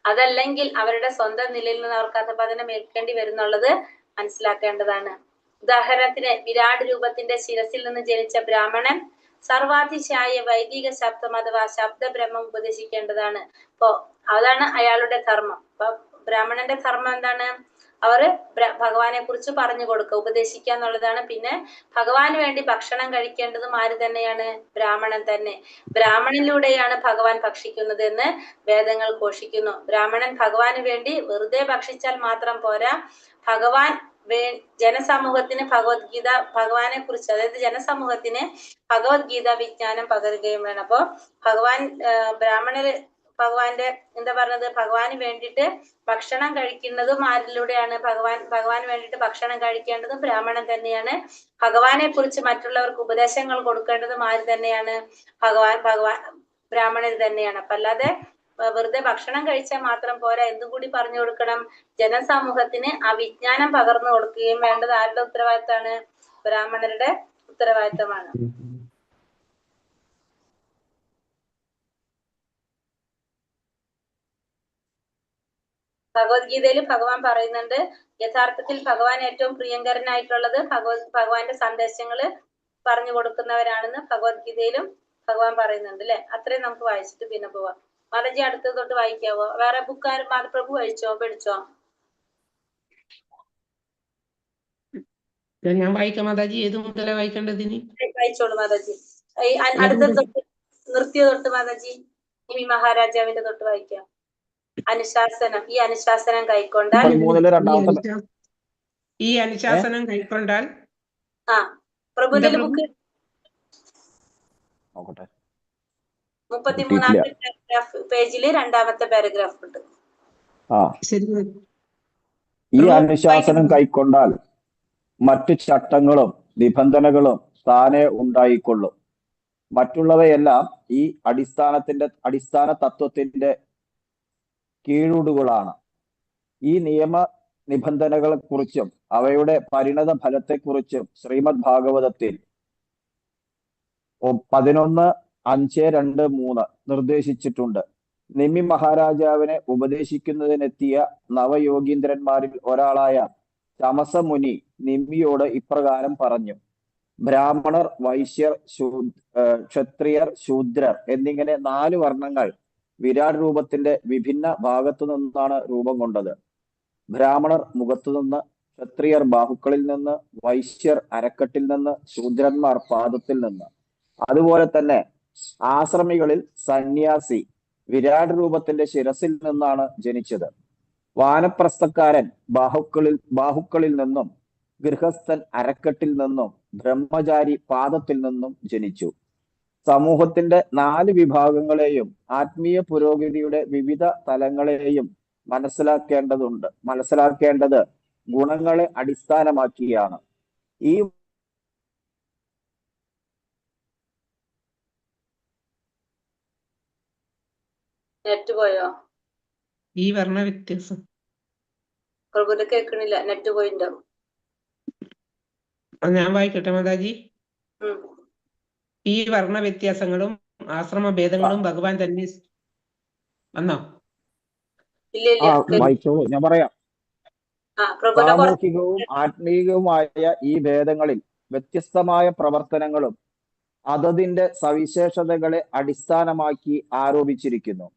A: അതല്ലെങ്കിൽ അവരുടെ സ്വന്തം നിലയിൽ നിന്ന് അവർക്ക് അധപതനം ഏൽക്കേണ്ടി വരുന്നുള്ളത് മനസ്സിലാക്കേണ്ടതാണ്. ഉദാഹരണത്തിന് വിരാട് രൂപത്തിന്റെ ശിരസിൽ നിന്ന് ജനിച്ച ബ്രാഹ്മണൻ സർവാതിശായ വൈദിക ശബ്ദം അഥവാ ശബ്ദബ്രഹ്മം ഉപദേശിക്കേണ്ടതാണ്. അപ്പോ അതാണ് അയാളുടെ ധർമ്മം. അപ്പൊ ബ്രാഹ്മണന്റെ ധർമ്മം എന്താണ്? അവർ ഭഗവാനെ കുറിച്ച് പറഞ്ഞു കൊടുക്കുക, ഉപദേശിക്കുക എന്നുള്ളതാണ്. പിന്നെ ഭഗവാന് വേണ്ടി ഭക്ഷണം കഴിക്കേണ്ടതും ആര് തന്നെയാണ്? ബ്രാഹ്മണൻ തന്നെ. ബ്രാഹ്മണനിലൂടെയാണ് ഭഗവാൻ ഭക്ഷിക്കുന്നത് എന്ന് വേദങ്ങൾ ഘോഷിക്കുന്നു. ബ്രാഹ്മണൻ ഭഗവാന് വേണ്ടി വെറുതെ ഭക്ഷിച്ചാൽ മാത്രം പോരാ, ഭഗവാൻ ജനസമൂഹത്തിന് ഭഗവത്ഗീത, ഭഗവാനെ കുറിച്ച്, അതായത് ജനസമൂഹത്തിന് ഭഗവത്ഗീത വിജ്ഞാനം പകരുകയും വേണം. അപ്പോ ഭഗവാൻ ബ്രാഹ്മണര് ഭഗവാന്റെ എന്താ പറഞ്ഞത്, ഭഗവാന് വേണ്ടിയിട്ട് ഭക്ഷണം കഴിക്കുന്നതും ആരിലൂടെയാണ്? ഭഗവാന് വേണ്ടിയിട്ട് ഭക്ഷണം കഴിക്കേണ്ടതും ബ്രാഹ്മണൻ തന്നെയാണ്. ഭഗവാനെ കുറിച്ച് മറ്റുള്ളവർക്ക് ഉപദേശങ്ങൾ കൊടുക്കേണ്ടതും ആര് തന്നെയാണ്? ബ്രാഹ്മണർ തന്നെയാണ്. അപ്പൊ അല്ലാതെ വെറുതെ ഭക്ഷണം കഴിച്ചാൽ മാത്രം പോരാ, എന്തും കൂടി പറഞ്ഞു കൊടുക്കണം, ജനസമൂഹത്തിന് ആ വിജ്ഞാനം പകർന്നു കൊടുക്കുകയും വേണ്ടത് ആരുടെ ഉത്തരവാദിത്തമാണ്? ബ്രാഹ്മണരുടെ ഉത്തരവാദിത്തമാണ്. ഭഗവത്ഗീതയിൽ ഭഗവാൻ പറയുന്നുണ്ട്, യഥാർത്ഥത്തിൽ ഭഗവാൻ ഏറ്റവും പ്രിയങ്കരനായിട്ടുള്ളത് ഭഗവാന്റെ സന്ദേശങ്ങള് പറഞ്ഞു കൊടുക്കുന്നവരാണെന്ന് ഭഗവത്ഗീതയിലും ഭഗവാൻ പറയുന്നുണ്ട് അല്ലെ. അത്രയും നമുക്ക് വായിച്ചിട്ട് പിന്നെ പോവാം. മാതാജി അടുത്തത് തൊട്ട് വായിക്കാവോ? വേറെ ബുക്കാർ മാതൃപ്രഭു പഠിച്ചോ?
E: ഞാൻ വായിക്കാം മാതാജി. ഏത് മുതലാ വായിക്കേണ്ടതിന്?
A: വായിച്ചോളൂ മാതാജി. അടുത്തത് തൊട്ട് നിർത്തിയ തൊട്ട് മാതാജി ഈ മഹാരാജാവിന്റെ തൊട്ട് വായിക്കാം. അനുശാസനം. ഈ അനുശാസനം കൈക്കൊണ്ടാൽ
E: ഈ അനുശാസനം കൈക്കൊണ്ടാൽ
A: പ്രഭുവിന്റെ ബുക്ക് 33-ാമത്തെ പേജില് 2-ാമത്തെ പാരഗ്രാഫ് ഉണ്ട്.
B: ഈ അനുശാസനം കൈക്കൊണ്ടാൽ മറ്റു ചട്ടങ്ങളും നിബന്ധനകളും താനെ ഉണ്ടായിക്കൊള്ളും. മറ്റുള്ളവയെല്ലാം ഈ അടിസ്ഥാന തത്വത്തിന്റെ കീഴുടുകളാണ്. ഈ നിയമ നിബന്ധനകളെ കുറിച്ചും അവയുടെ പരിണത ഫലത്തെക്കുറിച്ചും ശ്രീമദ് ഭാഗവതത്തിൽ 11:5-2-3 നിർദ്ദേശിച്ചിട്ടുണ്ട്. നിമി മഹാരാജാവിനെ ഉപദേശിക്കുന്നതിനെത്തിയ നവയോഗീന്ദ്രന്മാരിൽ ഒരാളായ ചമസമുനി നിമിയോട് ഇപ്രകാരം പറഞ്ഞു: ബ്രാഹ്മണർ, വൈശ്യർ, ക്ഷത്രിയർ, ശൂദ്രർ എന്നിങ്ങനെ 4 വർണ്ണങ്ങൾ വിരാട് രൂപത്തിന്റെ വിഭിന്ന ഭാഗത്തു നിന്നാണ് രൂപം കൊണ്ടത്. ബ്രാഹ്മണർ മുഖത്തു നിന്ന്, ക്ഷത്രിയർ ബാഹുക്കളിൽ നിന്ന്, വൈശ്യർ അരക്കെട്ടിൽ നിന്ന്, ശൂദ്രന്മാർ പാദത്തിൽ നിന്ന്. അതുപോലെ തന്നെ ആശ്രമികളിൽ സന്യാസി വിരാട് രൂപത്തിന്റെ ശിരസിൽ നിന്നാണ് ജനിച്ചത്. വാനപ്രസ്ഥക്കാരൻ ബാഹുക്കളിൽ നിന്നും, ഗൃഹസ്ഥൻ അരക്കെട്ടിൽ നിന്നും, ബ്രഹ്മചാരി പാദത്തിൽ നിന്നും ജനിച്ചു. സമൂഹത്തിന്റെ 4 വിഭാഗങ്ങളെയും ആത്മീയ പുരോഗതിയുടെ വിവിധ തലങ്ങളെയും മനസ്സിലാക്കേണ്ടത് ഗുണങ്ങളെ അടിസ്ഥാനമാക്കിയാണ്. ഈ
A: നെറ്റ് പോയോ?
E: ഈ വർണ്ണ വ്യത്യാസം
A: പ്രഭുവിനെ കേൾക്കണില്ല, നെറ്റ് പോയിണ്ടാവും.
E: ഞാൻ വായിക്കട്ടെ മാതാജി. ഈ വർണ്ണ വ്യത്യാസങ്ങളും ആശ്രമ ഭേദങ്ങളും ഭഗവാൻ തന്നെ വന്നോ?
B: ഞാൻ പറയാം. സാമൂഹികവും ആത്മീയവുമായ ഈ ഭേദങ്ങളിൽ വ്യത്യസ്തമായ പ്രവർത്തനങ്ങളും അതതിന്റെ സവിശേഷതകളെ അടിസ്ഥാനമാക്കി ആരോപിച്ചിരിക്കുന്നു.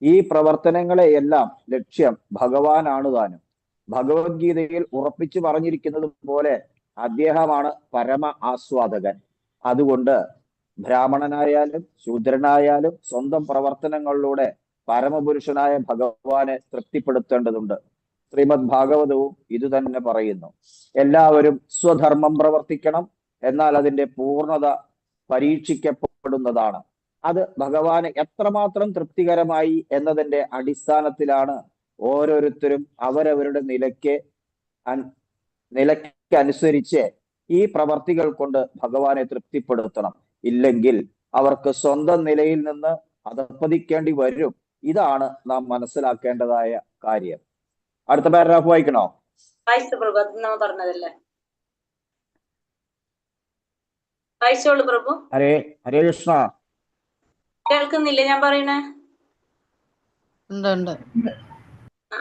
B: ഈ പ്രവർത്തനങ്ങളെയെല്ലാം ലക്ഷ്യം ഭഗവാനാണ് താനും. ഭഗവത്ഗീതയിൽ ഉറപ്പിച്ചു പറഞ്ഞിരിക്കുന്നത് പോലെ അദ്ദേഹമാണ് പരമ ആസ്വാദകൻ. അതുകൊണ്ട് ബ്രാഹ്മണനായാലും ശൂദ്രനായാലും സ്വന്തം പ്രവർത്തനങ്ങളിലൂടെ പരമപുരുഷനായ ഭഗവാനെ തൃപ്തിപ്പെടുത്തേണ്ടതുണ്ട്. ശ്രീമദ് ഭാഗവതവും ഇത് തന്നെ പറയുന്നു. എല്ലാവരും സ്വധർമ്മം പ്രവർത്തിക്കണം, എന്നാൽ അതിന്റെ പൂർണ്ണത പരീക്ഷിക്കപ്പെടുന്നതാണ്. അത് ഭഗവാന് എത്രമാത്രം തൃപ്തികരമായി എന്നതിന്റെ അടിസ്ഥാനത്തിലാണ് ഓരോരുത്തരും അവരവരുടെ നിലയ്ക്കനുസരിച്ച് ഈ പ്രവർത്തികൾ കൊണ്ട് ഭഗവാനെ തൃപ്തിപ്പെടുത്തണം. ഇല്ലെങ്കിൽ അവർക്ക് സ്വന്തം നിലയിൽ നിന്ന് അധപ്പതിക്കേണ്ടി വരും. ഇതാണ് നാം മനസ്സിലാക്കേണ്ടതായ കാര്യം. അടുത്ത പാരഗ്രാഫ് വായിക്കണോ?
A: പറഞ്ഞതല്ലേ, വായിച്ചോളൂ പ്രഭു.
B: ഹരേ കൃഷ്ണ.
A: കേൾക്കുന്നില്ലേ ഞാൻ പറയണേ?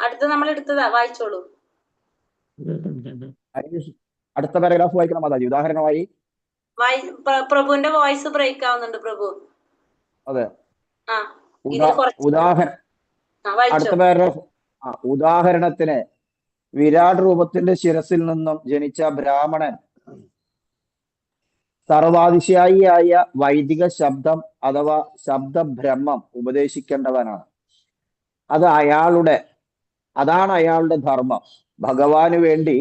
A: അടുത്ത നമ്മൾ എടുത്തതാ, വായിച്ചോളൂ.
B: അടുത്ത പാരഗ്രാഫ് വായിക്കണം മാതാജി. ഉദാഹരണമായി
A: പ്രഭുവിന്റെ വോയിസ് ബ്രേക്ക് ആവുന്നുണ്ട് പ്രഭു.
B: അതെ, അടുത്ത പാരഗ്രാഫ്. ഉദാഹരണത്തിന് വിരാട് രൂപത്തിന്റെ ശിരസിൽ നിന്നും ജനിച്ച ബ്രാഹ്മണൻ സർവാതിശായിയായ വൈദിക ശബ്ദം അഥവാ ശബ്ദബ്രഹ്മം ഉപദേശിക്കേണ്ടവനാണ്. അതാണ് അയാളുടെ ധർമ്മം. ഭഗവാന് വേണ്ടി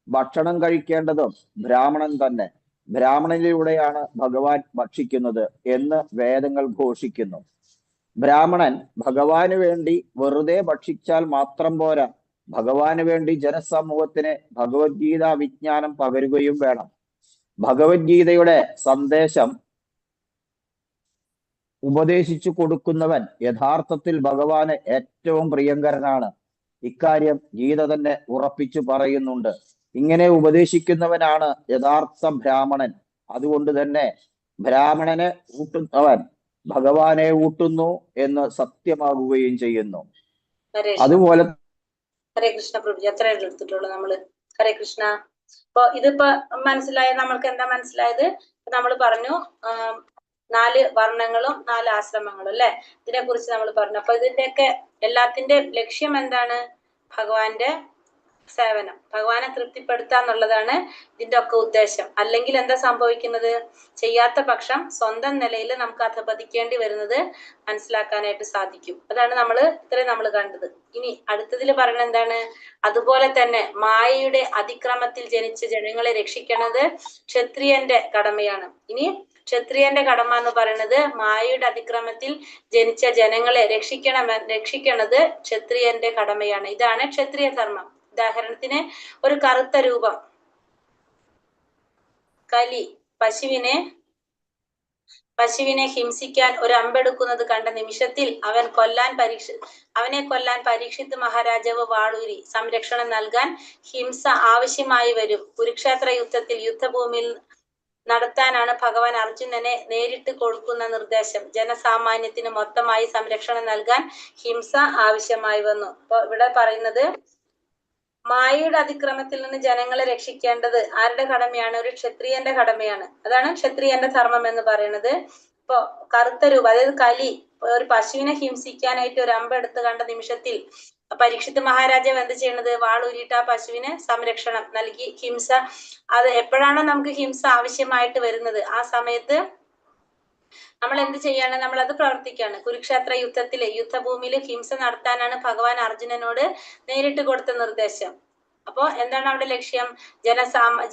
B: ഭക്ഷണം കഴിക്കേണ്ടതും ബ്രാഹ്മണൻ തന്നെ. ബ്രാഹ്മണനിലൂടെയാണ് ഭഗവാൻ ഭക്ഷിക്കുന്നത് എന്ന് വേദങ്ങൾ ഘോഷിക്കുന്നു. ബ്രാഹ്മണൻ ഭഗവാന് വേണ്ടി വെറുതെ ഭക്ഷിച്ചാൽ മാത്രം പോരാ, ഭഗവാന് വേണ്ടി ജനസമൂഹത്തിന് ഭഗവത്ഗീത വിജ്ഞാനം പകരുകയും വേണം. ഭഗവത്ഗീതയുടെ സന്ദേശം ഉപദേശിച്ചു കൊടുക്കുന്നവൻ യഥാർത്ഥത്തിൽ ഭഗവാന് ഏറ്റവും പ്രിയങ്കരനാണ്. ഇക്കാര്യം ഗീത തന്നെ ഉറപ്പിച്ചു പറയുന്നുണ്ട്. ഇങ്ങനെ ഉപദേശിക്കുന്നവനാണ് യഥാർത്ഥ ബ്രാഹ്മണൻ. അതുകൊണ്ട് തന്നെ ബ്രാഹ്മണനെ ഊട്ടുന്നവൻ ഭഗവാനെ ഊട്ടുന്നു എന്ന് സത്യമാകുകയും ചെയ്യുന്നു. അതുപോലെ
A: ഹരേ കൃഷ്ണ പ്രഭുജി, അത്ര എടുത്തിട്ടുള്ളൂ നമ്മള്. ഹരേ കൃഷ്ണ. അപ്പൊ ഇതിപ്പോ മനസ്സിലായത്, നമ്മൾക്ക് എന്താ മനസ്സിലായത്? നമ്മൾ പറഞ്ഞു 4 വർണ്ണങ്ങളും 4 ആശ്രമങ്ങളും അല്ലെ, ഇതിനെ കുറിച്ച് നമ്മൾ പറഞ്ഞു. അപ്പൊ ഇതിന്റെയൊക്കെ എല്ലാത്തിന്റെ ലക്ഷ്യം എന്താണ്? ഭഗവാന്റെ സേവനം, ഭഗവാനെ തൃപ്തിപ്പെടുത്തുക എന്നുള്ളതാണ് ഇതിന്റെ ഒക്കെ ഉദ്ദേശം. അല്ലെങ്കിൽ എന്താ സംഭവിക്കുന്നത്? ചെയ്യാത്ത പക്ഷം സ്വന്തം നിലയിൽ നമുക്ക് അധപതിക്കേണ്ടി വരുന്നത് മനസ്സിലാക്കാനായിട്ട് സാധിക്കും. അതാണ് ഇത്രയും നമ്മൾ കണ്ടത്. ഇനി അടുത്തതിൽ പറയുന്നത് എന്താണ്? അതുപോലെ തന്നെ മായയുടെ അതിക്രമത്തിൽ ജനിച്ച ജനങ്ങളെ രക്ഷിക്കണത് ക്ഷത്രിയന്റെ കടമയാണ്. ഇനി ക്ഷത്രിയന്റെ കടമ എന്ന് പറയുന്നത് മായയുടെ അതിക്രമത്തിൽ ജനിച്ച ജനങ്ങളെ രക്ഷിക്കണത് ക്ഷത്രിയന്റെ കടമയാണ്. ഇതാണ് ക്ഷത്രിയ ധർമ്മം. ഉദാഹരണത്തിന് ഒരു കറുത്ത രൂപം കലി പശുവിനെ ഹിംസിക്കാൻ ഒരു അമ്പെടുക്കുന്നത് കണ്ട നിമിഷത്തിൽ അവനെ കൊല്ലാൻ പരീക്ഷിത്ത് മഹാരാജാവ് വാളൂരി സംരക്ഷണം നൽകാൻ ഹിംസ ആവശ്യമായി വരും. കുരുക്ഷേത്ര യുദ്ധത്തിൽ യുദ്ധഭൂമിയിൽ നടത്താനാണ് ഭഗവാൻ അർജുനനെ നേരിട്ട് കൊടുക്കുന്ന നിർദ്ദേശം. ജനസാമാന്യത്തിന് മൊത്തമായി സംരക്ഷണം നൽകാൻ ഹിംസ ആവശ്യമായി വന്നു. അപ്പൊ ഇവിടെ പറയുന്നത് മായയുടെ അതിക്രമത്തിൽ നിന്ന് ജനങ്ങളെ രക്ഷിക്കേണ്ടത് ആരുടെ കടമയാണ്? ഒരു ക്ഷത്രിയന്റെ കടമയാണ്. അതാണ് ക്ഷത്രിയന്റെ ധർമ്മം എന്ന് പറയുന്നത്. ഇപ്പൊ കറുത്ത രൂപം, അതായത് കലി ഒരു പശുവിനെ ഹിംസിക്കാനായിട്ട് ഒരു അമ്പെടുത്ത് കണ്ട നിമിഷത്തിൽ പരീക്ഷിത്ത് മഹാരാജാവ് എന്ത് ചെയ്യണത്? വാളൂരിയിട്ട് ആ പശുവിന് സംരക്ഷണം നൽകി ഹിംസ. അത് എപ്പോഴാണോ നമുക്ക് ഹിംസ ആവശ്യമായിട്ട് വരുന്നത്, ആ സമയത്ത് നമ്മൾ എന്ത് ചെയ്യാണ്? നമ്മൾ അത് പ്രവർത്തിക്കുകയാണ്. കുരുക്ഷേത്ര യുദ്ധഭൂമിയിൽ ഹിംസ നടത്താനാണ് ഭഗവാൻ അർജുനനോട് നേരിട്ട് കൊടുത്ത നിർദ്ദേശം. അപ്പോ എന്താണ് അവിടെ ലക്ഷ്യം?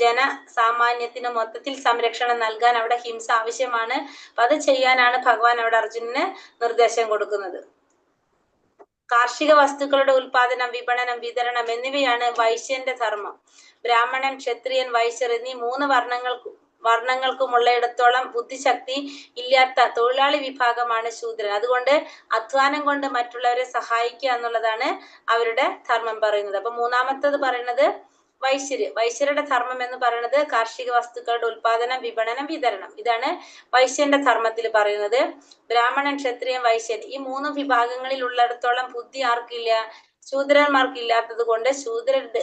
A: ജനസാമാന്യത്തിന് മൊത്തത്തിൽ സംരക്ഷണം നൽകാൻ അവിടെ ഹിംസ ആവശ്യമാണ്. അപ്പൊ അത് ചെയ്യാനാണ് ഭഗവാൻ അവിടെ അർജുനന് നിർദ്ദേശം കൊടുക്കുന്നത്. കാർഷിക വസ്തുക്കളുടെ ഉൽപാദനം, വിപണനം, വിതരണം എന്നിവയാണ് വൈശ്യന്റെ ധർമ്മം. ബ്രാഹ്മണൻ, ക്ഷത്രിയൻ, വൈശ്യർ എന്നീ 3 വർണ്ണങ്ങൾക്കുമുള്ളയിടത്തോളം ബുദ്ധിശക്തി ഇല്ലാത്ത തൊഴിലാളി വിഭാഗമാണ് ശൂദ്രൻ. അതുകൊണ്ട് അധ്വാനം കൊണ്ട് മറ്റുള്ളവരെ സഹായിക്കുക എന്നുള്ളതാണ് അവരുടെ ധർമ്മം പറയുന്നത്. അപ്പൊ മൂന്നാമത്തത് പറയുന്നത് വൈശ്യരുടെ ധർമ്മം എന്ന് പറയുന്നത് കാർഷിക വസ്തുക്കളുടെ ഉൽപാദനം, വിപണനം, വിതരണം. ഇതാണ് വൈശ്യന്റെ ധർമ്മത്തിൽ പറയുന്നത്. ബ്രാഹ്മണൻ, ക്ഷത്രിയൻ, വൈശ്യൻ ഈ 3 വിഭാഗങ്ങളിൽ ഉള്ളിടത്തോളം ബുദ്ധി ആർക്കില്ല? ശൂദ്രന്മാർക്ക് ഇല്ലാത്തത് കൊണ്ട് ശൂദ്രരുടെ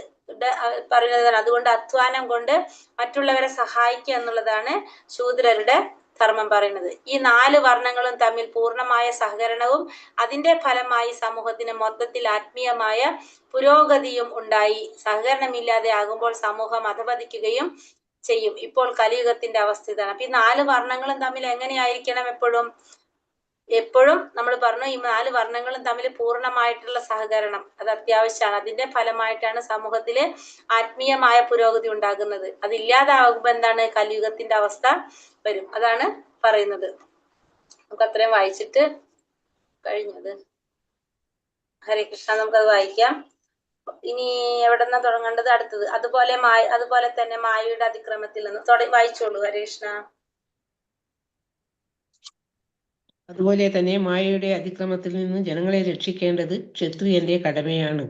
A: പറയുന്നതാണ്. അതുകൊണ്ട് അധ്വാനം കൊണ്ട് മറ്റുള്ളവരെ സഹായിക്കുക എന്നുള്ളതാണ് ശൂദ്രരുടെ ധർമ്മം പറയുന്നത്. ഈ 4 വർണ്ണങ്ങളും തമ്മിൽ പൂർണ്ണമായ സഹകരണവും അതിന്റെ ഫലമായി സമൂഹത്തിന് മൊത്തത്തിൽ ആത്മീയമായ പുരോഗതിയും ഉണ്ടായി. സഹകരണമില്ലാതെ ആകുമ്പോൾ സമൂഹം അധപതിക്കുകയും ചെയ്യും. ഇപ്പോൾ കലിയുഗത്തിന്റെ അവസ്ഥ ഇതാണ്. അപ്പൊ ഈ 4 വർണ്ണങ്ങളും തമ്മിൽ എങ്ങനെയായിരിക്കണം? എപ്പോഴും നമ്മൾ പറഞ്ഞു ഈ 4 വർണ്ണങ്ങളും തമ്മിൽ പൂർണ്ണമായിട്ടുള്ള സഹകരണം അത് അത്യാവശ്യമാണ്. അതിന്റെ ഫലമായിട്ടാണ് സമൂഹത്തില് ആത്മീയമായ പുരോഗതി ഉണ്ടാകുന്നത്. അതില്ലാതാകുമ്പോ എന്താണ്? കലിയുഗത്തിന്റെ അവസ്ഥ വരും. അതാണ് പറയുന്നത്. നമുക്ക് അത്രയും വായിച്ചിട്ട് കഴിഞ്ഞത്. ഹരേ കൃഷ്ണ. നമുക്കത് വായിക്കാം. ഇനി എവിടെന്നാ തുടങ്ങേണ്ടത്? അടുത്തത് അതുപോലെ തന്നെ മായയുടെ അതിക്രമത്തിൽ നിന്ന് വായിച്ചോളൂ. ഹരേ കൃഷ്ണ.
E: അതുപോലെ തന്നെ മായയുടെ അതിക്രമത്തിൽ നിന്ന് ജനങ്ങളെ രക്ഷിക്കേണ്ടത് ക്ഷത്രിയന്റെ കടമയാണ്.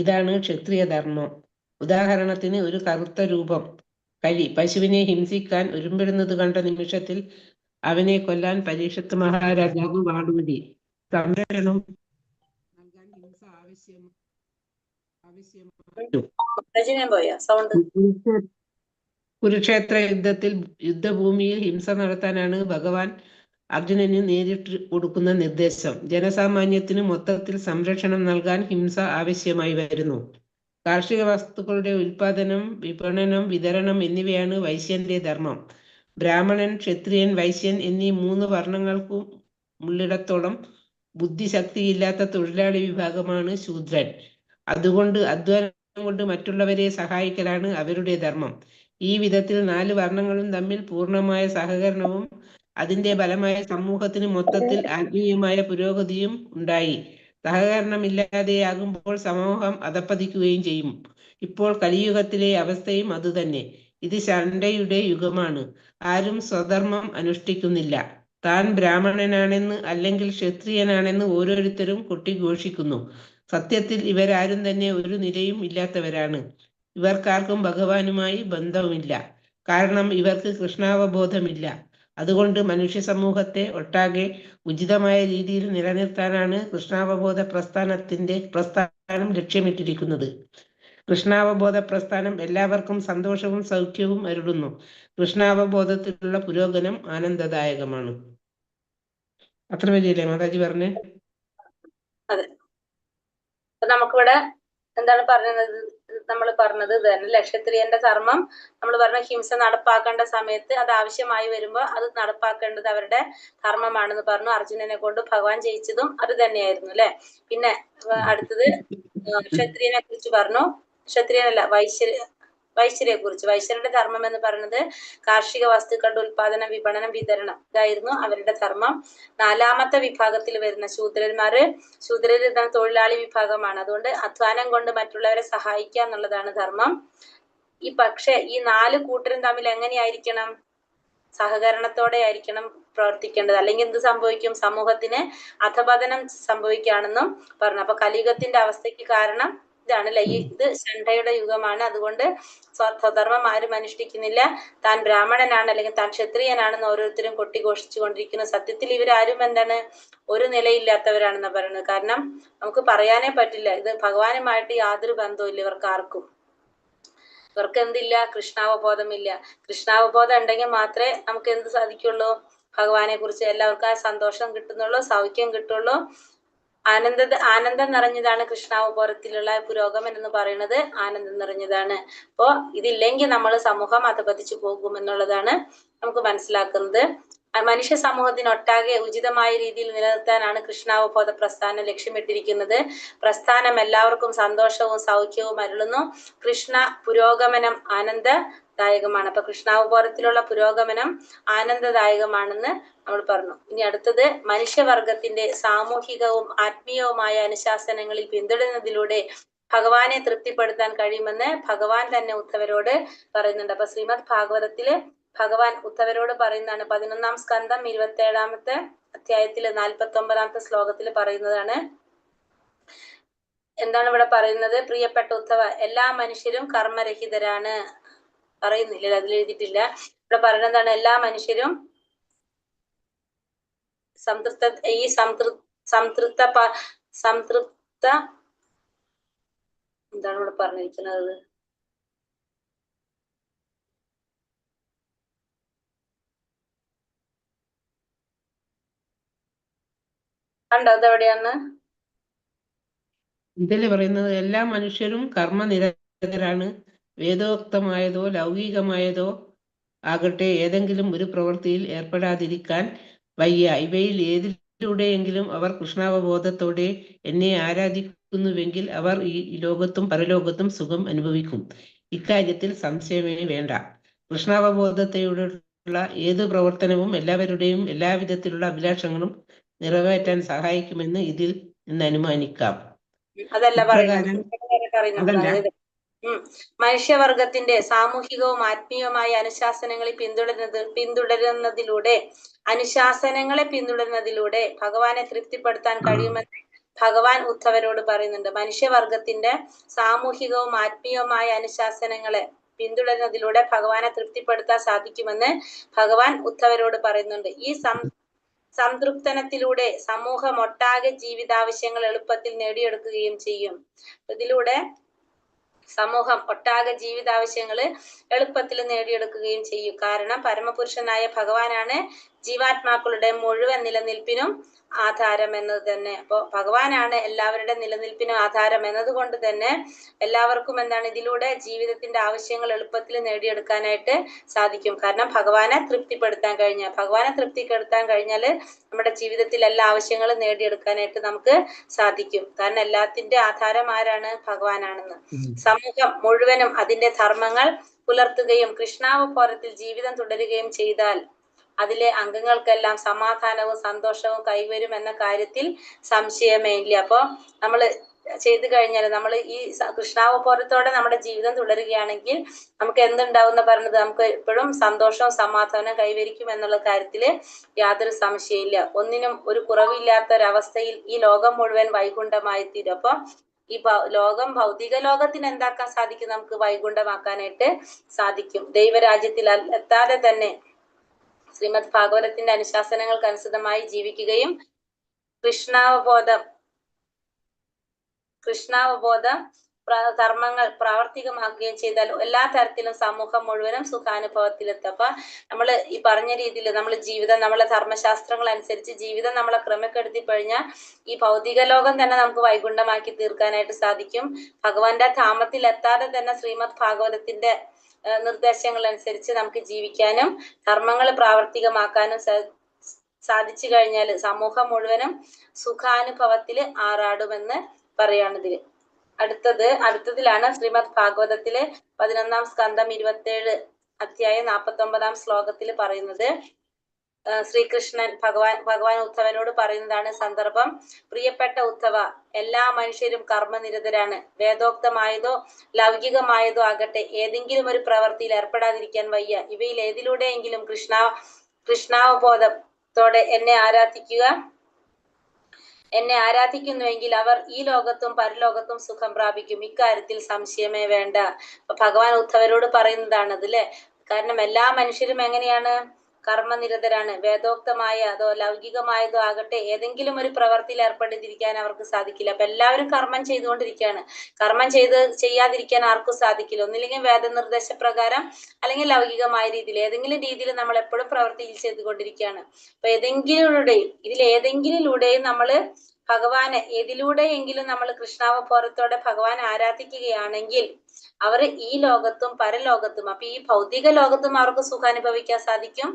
E: ഇതാണ് ക്ഷത്രിയ ധർമ്മം. ഉദാഹരണത്തിന് ഒരു കറുത്ത രൂപം കലി പശുവിനെ ഹിംസിക്കാൻ ഒരുമ്പെടുന്നത് കണ്ട നിമിഷത്തിൽ അവനെ കൊല്ലാൻ പരീക്ഷത്ത് മഹാരാജാവ് വാളൂരി സംരക്ഷണം നൽകാൻ ഹിംസ കുരുക്ഷേത്ര യുദ്ധഭൂമിയിൽ ഹിംസ നടത്താനാണ് ഭഗവാൻ അർജുനന് നേരിട്ട് കൊടുക്കുന്ന നിർദ്ദേശം. ജനസാമാന്യത്തിന് മൊത്തത്തിൽ സംരക്ഷണം നൽകാൻ ഹിംസ ആവശ്യമായി വരുന്നു. കാർഷിക വസ്തുക്കളുടെ ഉൽപാദനം, വിപണനം, വിതരണം എന്നിവയാണ് വൈശ്യന്റെ ധർമ്മം. ബ്രാഹ്മണൻ, ക്ഷത്രിയൻ, വൈശ്യൻ എന്നീ 3 വർണ്ണങ്ങൾക്കും ഉള്ളിടത്തോളം ബുദ്ധിശക്തിയില്ലാത്ത തൊഴിലാളി വിഭാഗമാണ് ശൂദ്രൻ. അതുകൊണ്ട് അധ്വാനം കൊണ്ട് മറ്റുള്ളവരെ സഹായിക്കലാണ് അവരുടെ ധർമ്മം. ഈ വിധത്തിൽ 4 വർണ്ണങ്ങളും തമ്മിൽ പൂർണ്ണമായ സഹകരണവും അതിന്റെ ഫലമായ സമൂഹത്തിന് മൊത്തത്തിൽ ആത്മീയമായ പുരോഗതിയും ഉണ്ടായി. സഹകരണമില്ലാതെയാകുമ്പോൾ സമൂഹം അധപ്പതിക്കുകയും ചെയ്യും. ഇപ്പോൾ കലിയുഗത്തിലെ അവസ്ഥയും അതുതന്നെ. ഇത് ശണ്ഠയുടെ യുഗമാണ്. ആരും സ്വധർമ്മം അനുഷ്ഠിക്കുന്നില്ല. താൻ ബ്രാഹ്മണനാണെന്ന് അല്ലെങ്കിൽ ക്ഷത്രിയനാണെന്ന് ഓരോരുത്തരും കൊട്ടിഘോഷിക്കുന്നു. സത്യത്തിൽ ഇവരാരും തന്നെ ഒരു നിലയും ഇല്ലാത്തവരാണ്. ഇവർക്കാർക്കും ഭഗവാനുമായി ബന്ധവുമില്ല. കാരണം ഇവർക്ക് കൃഷ്ണാവബോധമില്ല. അതുകൊണ്ട് മനുഷ്യ സമൂഹത്തെ ഒട്ടാകെ ഉചിതമായ രീതിയിൽ നിലനിർത്താനാണ് കൃഷ്ണാവബോധ പ്രസ്ഥാനം ലക്ഷ്യമിട്ടിരിക്കുന്നത്. കൃഷ്ണാവബോധ പ്രസ്ഥാനം എല്ലാവർക്കും സന്തോഷവും സൗഖ്യവും അരുളുന്നു. കൃഷ്ണാവബോധത്തിലുള്ള പുരോഗമനം ആനന്ദദായകമാണ്. അത്ര വലിയല്ലേ മാതാജി പറഞ്ഞേ?
A: അതെ. അപ്പൊ നമുക്കിവിടെ എന്താണ് നമ്മൾ പറഞ്ഞത് ഇത് തന്നെ. ക്ഷത്രിയന്റെ ധർമ്മം നമ്മൾ പറഞ്ഞ ഹിംസ നടപ്പാക്കേണ്ട സമയത്ത് അത് ആവശ്യമായി വരുമ്പോൾ അത് നടപ്പാക്കേണ്ടത് അവരുടെ ധർമ്മമാണെന്ന് പറഞ്ഞു. അർജുനനെ കൊണ്ട് ഭഗവാൻ ജയിച്ചതും അത് തന്നെയായിരുന്നു അല്ലെ. പിന്നെ അടുത്തത് ക്ഷത്രിയനെ കുറിച്ച് പറഞ്ഞു. ക്ഷത്രിയനല്ല, വൈശ്യരെ കുറിച്ച്. വൈശ്യരുടെ ധർമ്മം എന്ന് പറയുന്നത് കാർഷിക വസ്തുക്കളുടെ ഉൽപാദനം, വിപണനം, വിതരണം ഇതായിരുന്നു അവരുടെ ധർമ്മം. 4ാമത്തെ വിഭാഗത്തിൽ വരുന്ന ശൂദ്രര് തൊഴിലാളി വിഭാഗമാണ്. അതുകൊണ്ട് അധ്വാനം കൊണ്ട് മറ്റുള്ളവരെ സഹായിക്കുക എന്നുള്ളതാണ് ധർമ്മം. പക്ഷെ ഈ 4 കൂട്ടരും തമ്മിൽ എങ്ങനെയായിരിക്കണം? സഹകരണത്തോടെ ആയിരിക്കണം പ്രവർത്തിക്കേണ്ടത്. അല്ലെങ്കിൽ എന്ത് സംഭവിക്കും? സമൂഹത്തിന് അധപതനം സംഭവിക്കുകയാണെന്നും പറഞ്ഞു. അപ്പൊ കലിയുഗത്തിന്റെ അവസ്ഥയ്ക്ക് കാരണം ഇതാണല്ലേ. ഇത് ശണ്ഠയുടെ യുഗമാണ്. അതുകൊണ്ട് സ്വധർമ്മം ആരും അനുഷ്ഠിക്കുന്നില്ല. താൻ ബ്രാഹ്മണനാണ് അല്ലെങ്കിൽ താൻ ക്ഷത്രിയനാണെന്ന് ഓരോരുത്തരും കൊട്ടിഘോഷിച്ചു കൊണ്ടിരിക്കുന്നു. സത്യത്തിൽ ഇവരാരും എന്താണ് ഒരു നിലയില്ലാത്തവരാണെന്ന് പറയുന്നത്. കാരണം നമുക്ക് പറയാനേ പറ്റില്ല. ഇത് ഭഗവാനുമായിട്ട് യാതൊരു ബന്ധവും ഇല്ല ഇവർക്ക് ആർക്കും. ഇവർക്ക് എന്തില്ല? കൃഷ്ണാവബോധമില്ല. കൃഷ്ണാവബോധം ഉണ്ടെങ്കിൽ മാത്രമേ നമുക്ക് എന്ത് സാധിക്കുള്ളൂ? ഭഗവാനെ കുറിച്ച് എല്ലാവർക്കും ആ സന്തോഷം കിട്ടുന്നുള്ളൂ, സൗഖ്യം കിട്ടുള്ളൂ. ആനന്ദം നിറഞ്ഞതാണ് കൃഷ്ണാവബോധത്തിലുള്ള പുരോഗമനം എന്ന് പറയുന്നത്. ആനന്ദം നിറഞ്ഞതാണ്. അപ്പോ ഇതില്ലെങ്കിൽ നമ്മൾ സമൂഹം അധപതിച്ചു പോകുമെന്നുള്ളതാണ് നമുക്ക് മനസ്സിലാക്കുന്നത്. മനുഷ്യ സമൂഹത്തിനൊട്ടാകെ ഉചിതമായ രീതിയിൽ നിലനിർത്താനാണ് കൃഷ്ണാവബോധ പ്രസ്ഥാനം ലക്ഷ്യമിട്ടിരിക്കുന്നത്. പ്രസ്ഥാനം എല്ലാവർക്കും സന്തോഷവും സൗഖ്യവും അരുളുന്നു. കൃഷ്ണ പുരോഗമനം ആനന്ദദായകമാണ്. അപ്പൊ കൃഷ്ണാവബോധത്തിലുള്ള പുരോഗമനം ആനന്ദദായകമാണെന്ന് നമ്മൾ പറഞ്ഞു. ഇനി അടുത്തത് മനുഷ്യവർഗത്തിന്റെ സാമൂഹികവും ആത്മീയവുമായ അനുശാസനങ്ങളിൽ പിന്തുടരുന്നതിലൂടെ ഭഗവാനെ തൃപ്തിപ്പെടുത്താൻ കഴിയുമെന്ന് ഭഗവാൻ തന്നെ ഉദ്ധവരോട് പറയുന്നുണ്ട്. അപ്പൊ ശ്രീമദ് ഭാഗവതത്തില് ഭഗവാൻ ഉദ്ധവരോട് പറയുന്നതാണ്. 11ാം സ്കന്ധം 27ാമത്തെ അധ്യായത്തില് 49ാമത്തെ ശ്ലോകത്തിൽ പറയുന്നതാണ്. എന്താണ് ഇവിടെ പറയുന്നത്? പ്രിയപ്പെട്ട ഉദ്ധവ, എല്ലാ മനുഷ്യരും കർമ്മരഹിതരാണ്. പറയുന്നില്ല, അതിൽ എഴുതിയിട്ടില്ല. ഇവിടെ പറയുന്നതാണ് എല്ലാ മനുഷ്യരും സംതൃപ്ത എന്താണ് ഇവിടെ പറഞ്ഞിരിക്കുന്നത്? കണ്ടോ അതെവിടെയാന്ന്?
E: ഇതില് പറയുന്നത് എല്ലാ മനുഷ്യരും കർമ്മനിരതരാണ്. വേദോക്തമായതോ ലൗകികമായതോ ആകട്ടെ ഏതെങ്കിലും ഒരു പ്രവൃത്തിയിൽ ഏർപ്പെടാതിരിക്കാൻ വയ്യ. ഇവയിൽ ഏതിലൂടെയെങ്കിലും അവർ കൃഷ്ണാവബോധത്തോടെ എന്നെ ആരാധിക്കുന്നുവെങ്കിൽ അവർ ഈ ലോകത്തും പരലോകത്തും സുഖം അനുഭവിക്കും. ഇക്കാര്യത്തിൽ സംശയമേ വേണ്ട. കൃഷ്ണാവബോധത്തോടുള്ള ഏത് പ്രവർത്തനവും എല്ലാവരുടെയും എല്ലാവിധത്തിലുള്ള അഭിലാഷങ്ങളും നിറവേറ്റാൻ സഹായിക്കുമെന്ന് ഇതിൽ നിന്ന് അനുമാനിക്കാം.
A: അതല്ല പറയുന്നത്. മനുഷ്യവർഗത്തിന്റെ സാമൂഹികവും ആത്മീയവുമായ അനുശാസനങ്ങളെ പിന്തുടരുന്നതിലൂടെ ഭഗവാനെ തൃപ്തിപ്പെടുത്താൻ കഴിയുമെന്ന് ഭഗവാൻ ഉദ്ധവരോട് പറയുന്നുണ്ട്. മനുഷ്യവർഗത്തിന്റെ സാമൂഹികവും ആത്മീയവുമായ അനുശാസനങ്ങളെ പിന്തുടരുന്നതിലൂടെ ഭഗവാനെ തൃപ്തിപ്പെടുത്താൻ സാധിക്കുമെന്ന് ഭഗവാൻ ഉദ്ധവരോട് പറയുന്നുണ്ട്. ഈ സംതൃപ്തനത്തിലൂടെ സമൂഹം ഒട്ടാകെ ജീവിതാവശ്യങ്ങൾ എളുപ്പത്തിൽ നേടിയെടുക്കുകയും ചെയ്യും. ഇതിലൂടെ സമൂഹം ഒട്ടാകെ ജീവിതാവശ്യങ്ങൾ എളുപ്പത്തിൽ നേടിയെടുക്കുകയും ചെയ്യും. കാരണം പരമപുരുഷനായ ഭഗവാനാണ് ജീവാത്മാക്കളുടെ മുഴുവൻ നിലനിൽപ്പിനും ആധാരം എന്നത് തന്നെ. അപ്പോൾ ഭഗവാനാണ് എല്ലാവരുടെ നിലനിൽപ്പിനും ആധാരം എന്നതുകൊണ്ട് തന്നെ എല്ലാവർക്കും എന്താണ് ഇതിലൂടെ ജീവിതത്തിന്റെ ആവശ്യങ്ങൾ എളുപ്പത്തിൽ നേടിയെടുക്കാനായിട്ട് സാധിക്കും. കാരണം ഭഗവാനെ തൃപ്തിപ്പെടുത്താൻ കഴിഞ്ഞാൽ നമ്മുടെ ജീവിതത്തിൽ എല്ലാ ആവശ്യങ്ങളും നേടിയെടുക്കാനായിട്ട് നമുക്ക് സാധിക്കും. കാരണം എല്ലാത്തിന്റെ ആധാരം ആരാണ്? ഭഗവാനാണെന്ന്. സമൂഹം മുഴുവനും അതിന്റെ ധർമ്മങ്ങൾ പുലർത്തുകയും കൃഷ്ണാവബോധത്തിൽ ജീവിതം തുടരുകയും ചെയ്താൽ അതിലെ അംഗങ്ങൾക്കെല്ലാം സമാധാനവും സന്തോഷവും കൈവരും എന്ന കാര്യത്തിൽ സംശയമേ ഇല്ല. അപ്പൊ നമ്മൾ ചെയ്തു കഴിഞ്ഞാൽ നമ്മൾ ഈ കൃഷ്ണാവബോധത്തോടെ നമ്മുടെ ജീവിതം തുടരുകയാണെങ്കിൽ നമുക്ക് എന്തുണ്ടാവുന്ന പറഞ്ഞത്? നമുക്ക് എപ്പോഴും സന്തോഷവും സമാധാനവും കൈവരിക്കും എന്നുള്ള കാര്യത്തില് യാതൊരു സംശയമില്ല. ഒന്നിനും ഒരു കുറവില്ലാത്ത ഒരവസ്ഥയിൽ ഈ ലോകം മുഴുവൻ വൈകുണ്ഠമായി തീരും. അപ്പൊ ഈ ഭൗതിക ലോകത്തിന് എന്താക്കാൻ സാധിക്കും? നമുക്ക് വൈകുണ്ഠമാക്കാനായിട്ട് സാധിക്കും. ദൈവരാജ്യത്തിൽ എത്താതെ തന്നെ ശ്രീമദ് ഭാഗവതത്തിന്റെ അനുശാസനങ്ങൾക്ക് അനുസൃതമായി ജീവിക്കുകയും കൃഷ്ണാവബോധം ധർമ്മങ്ങൾ പ്രാവർത്തികമാക്കുകയും ചെയ്താൽ എല്ലാ തരത്തിലും സമൂഹം മുഴുവനും സുഖാനുഭവത്തിലെത്തും. അപ്പൊ നമ്മൾ ഈ പറഞ്ഞ രീതിയിൽ നമ്മൾ ജീവിതം, നമ്മളെ ധർമ്മശാസ്ത്രങ്ങൾ അനുസരിച്ച് ജീവിതം നമ്മളെ ക്രമപ്പെടുത്തി കഴിഞ്ഞാൽ ഈ ഭൗതിക ലോകം തന്നെ നമുക്ക് വൈകുണ്ഠമാക്കി തീർക്കാനായിട്ട് സാധിക്കും. ഭഗവാന്റെ ധാമത്തിൽ എത്താതെ തന്നെ ശ്രീമദ് ഭാഗവതത്തിന്റെ നിർദ്ദേശങ്ങൾ അനുസരിച്ച് നമുക്ക് ജീവിക്കാനും ധർമ്മങ്ങൾ പ്രാവർത്തികമാക്കാനും സാധിച്ചു കഴിഞ്ഞാൽ സമൂഹം മുഴുവനും സുഖാനുഭവത്തിൽ ആറാടുമെന്ന് പറയാണിതില്. അടുത്തതിലാണ് ശ്രീമദ് ഭാഗവതത്തിലെ 11-ാം സ്കന്ധം 27 അധ്യായം 49-ാം ശ്ലോകത്തിൽ പറയുന്നത്. ശ്രീകൃഷ്ണൻ ഭഗവാൻ ഉദ്ധവനോട് പറയുന്നതാണ് സന്ദർഭം. പ്രിയപ്പെട്ട ഉദ്ധവ, എല്ലാ മനുഷ്യരും കർമ്മനിരതരാണ്. വേദോക്തമായതോ ലൗകികമായതോ ആകട്ടെ ഏതെങ്കിലും ഒരു പ്രവൃത്തിയിൽ ഏർപ്പെടാതിരിക്കാൻ വയ്യ. ഇവയിൽ ഏതിലൂടെയെങ്കിലും കൃഷ്ണാവബോധത്തോടെ എന്നെ ആരാധിക്കുന്നുവെങ്കിൽ അവർ ഈ ലോകത്തും പരലോകത്തും സുഖം പ്രാപിക്കും. ഇക്കാര്യത്തിൽ സംശയമേ വേണ്ട. അപ്പൊ ഭഗവാൻ ഉദ്ധവരോട് പറയുന്നതാണത് അല്ലെ. കാരണം എല്ലാ മനുഷ്യരും എങ്ങനെയാണ്? കർമ്മനിരതരാണ്. വേദോക്തമായതോ ലൗകികമായതോ ആകട്ടെ ഏതെങ്കിലും ഒരു പ്രവൃത്തിയിൽ ഏർപ്പെട്ടിരിക്കാൻ അവർക്ക് സാധിക്കില്ല. അപ്പൊ എല്ലാവരും കർമ്മം ചെയ്തുകൊണ്ടിരിക്കുകയാണ്. കർമ്മം ചെയ്യാതിരിക്കാൻ ആർക്കും സാധിക്കില്ല. ഒന്നില്ലെങ്കിൽ വേദനിർദ്ദേശപ്രകാരം അല്ലെങ്കിൽ ലൗകികമായ രീതിയിൽ ഏതെങ്കിലും രീതിയിൽ നമ്മൾ എപ്പോഴും പ്രവൃത്തി ചെയ്തുകൊണ്ടിരിക്കുകയാണ്. അപ്പൊ ഏതെങ്കിലൂടെയും നമ്മള് ഭഗവാനെ ഏതിലൂടെയെങ്കിലും നമ്മൾ കൃഷ്ണാവബോധത്തോടെ ഭഗവാനെ ആരാധിക്കുകയാണെങ്കിൽ അവർ ഈ ലോകത്തും പരലോകത്തും, അപ്പൊ ഈ ഭൗതിക ലോകത്തും അവർക്ക് സുഖാനുഭവിക്കാൻ സാധിക്കും.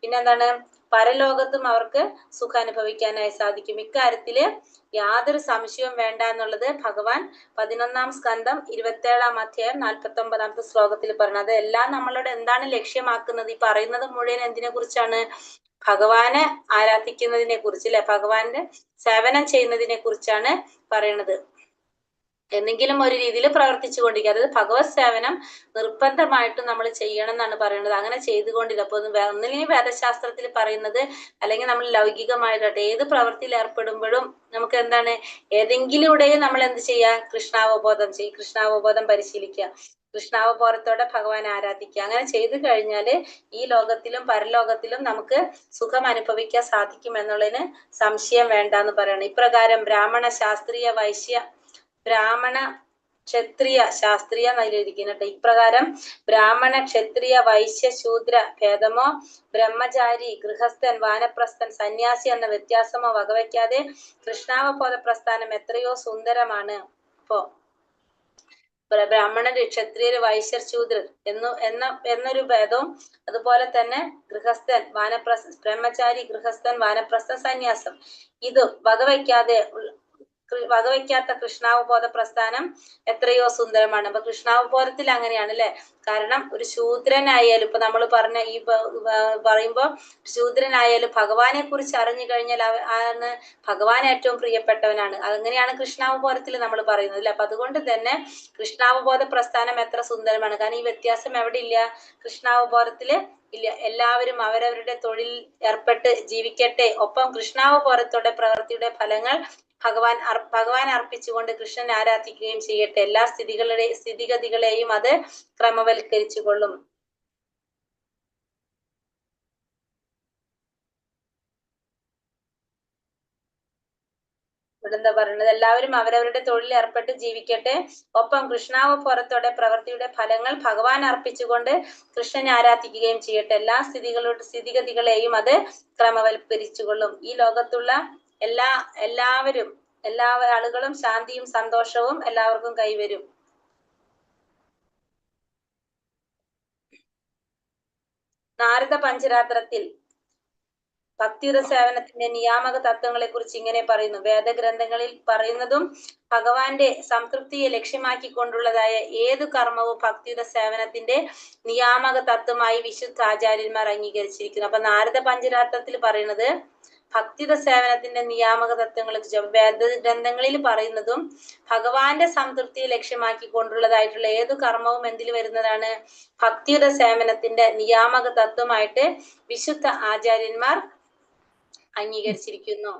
A: പിന്നെന്താണ്? പരലോകത്തും അവർക്ക് സുഖാനുഭവിക്കാനായി സാധിക്കും. ഇക്കാര്യത്തില് യാതൊരു സംശയവും വേണ്ട എന്നുള്ളത് ഭഗവാൻ 11-ാം സ്കന്ധം 27-ാം അധ്യായം 49-ാമത്തെ ശ്ലോകത്തിൽ പറഞ്ഞത്. എല്ലാം നമ്മളോട് എന്താണ് ലക്ഷ്യമാക്കുന്നത്? ഈ പറയുന്നത് മുഴുവൻ എന്തിനെ കുറിച്ചാണ്? ഭഗവാനെ ആരാധിക്കുന്നതിനെ കുറിച്ച് അല്ലെ, ഭഗവാന്റെ സേവനം ചെയ്യുന്നതിനെ കുറിച്ചാണ് പറയണത്. എന്തെങ്കിലും ഒരു രീതിയിൽ പ്രവർത്തിച്ചു കൊണ്ടിരിക്കുക. അതായത് ഭഗവത് സേവനം നിർബന്ധമായിട്ടും നമ്മൾ ചെയ്യണം എന്നാണ് പറയുന്നത്. അങ്ങനെ ചെയ്തുകൊണ്ടിരിക്കുക. അപ്പൊ ഒന്നില്ലെങ്കിൽ വേദശാസ്ത്രത്തിൽ പറയുന്നത് അല്ലെങ്കിൽ നമ്മൾ ലൗകികമായിട്ട് ഏത് പ്രവൃത്തിയിൽ ഏർപ്പെടുമ്പോഴും നമുക്ക് എന്താണ്? ഏതെങ്കിലൂടെയും നമ്മൾ എന്ത് ചെയ്യുക? കൃഷ്ണാവബോധം പരിശീലിക്കുക. കൃഷ്ണാവബോധത്തോടെ ഭഗവാനെ ആരാധിക്കുക. അങ്ങനെ ചെയ്തു കഴിഞ്ഞാൽ ഈ ലോകത്തിലും പരലോകത്തിലും നമുക്ക് സുഖം അനുഭവിക്കാൻ സാധിക്കും എന്നുള്ളതിന് സംശയം വേണ്ട എന്ന് പറയണം. ഇപ്രകാരം ക്ഷത്രിയ ശാസ്ത്രീയ എന്നതിലിരിക്കുന്നുണ്ട്. ഇപ്രകാരം ബ്രാഹ്മണ ക്ഷത്രിയ വൈശ്യ ശൂദ്ര ഭേദമോ ബ്രഹ്മചാരി ഗൃഹസ്ഥൻ വാനപ്രസ്ഥൻ സന്യാസി എന്ന വ്യത്യാസമോ വകവയ്ക്കാതെ കൃഷ്ണാവബോധ പ്രസ്ഥാനം എത്രയോ സുന്ദരമാണ്. അപ്പോ ബ്രാഹ്മണര് ക്ഷത്രിയര് വൈശ്യർ ശൂദ്രർ എന്നൊരു ഭേദവും അതുപോലെ തന്നെ ഗൃഹസ്ഥൻ ബ്രഹ്മചാരി ഗൃഹസ്ഥൻ വാനപ്രസ്ഥൻ സന്യാസം ഇത് വകവയ്ക്കാത്ത കൃഷ്ണാവബോധ പ്രസ്ഥാനം എത്രയോ സുന്ദരമാണ്. അപ്പൊ കൃഷ്ണാവബോധത്തിൽ അങ്ങനെയാണ് അല്ലെ. കാരണം ഒരു ശൂദ്രനായാലും ഇപ്പൊ നമ്മൾ പറഞ്ഞ ഈ പറയുമ്പോ ശൂദ്രനായാലും ഭഗവാനെ കുറിച്ച് അറിഞ്ഞു കഴിഞ്ഞാൽ ആണ് ഭഗവാൻ ഏറ്റവും പ്രിയപ്പെട്ടവനാണ്. അങ്ങനെയാണ് കൃഷ്ണാവബോധത്തിൽ നമ്മൾ പറയുന്നത് അല്ലെ. അപ്പൊ അതുകൊണ്ട് തന്നെ കൃഷ്ണാവബോധ പ്രസ്ഥാനം എത്ര സുന്ദരമാണ്. കാരണം ഈ വ്യത്യാസം എവിടെ ഇല്ല? കൃഷ്ണാവബോധത്തില് ഇല്ല. എല്ലാവരും അവരവരുടെ തൊഴിൽ ഏർപ്പെട്ട് ജീവിക്കട്ടെ. ഒപ്പം കൃഷ്ണാവബോധത്തോടെ പ്രവൃത്തിയുടെ ഫലങ്ങൾ ഭഗവാൻ അർപ്പിച്ചുകൊണ്ട് കൃഷ്ണനെ ആരാധിക്കുകയും ചെയ്യട്ടെ. എല്ലാ സ്ഥിതിഗതികളെയും അത് ക്രമവൽക്കരിച്ചു കൊള്ളും. ഇവിടെ എന്താ പറയുന്നത്? എല്ലാവരും അവരവരുടെ തൊഴിൽ ഏർപ്പെട്ട് ജീവിക്കട്ടെ. ഒപ്പം കൃഷ്ണാവബോധത്തോടെ പ്രവൃത്തിയുടെ ഫലങ്ങൾ ഭഗവാൻ അർപ്പിച്ചുകൊണ്ട് കൃഷ്ണനെ ആരാധിക്കുകയും ചെയ്യട്ടെ. എല്ലാ സ്ഥിതിഗതികളെയും അത് ക്രമവൽക്കരിച്ചുകൊള്ളും. ഈ ലോകത്തുള്ള എല്ലാ ആളുകളും ശാന്തിയും സന്തോഷവും എല്ലാവർക്കും കൈവരും. നാരദ പഞ്ചരാത്രത്തിൽ ഭക്തിയുത സേവനത്തിന്റെ നിയാമക തത്വങ്ങളെ കുറിച്ച് ഇങ്ങനെ പറയുന്നു. വേദഗ്രന്ഥങ്ങളിൽ പറയുന്നതും ഭഗവാന്റെ സംതൃപ്തിയെ ലക്ഷ്യമാക്കിക്കൊണ്ടുള്ളതായ ഏതു കർമ്മവും ഭക്തിയുത സേവനത്തിന്റെ നിയാമക തത്വമായി വിശുദ്ധ ആചാര്യന്മാർ അംഗീകരിച്ചിരിക്കുന്നു. അപ്പൊ നാരദ പഞ്ചരാത്രത്തിൽ പറയുന്നത് ഭക്തിയുത സേവനത്തിന്റെ നിയാമക തത്വങ്ങളെ കുറിച്ച്, വേദഗ്രന്ഥങ്ങളിൽ പറയുന്നതും ഭഗവാന്റെ സംതൃപ്തിയെ ലക്ഷ്യമാക്കിക്കൊണ്ടുള്ളതായിട്ടുള്ള ഏതു കർമ്മവും എന്തിൽ വരുന്നതാണ്? ഭക്തിയുത സേവനത്തിന്റെ നിയാമക തത്വമായിട്ട് വിശുദ്ധ ആചാര്യന്മാർ അംഗീകരിച്ചിരിക്കുന്നു.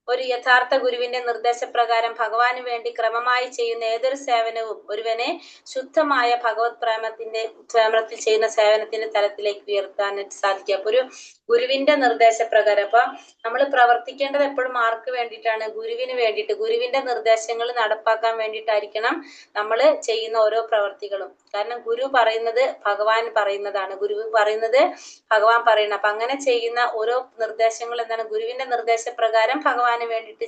A: ഒരു യഥാർത്ഥ ഗുരുവിന്റെ നിർദ്ദേശപ്രകാരം ഭഗവാന് വേണ്ടി ക്രമമായി ചെയ്യുന്ന ഏതൊരു സേവനവും ഒരുവനെ ശുദ്ധമായ ഭഗവത് പ്രേമത്തിൽ ചെയ്യുന്ന സേവനത്തിന്റെ തലത്തിലേക്ക് ഉയർത്താൻ സാധിക്കും. അപ്പൊ ഒരു ഗുരുവിന്റെ നിർദ്ദേശപ്രകാരം, അപ്പൊ നമ്മൾ പ്രവർത്തിക്കേണ്ടത് എപ്പോഴും ആർക്ക് വേണ്ടിയിട്ടാണ്? ഗുരുവിന് വേണ്ടിയിട്ട്. ഗുരുവിന്റെ നിർദ്ദേശങ്ങൾ നടപ്പാക്കാൻ വേണ്ടിയിട്ടായിരിക്കണം നമ്മൾ ചെയ്യുന്ന ഓരോ പ്രവർത്തികളും. കാരണം ഗുരു പറയുന്നത് ഭഗവാൻ പറയുന്നതാണ്, ഗുരു പറയുന്നത് ഭഗവാൻ പറയണം. അപ്പൊ അങ്ങനെ ചെയ്യുന്ന ഓരോ നിർദ്ദേശങ്ങൾ എന്താണ്? ഗുരുവിന്റെ നിർദ്ദേശപ്രകാരം ഭഗവാന് വേണ്ടിയിട്ട്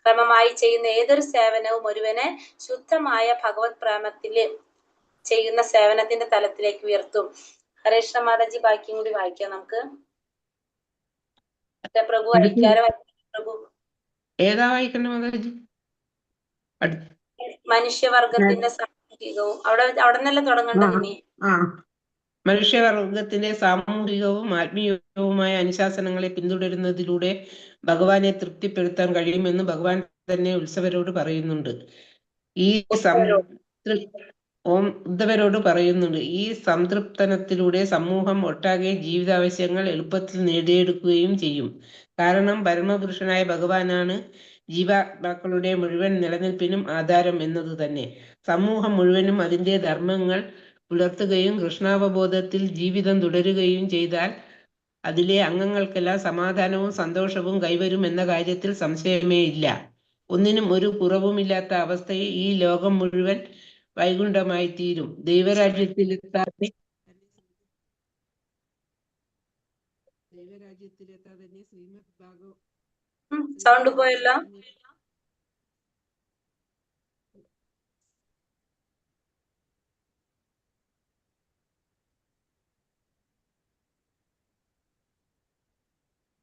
A: ക്രമമായി ചെയ്യുന്ന ഏതൊരു സേവനവും ഒരുവനെ ശുദ്ധമായ ഭഗവത് പ്രേമത്തില് ചെയ്യുന്ന സേവനത്തിന്റെ തലത്തിലേക്ക് ഉയർത്തും. ഹരേ കൃഷ്ണ മാതാജി, ബാക്കിയും കൂടി വായിക്കാം നമുക്ക്. പ്രഭു പ്രഭു
E: ഏതാ വായിക്കണ്ട മാതാജി?
A: മനുഷ്യവർഗത്തിന്റെ സാമൂഹികവും അവിടെ നിന്നല്ല തുടങ്ങേണ്ടത് ഇനി.
E: മനുഷ്യവർഗത്തിന്റെ സാമൂഹികവും ആത്മീയവുമായ അനുശാസനങ്ങളെ പിന്തുടരുന്നതിലൂടെ ഭഗവാനെ തൃപ്തിപ്പെടുത്താൻ കഴിയുമെന്ന് ഭഗവാൻ തന്നെ ഉത്സവരോട് പറയുന്നുണ്ട്. ഉദ്ധവരോട് പറയുന്നുണ്ട്. ഈ സംതൃപ്തനത്തിലൂടെ സമൂഹം ഒട്ടാകെ ജീവിതാവശ്യങ്ങൾ എളുപ്പത്തിൽ നേടിയെടുക്കുകയും ചെയ്യും. കാരണം പരമപുരുഷനായ ഭഗവാനാണ് ജീവാത്മാക്കളുടെ മുഴുവൻ നിലനിൽപ്പിനും ആധാരം എന്നത് തന്നെ. സമൂഹം മുഴുവനും അതിന്റെ ധർമ്മങ്ങൾ പുലർത്തുകയും കൃഷ്ണാവബോധത്തിൽ ജീവിതം തുടരുകയും ചെയ്താൽ അതിലെ അംഗങ്ങൾക്കെല്ലാം സമാധാനവും സന്തോഷവും കൈവരും എന്ന കാര്യത്തിൽ സംശയമേ ഇല്ല. ഒന്നിനും ഒരു കുറവുമില്ലാത്ത അവസ്ഥയിൽ ഈ ലോകം മുഴുവൻ വൈകുണ്ഠമായി തീരും. ദൈവരാജ്യത്തിലെത്താതെ ശ്രീമദ് ഭാഗവത
A: സൗണ്ട് പോയല്ലോ.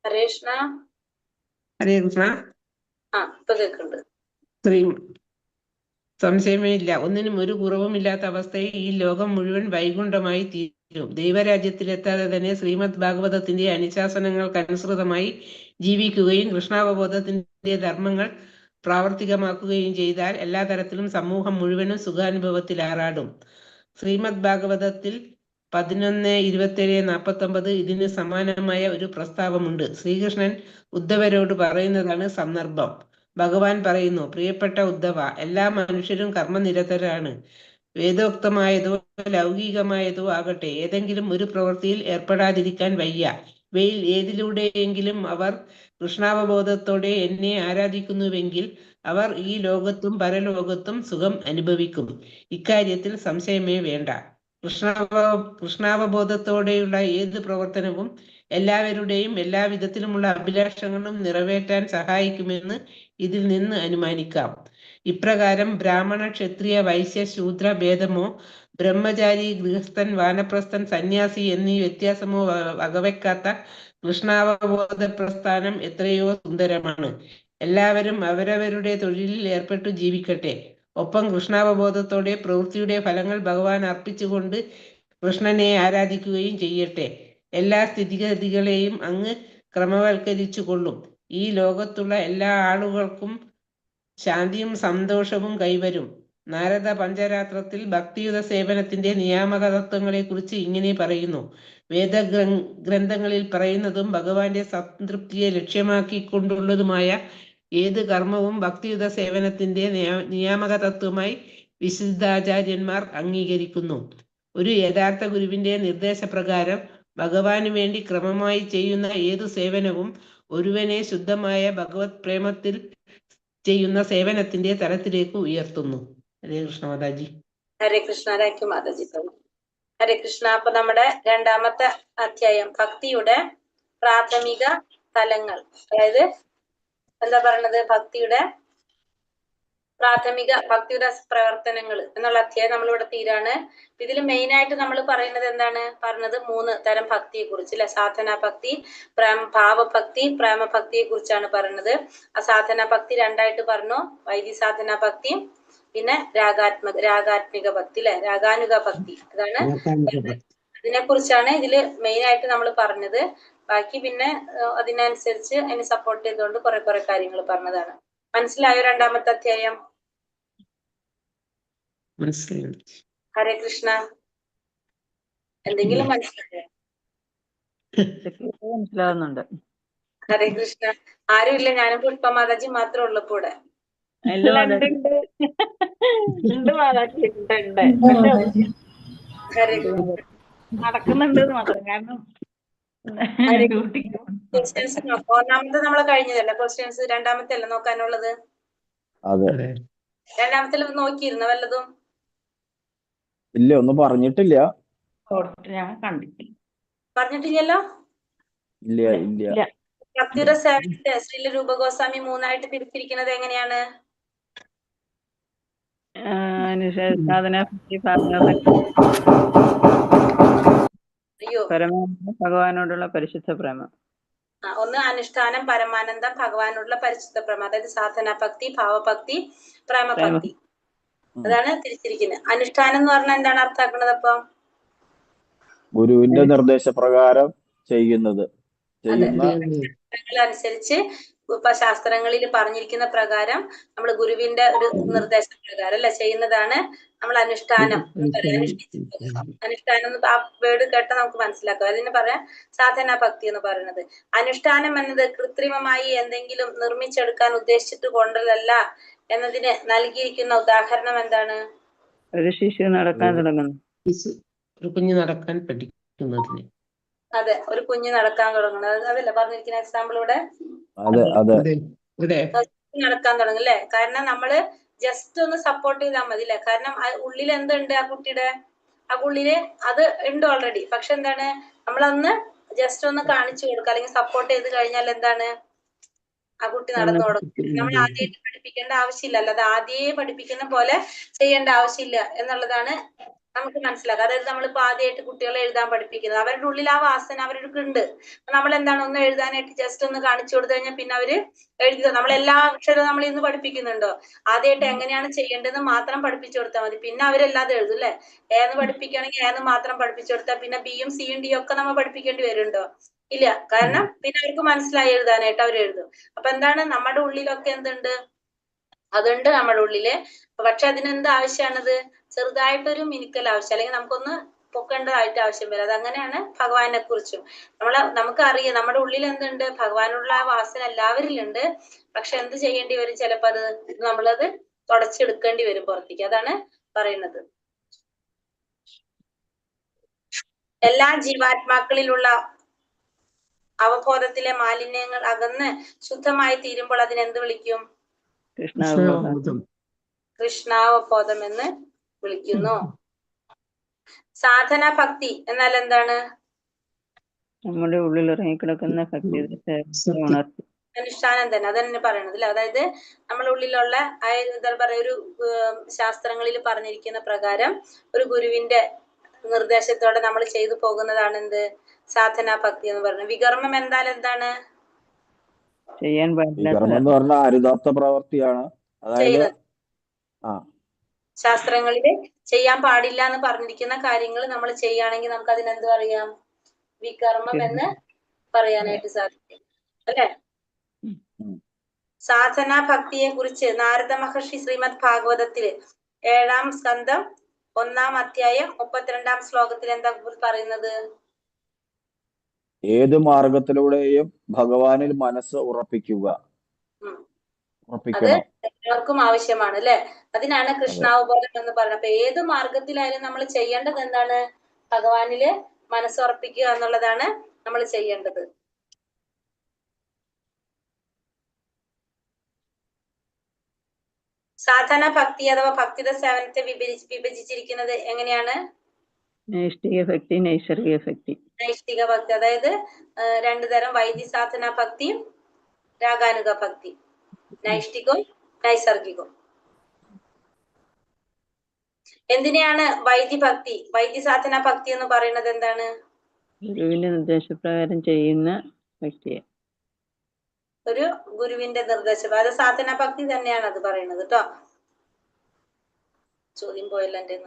A: ഹരേ കൃഷ്ണ.
E: ഹരേ കൃഷ്ണ.
A: ഇപ്പൊ കേൾക്കുന്നുണ്ട്.
E: സംശയമേ ഇല്ല, ഒന്നിനും ഒരു കുറവുമില്ലാത്ത അവസ്ഥയിൽ ഈ ലോകം മുഴുവൻ വൈകുണ്ഠമായി തീരും. ദൈവരാജ്യത്തിലെത്താതെ തന്നെ ശ്രീമദ് ഭാഗവതത്തിന്റെ അനുശാസനങ്ങൾക്കനുസൃതമായി ജീവിക്കുകയും കൃഷ്ണാവബോധത്തിന്റെ ധർമ്മങ്ങൾ പ്രാവർത്തികമാക്കുകയും ചെയ്താൽ എല്ലാ തരത്തിലും സമൂഹം മുഴുവനും സുഖാനുഭവത്തിൽ ആറാടും. ശ്രീമദ് ഭാഗവതത്തിൽ 11:27-49 ഇതിന് സമാനമായ ഒരു പ്രസ്താവമുണ്ട്. ശ്രീകൃഷ്ണൻ ഉദ്ധവരോട് പറയുന്നതാണ് സന്ദർഭം. ഭഗവാൻ പറയുന്നു, പ്രിയപ്പെട്ട ഉദ്ധവ, എല്ലാ മനുഷ്യരും കർമ്മനിരതരാണ്. വേദോക്തമായതോ ലൗകികമായതോ ആകട്ടെ ഏതെങ്കിലും ഒരു പ്രവൃത്തിയിൽ ഏർപ്പെടാതിരിക്കാൻ വയ്യ. ഇവയിൽ ഏതിലൂടെയെങ്കിലും അവർ കൃഷ്ണാവബോധത്തോടെ എന്നെ ആരാധിക്കുന്നുവെങ്കിൽ അവർ ഈ ലോകത്തും പരലോകത്തും സുഖം അനുഭവിക്കും. ഇക്കാര്യത്തിൽ സംശയമേ വേണ്ട. കൃഷ്ണാവബോധത്തോടെയുള്ള ഏത് പ്രവർത്തനവും എല്ലാവരുടെയും എല്ലാ വിധത്തിലുമുള്ള അഭിലാഷങ്ങളും നിറവേറ്റാൻ സഹായിക്കുമെന്ന് ഇതിൽ നിന്ന് അനുമാനിക്കാം. ഇപ്രകാരം ബ്രാഹ്മണ, ക്ഷത്രിയ, വൈശ്യ, ശൂദ്ര ഭേദമോ ബ്രഹ്മചാരി, ഗൃഹസ്ഥൻ, വാനപ്രസ്ഥൻ, സന്യാസി എന്നീ വ്യത്യാസമോ വകവെക്കാത്ത കൃഷ്ണാവബോധ പ്രസ്ഥാനം എത്രയോ സുന്ദരമാണ്. എല്ലാവരും അവരവരുടെ തൊഴിലിൽ ഏർപ്പെട്ടു ജീവിക്കട്ടെ. ഒപ്പം കൃഷ്ണാവബോധത്തോടെ പ്രവൃത്തിയുടെ ഫലങ്ങൾ ഭഗവാൻ അർപ്പിച്ചുകൊണ്ട് കൃഷ്ണനെ ആരാധിക്കുകയും ചെയ്യട്ടെ. എല്ലാ സ്ഥിതിഗതികളെയും അങ്ങ് ക്രമവൽക്കരിച്ചു കൊള്ളും. ഈ ലോകത്തുള്ള എല്ലാ ആളുകൾക്കും ശാന്തിയും സന്തോഷവും കൈവരും. നാരദ പഞ്ചരാത്രത്തിൽ ഭക്തിയുത സേവനത്തിന്റെ നിയാമക തത്വങ്ങളെ കുറിച്ച് ഇങ്ങനെ പറയുന്നു. വേദഗ്രന്ഥങ്ങളിൽ പറയുന്നതും ഭഗവാന്റെ സംതൃപ്തിയെ ലക്ഷ്യമാക്കിക്കൊണ്ടുള്ളതുമായ ഏത് കർമ്മവും ഭക്തിയുത സേവനത്തിന്റെ നിയാമക തത്വമായി വിശുദ്ധാചാര്യന്മാർ അംഗീകരിക്കുന്നു. ഒരു യഥാർത്ഥ ഗുരുവിന്റെ നിർദ്ദേശപ്രകാരം ഭഗവാന് വേണ്ടി ക്രമമായി ചെയ്യുന്ന ഏതു സേവനവും ഒരുവനെ ശുദ്ധമായ ഭഗവത് പ്രേമത്തിൽ ചെയ്യുന്ന സേവനത്തിന്റെ തലത്തിലേക്ക് ഉയർത്തുന്നു. ഹരേ കൃഷ്ണ മാതാജി.
A: ഹരേ കൃഷ്ണ. Thank you Mataji. ഹരേ കൃഷ്ണ. അപ്പൊ നമ്മുടെ രണ്ടാമത്തെ അധ്യായം ഭക്തിയുടെ പ്രാഥമിക തലങ്ങൾ, അതായത് എന്താ പറയണത്, ഭക്തിയുടെ പ്രവർത്തനങ്ങൾ എന്നുള്ള അധ്യായം നമ്മളിവിടെ തീരാണ്. ഇതിൽ മെയിൻ ആയിട്ട് നമ്മൾ പറയുന്നത് എന്താണ് പറഞ്ഞത്, 3 തരം ഭക്തിയെ കുറിച്ച് അല്ലെ. സാധനാ ഭക്തി, ഭാവഭക്തി, പ്രേമഭക്തിയെ കുറിച്ചാണ് പറയുന്നത്. ആ സാധനാ ഭക്തി 2ആയിട്ട് പറഞ്ഞു, വൈദി സാധനാ ഭക്തി, പിന്നെ രാഗാത്മിക ഭക്തി അല്ലെ, രാഗാനുഗ ഭക്തി. അതാണ് അതിനെ കുറിച്ചാണ് ഇതില് മെയിൻ ആയിട്ട് നമ്മൾ പറഞ്ഞത്. ബാക്കി പിന്നെ അതിനനുസരിച്ച് അതിനെ സപ്പോർട്ട് ചെയ്തുകൊണ്ട് കുറെ കാര്യങ്ങൾ പറഞ്ഞതാണ്. മനസ്സിലായോ രണ്ടാമത്തെ അധ്യായം? ഹരേ കൃഷ്ണ. എന്തെങ്കിലും മനസ്സിലായോ?
F: മനസ്സിലാവുന്നുണ്ട്.
A: ഹരേ കൃഷ്ണ. ആരുമില്ല, ഞാനും പുഷ്പ മാതാജി മാത്രമേ ഉള്ളൂ ഇപ്പൊ ഇവിടെ. ഹരേ
F: നടക്കുന്നുണ്ട് മാത്രം. കാരണം
A: ക്വസ്റ്റ്യൻസ് ഒന്നാമത്തെ നമ്മളെ കഴിഞ്ഞതല്ല ക്വസ്റ്റ്യൻസ്, രണ്ടാമത്തെ അല്ല നോക്കാനുള്ളത്.
B: അതെ.
A: രണ്ടാമത്തെ നോക്കിയിരുന്നോ വല്ലതും?
B: ഇല്ല, ഒന്നും പറഞ്ഞിട്ടില്ല.
F: ഞാൻ കണ്ടിട്ടില്ല.
A: പറഞ്ഞിട്ടില്ലല്ലോ.
B: ഇല്ല.
A: ഭക്തിയുടെ സേവനത്തെ ശ്രീല രൂപഗോസ്വാമി 3ആയിട്ട് തിരിച്ചിരിക്കുന്നത് എങ്ങനെയാണ്? അയ്യോ,
F: ഭഗവാനോടുള്ള പരിശുദ്ധ പ്രേമം.
A: ഒന്ന് അനുഷ്ഠാനം, പരമാനന്ദം, ഭഗവാനോടുള്ള പരിശുദ്ധ പ്രേമം, അതായത് സാധനാ ഭക്തി, ഭാവഭക്തി, പ്രേമഭക്തി. അതാണ് തിരിച്ചിരിക്കുന്നത്. അനുഷ്ഠാനം എന്ന് പറഞ്ഞാൽ എന്താണ് അർത്ഥാക്കുന്നത്? അപ്പൊ
B: ഗുരുവിന്റെ നിർദ്ദേശപ്രകാരം ചെയ്യുന്നത്.
A: അനുസരിച്ച് ശാസ്ത്രങ്ങളിൽ പറഞ്ഞിരിക്കുന്ന പ്രകാരം നമ്മൾ ഗുരുവിന്റെ ഒരു നിർദ്ദേശപ്രകാരം അല്ലെ ചെയ്യുന്നതാണ് നമ്മൾ അനുഷ്ഠാനം എന്ന് പറയാം. അനുഷ്ഠാനം ആ വേർഡ് കേട്ടാൽ നമുക്ക് മനസ്സിലാക്കാം. അതിന് പറയാം സാധനാ ഭക്തി എന്ന് പറയുന്നത്. അനുഷ്ഠാനം എന്നത് കൃത്രിമമായി എന്തെങ്കിലും നിർമ്മിച്ചെടുക്കാൻ ഉദ്ദേശിച്ചിട്ട് കൊണ്ടതല്ല എന്നതിന് നൽകിയിരിക്കുന്ന ഉദാഹരണം എന്താണ്?
F: ഒരു ശിശു നടക്കാൻ തുടങ്ങുന്നു.
E: ഒരു കുഞ്ഞ് നടക്കാൻ പഠിക്കുന്നതിന്.
A: അതെ, ഒരു കുഞ്ഞ് നടക്കാൻ തുടങ്ങുന്നത് അതല്ലേ പറഞ്ഞിരിക്കുന്ന എക്സാമ്പിൾ ഇവിടെ. നടക്കാൻ തുടങ്ങും അല്ലെ. കാരണം നമ്മള് ജസ്റ്റ് ഒന്ന് സപ്പോർട്ട് ചെയ്താൽ മതി അല്ലെ. കാരണം ഉള്ളിൽ എന്തുണ്ട് ആ കുട്ടിയുടെ, ആ ഉള്ളില് അത് ഉണ്ട് ഓൾറെഡി. പക്ഷെ എന്താണ്, നമ്മളൊന്ന് ജസ്റ്റ് ഒന്ന് കാണിച്ചു കൊടുക്കുക അല്ലെങ്കിൽ സപ്പോർട്ട് ചെയ്ത് കഴിഞ്ഞാൽ എന്താണ്, ആ കുട്ടി നടന്നു തുടങ്ങും. നമ്മൾ ആദ്യമായിട്ട് പഠിപ്പിക്കേണ്ട ആവശ്യമില്ല, അല്ലാതെ ആദ്യമേ പഠിപ്പിക്കുന്ന പോലെ ചെയ്യേണ്ട ആവശ്യമില്ല എന്നുള്ളതാണ് നമുക്ക് മനസ്സിലാക്കുക. അതായത് നമ്മളിപ്പോ ആദ്യമായിട്ട് കുട്ടികളെ എഴുതാൻ പഠിപ്പിക്കുന്നത്, അവരുടെ ഉള്ളിൽ ആ വാസന അവർക്ക് ഉണ്ട്. നമ്മൾ എന്താണ് ഒന്ന് എഴുതാനായിട്ട് ജസ്റ്റ് ഒന്ന് കാണിച്ചു കൊടുത്തു കഴിഞ്ഞാൽ പിന്നെ അവര് എഴുതി. നമ്മളെല്ലാ അക്ഷരവും നമ്മൾ ഇന്ന് പഠിപ്പിക്കുന്നുണ്ടോ? ആദ്യമായിട്ട് എങ്ങനെയാണ് ചെയ്യേണ്ടതെന്ന് മാത്രം പഠിപ്പിച്ചു കൊടുത്താൽ മതി, പിന്നെ അവരെല്ലാതെ എഴുതും അല്ലെ. ഏന്ന് പഠിപ്പിക്കുകയാണെങ്കിൽ ഏന്ന് മാത്രം പഠിപ്പിച്ചു കൊടുത്താൽ പിന്നെ ബിയും സിയും ഡിയും ഒക്കെ നമ്മൾ പഠിപ്പിക്കേണ്ടി വരുന്നുണ്ടോ? ഇല്ല. കാരണം പിന്നെ അവർക്ക് മനസ്സിലായി എഴുതാനായിട്ട് അവർ എഴുതും. അപ്പൊ എന്താണ്, നമ്മുടെ ഉള്ളിലൊക്കെ എന്തുണ്ട്, അതുണ്ട് നമ്മുടെ ഉള്ളില്. പക്ഷെ അതിനെന്ത് ആവശ്യമാണത്? ചെറുതായിട്ടൊരു മിനുക്കൽ ആവശ്യം, അല്ലെങ്കിൽ നമുക്കൊന്ന് പൊക്കേണ്ടതായിട്ട് ആവശ്യം വരും. അതങ്ങനെയാണ് ഭഗവാനെ കുറിച്ചും. നമുക്കറിയാം നമ്മുടെ ഉള്ളിൽ എന്തുണ്ട്, ഭഗവാനുള്ള ആ വാസന എല്ലാവരിലുണ്ട്. പക്ഷെ എന്ത് ചെയ്യേണ്ടി വരും, ചിലപ്പോ അത് നമ്മളത് തുടച്ചെടുക്കേണ്ടി വരും പുറത്തേക്ക്. അതാണ് പറയുന്നത്. എല്ലാ ജീവാത്മാക്കളിലുള്ള അവബോധത്തിലെ മാലിന്യങ്ങൾ അകന്ന് ശുദ്ധമായി തീരുമ്പോൾ അതിനെന്ത് വിളിക്കും? കൃഷ്ണാവബോധം എന്ന് വിളിക്കുന്നു. സാധന ഭക്തി എന്നാൽ എന്താണ്?
F: നമ്മുടെ ഉള്ളിൽ ഇറങ്ങിക്കിടക്കുന്ന ഭക്തി
A: അനുഷ്ഠാനം തന്നെ, അതന്നെ പറയണത് അല്ലെ. അതായത് നമ്മുടെ ഉള്ളിലുള്ള എന്താ പറയുക, ഒരു ശാസ്ത്രങ്ങളിൽ പറഞ്ഞിരിക്കുന്ന പ്രകാരം ഒരു ഗുരുവിന്റെ നിർദ്ദേശത്തോടെ നമ്മൾ ചെയ്തു പോകുന്നതാണ് എന്ത്, സാധനാ ഭക്തി എന്ന് പറയുന്നത്. വികർമ്മം എന്നാൽ എന്താണ്?
F: ചെയ്യാൻ
B: വികർമ്മം എന്ന് പറഞ്ഞാൽ അരുതാത്ത പ്രവൃത്തിയാണ്. അതായത്
A: ശാസ്ത്രങ്ങളില് ചെയ്യാൻ പാടില്ല എന്ന് പറഞ്ഞിരിക്കുന്ന കാര്യങ്ങൾ നമ്മൾ ചെയ്യുകയാണെങ്കിൽ നമുക്ക് അതിനെന്ത് പറയാം? വികർമ്മം എന്ന് പറയാനായിട്ട് സാധിക്കും അല്ലെ. സാധനാ ഭക്തിയെ കുറിച്ച് നാരദ മഹർഷി ശ്രീമദ് ഭാഗവതത്തില് 7-ാം സ്കന്ധം 1-ാം അധ്യായം 32-ാം ശ്ലോകത്തിൽ എന്താ പറയുന്നത്?
B: ഏത് മാർഗത്തിലൂടെയും ഭഗവാനിൽ മനസ്സ് ഉറപ്പിക്കുക.
A: അത് എല്ലാവർക്കും ആവശ്യമാണ് അല്ലെ. അതിനാണ് കൃഷ്ണാവബോധം എന്ന് പറയുന്നത്. അപ്പൊ ഏത് മാർഗത്തിലായാലും നമ്മൾ ചെയ്യേണ്ടത് എന്താണ്? ഭഗവാനില് മനസ്സുറപ്പിക്കുക എന്നുള്ളതാണ് നമ്മൾ ചെയ്യേണ്ടത്. സാധന ഭക്തി അഥവാ ഭക്തിത സേവനത്തെ വിഭജിച്ചിരിക്കുന്നത് എങ്ങനെയാണ്?
F: നൈഷ്ഠിക ഭക്തി, നൈസർഗിക ഭക്തി.
A: നൈഷ്ഠിക ഭക്തി, അതായത് രണ്ടു തരം: വൈദ്യ സാധന ഭക്തിയും രാഗാനുഗ ഭക്തി. നൈഷ്ഠികവും നൈസർഗികവും. എന്തിനെയാണ് വൈദ്യഭക്തി, വൈദ്യസാധന ഭക്തി എന്ന് പറയുന്നത്? എന്താണ്?
F: ഗുരുവിന്റെ നിർദ്ദേശപ്രകാരം ചെയ്യുന്ന ഭക്തിയെ.
A: ഒരു ഗുരുവിന്റെ നിർദ്ദേശം, അത് സാധന ഭക്തി തന്നെയാണ് അത് പറയുന്നത് കേട്ടോ. ചോദ്യം പോയല്ലോ എന്റെ.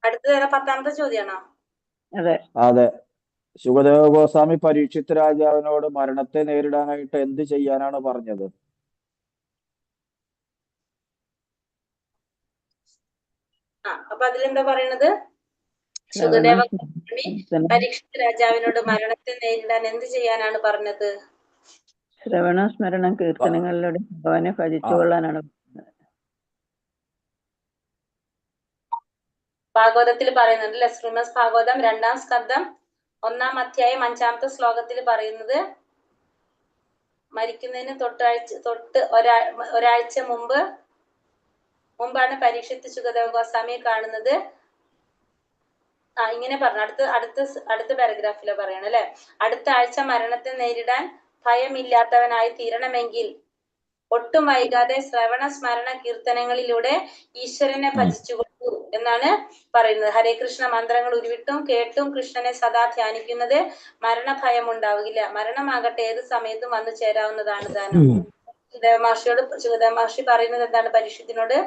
A: അടുത്തത് 10ാമത്തെ ചോദ്യമാണോ?
F: അതെ.
B: അതെ. ശുകദേവ ഗോസ്വാമി പരീക്ഷിത് രാജാവിനോട് മരണത്തെ നേരിടാനായിട്ട് എന്ത് ചെയ്യാനാണ് പറഞ്ഞത്?
A: അപ്പൊ അതിലെന്താ പറയണത്? ശുകദേവ ഗോസ്വാമി പരീക്ഷിത് രാജാവിനോട് മരണത്തെ നേരിടാൻ എന്ത് ചെയ്യാനാണ് പറഞ്ഞത്?
F: ശ്രവണ സ്മരണം കീർത്തനങ്ങളിലൂടെ ഭഗവാനെ ഭജിച്ചുകൊള്ളാനാണ്.
A: ഭാഗവതത്തിൽ പറയുന്നുണ്ട്, ശ്രീമദ് ഭാഗവതം 2ാം സ്കന്ധം 1-ാം അധ്യായം 5ാമത്തെ ശ്ലോകത്തിൽ പറയുന്നത്, മരിക്കുന്നതിന് തൊട്ട് ഒരാഴ്ച മുമ്പാണ് പരീക്ഷിത്ത് ശുകദേവ ഗോസ്വാമിയെ കാണുന്നത്. ഇങ്ങനെ പറഞ്ഞു. അടുത്ത പാരഗ്രാഫില് പറയണം അല്ലെ. അടുത്ത ആഴ്ച മരണത്തെ നേരിടാൻ ഭയമില്ലാത്തവനായി തീരണമെങ്കിൽ ഒട്ടും വൈകാതെ ശ്രവണ സ്മരണ കീർത്തനങ്ങളിലൂടെ ഈശ്വരനെ ഭജിച്ചുകൊള്ളൂ എന്നാണ് പറയുന്നത്. ഹരേ കൃഷ്ണ മന്ത്രങ്ങൾ ഉരുവിട്ടും കേട്ടും കൃഷ്ണനെ സദാ ധ്യാനിക്കുന്നത് മരണഭയം ഉണ്ടാവില്ല. മരണമാകട്ടെ ഏത് സമയത്തും വന്നു ചേരാവുന്നതാണ് താനും. ശുകദേവ മഹർഷി പറയുന്നത് എന്താണ്? പരീക്ഷിത്തിനോട്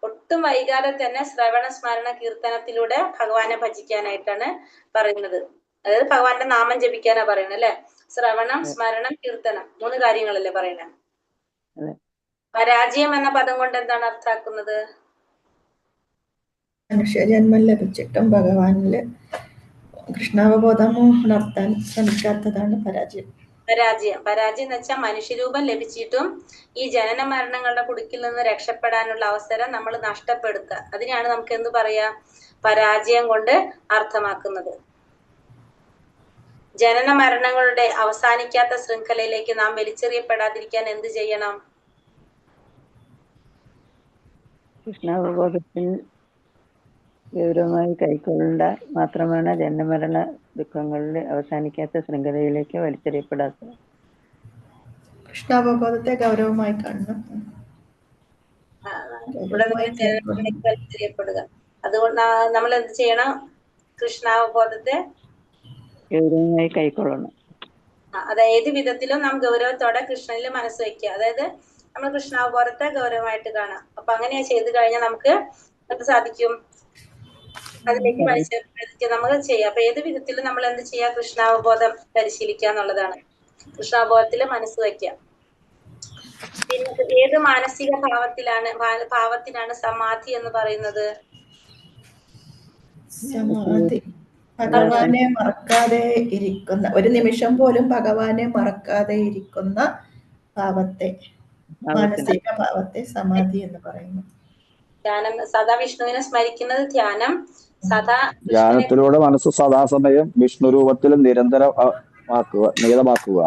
A: ഒട്ടും വൈകാതെ തന്നെ ശ്രവണ സ്മരണ കീർത്തനത്തിലൂടെ ഭഗവാനെ ഭജിക്കാനായിട്ടാണ് പറയുന്നത്. അതായത് ഭഗവാന്റെ നാമം ജപിക്കാനാ പറയുന്നത് അല്ലെ. ശ്രവണം, സ്മരണം, കീർത്തനം 3 കാര്യങ്ങളല്ലേ പറയണേ. പരാജയം എന്ന പദം കൊണ്ട് എന്താണ് അർത്ഥാക്കുന്നത്?
C: മനുഷ്യജന്മം ലഭിച്ചിട്ടും ഭഗവാനില് കൃഷ്ണാവബോധം ഉണർത്താൻ ശ്രമിക്കാത്തതാണ് പരാജയം.
A: പരാജയം എന്ന് വെച്ചാൽ മനുഷ്യരൂപം ലഭിച്ചിട്ടും ഈ ജനന മരണങ്ങളുടെ കുടുക്കിൽ നിന്ന് രക്ഷപ്പെടാനുള്ള അവസരം നമ്മൾ നഷ്ടപ്പെടുത്തുക. അതിനെയാണ് നമുക്ക് എന്ത് പറയാ? പരാജയം കൊണ്ട് അർത്ഥമാക്കുന്നത്. ജനന മരണങ്ങളുടെ അവസാനിക്കാത്ത ശൃംഖലയിലേക്ക് നാം വലിച്ചെറിയപ്പെടാതിരിക്കാൻ എന്ത് ചെയ്യണം?
F: കൃഷ്ണാവബോധത്തിൽ ഗൗരവമായി കൈക്കൊണ്ടാൽ മാത്രമാണ് ജന്മമരണ ദുഃഖങ്ങളുടെ അവസാനിക്കാത്ത ശൃംഖലയിലേക്ക് വലിച്ചെറിയപ്പെടാത്തത്.
C: കൃഷ്ണാവബോധത്തെ ഗൗരവമായി കാണണം.
A: വലിച്ചെറിയപ്പെടുക. അതുകൊണ്ട് നമ്മൾ എന്ത് ചെയ്യണം? കൃഷ്ണാവബോധത്തെ
F: ഗൗരവമായി കൈക്കൊള്ളണം.
A: അത് ഏത് വിധത്തിലും നാം ഗൗരവത്തോടെ കൃഷ്ണനിൽ മനസ്സ് വയ്ക്കുക. അതായത് നമ്മൾ കൃഷ്ണാവബോധത്തെ ഗൗരവമായിട്ട് കാണാം. അപ്പൊ അങ്ങനെ ചെയ്ത് കഴിഞ്ഞാൽ നമുക്ക് എന്ത് സാധിക്കും? അതിലേക്ക് മനുഷ്യർക്ക് നമുക്ക് ചെയ്യാം. അപ്പൊ ഏത് വിധത്തിലും നമ്മൾ എന്ത് ചെയ്യാം? കൃഷ്ണാവബോധം പരിശീലിക്കുക എന്നുള്ളതാണ്. കൃഷ്ണാവബോധത്തിൽ മനസ്സ് വയ്ക്കുക. പിന്നെ ഏത് മാനസിക ഭാവത്തിനാണ് സമാധി എന്ന് പറയുന്നത്?
C: സമാധി ഭഗവാനെ മറക്കാതെ ഇരിക്കുന്ന, ഒരു നിമിഷം പോലും ഭഗവാനെ മറക്കാതെ ഇരിക്കുന്ന ഭാവത്തെ, മാനസിക ഭാവത്തെ സമാധി എന്ന് പറയുന്നു.
A: ധ്യാനം, സദാ വിഷ്ണുവിനെ സ്മരിക്കുന്നത് ധ്യാനം.
B: ധ്യാനത്തിലൂടെ മനസ്സ് സദാസമയം വിഷ്ണു രൂപത്തിൽ നിരന്തരമാക്കുക.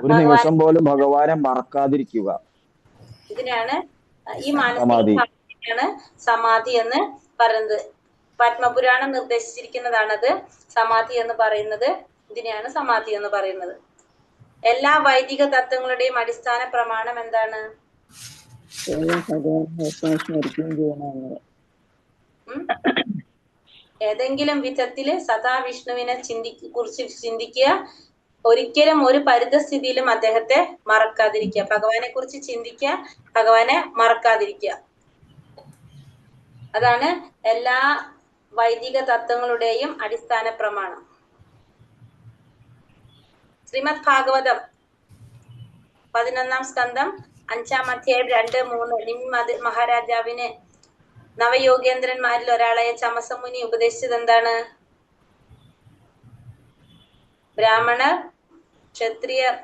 B: ഒരു നിമിഷം പോലും ഭഗവാനെ മറക്കാതിരിക്കുക.
A: ഇതിനാണ് ഈ മാനസിക സമാധി എന്ന് പറയുന്നത്. പത്മപുരാണം നിർദ്ദേശിച്ചിരിക്കുന്നതാണത് സമാധി എന്ന് പറയുന്നത്. ഇതിനെയാണ് സമാധി എന്ന് പറയുന്നത്. എല്ലാ വൈദിക തത്വങ്ങളുടെയും അടിസ്ഥാന പ്രമാണം എന്താണ്? ഏതെങ്കിലും വിധത്തില് സദാ വിഷ്ണുവിനെ കുറിച്ച് ചിന്തിക്കുക. ഒരിക്കലും ഒരു പരിതസ്ഥിതിയിലും അദ്ദേഹത്തെ മറക്കാതിരിക്കുക. ഭഗവാനെ കുറിച്ച് ചിന്തിക്കുക, ഭഗവാനെ മറക്കാതിരിക്കുക. അതാണ് എല്ലാ വൈദിക തത്വങ്ങളുടെയും അടിസ്ഥാന പ്രമാണം. ശ്രീമദ് ഭാഗവതം 11-ാം സ്കന്ധം 5-ാം അധ്യായം 2-3 നിമി മഹാരാജാവിന് നവയോഗേന്ദ്രന്മാരിൽ ഒരാളായ ചമസമുനി ഉപദേശിച്ചത് എന്താണ്? ബ്രാഹ്മണർ, ക്ഷത്രിയർ,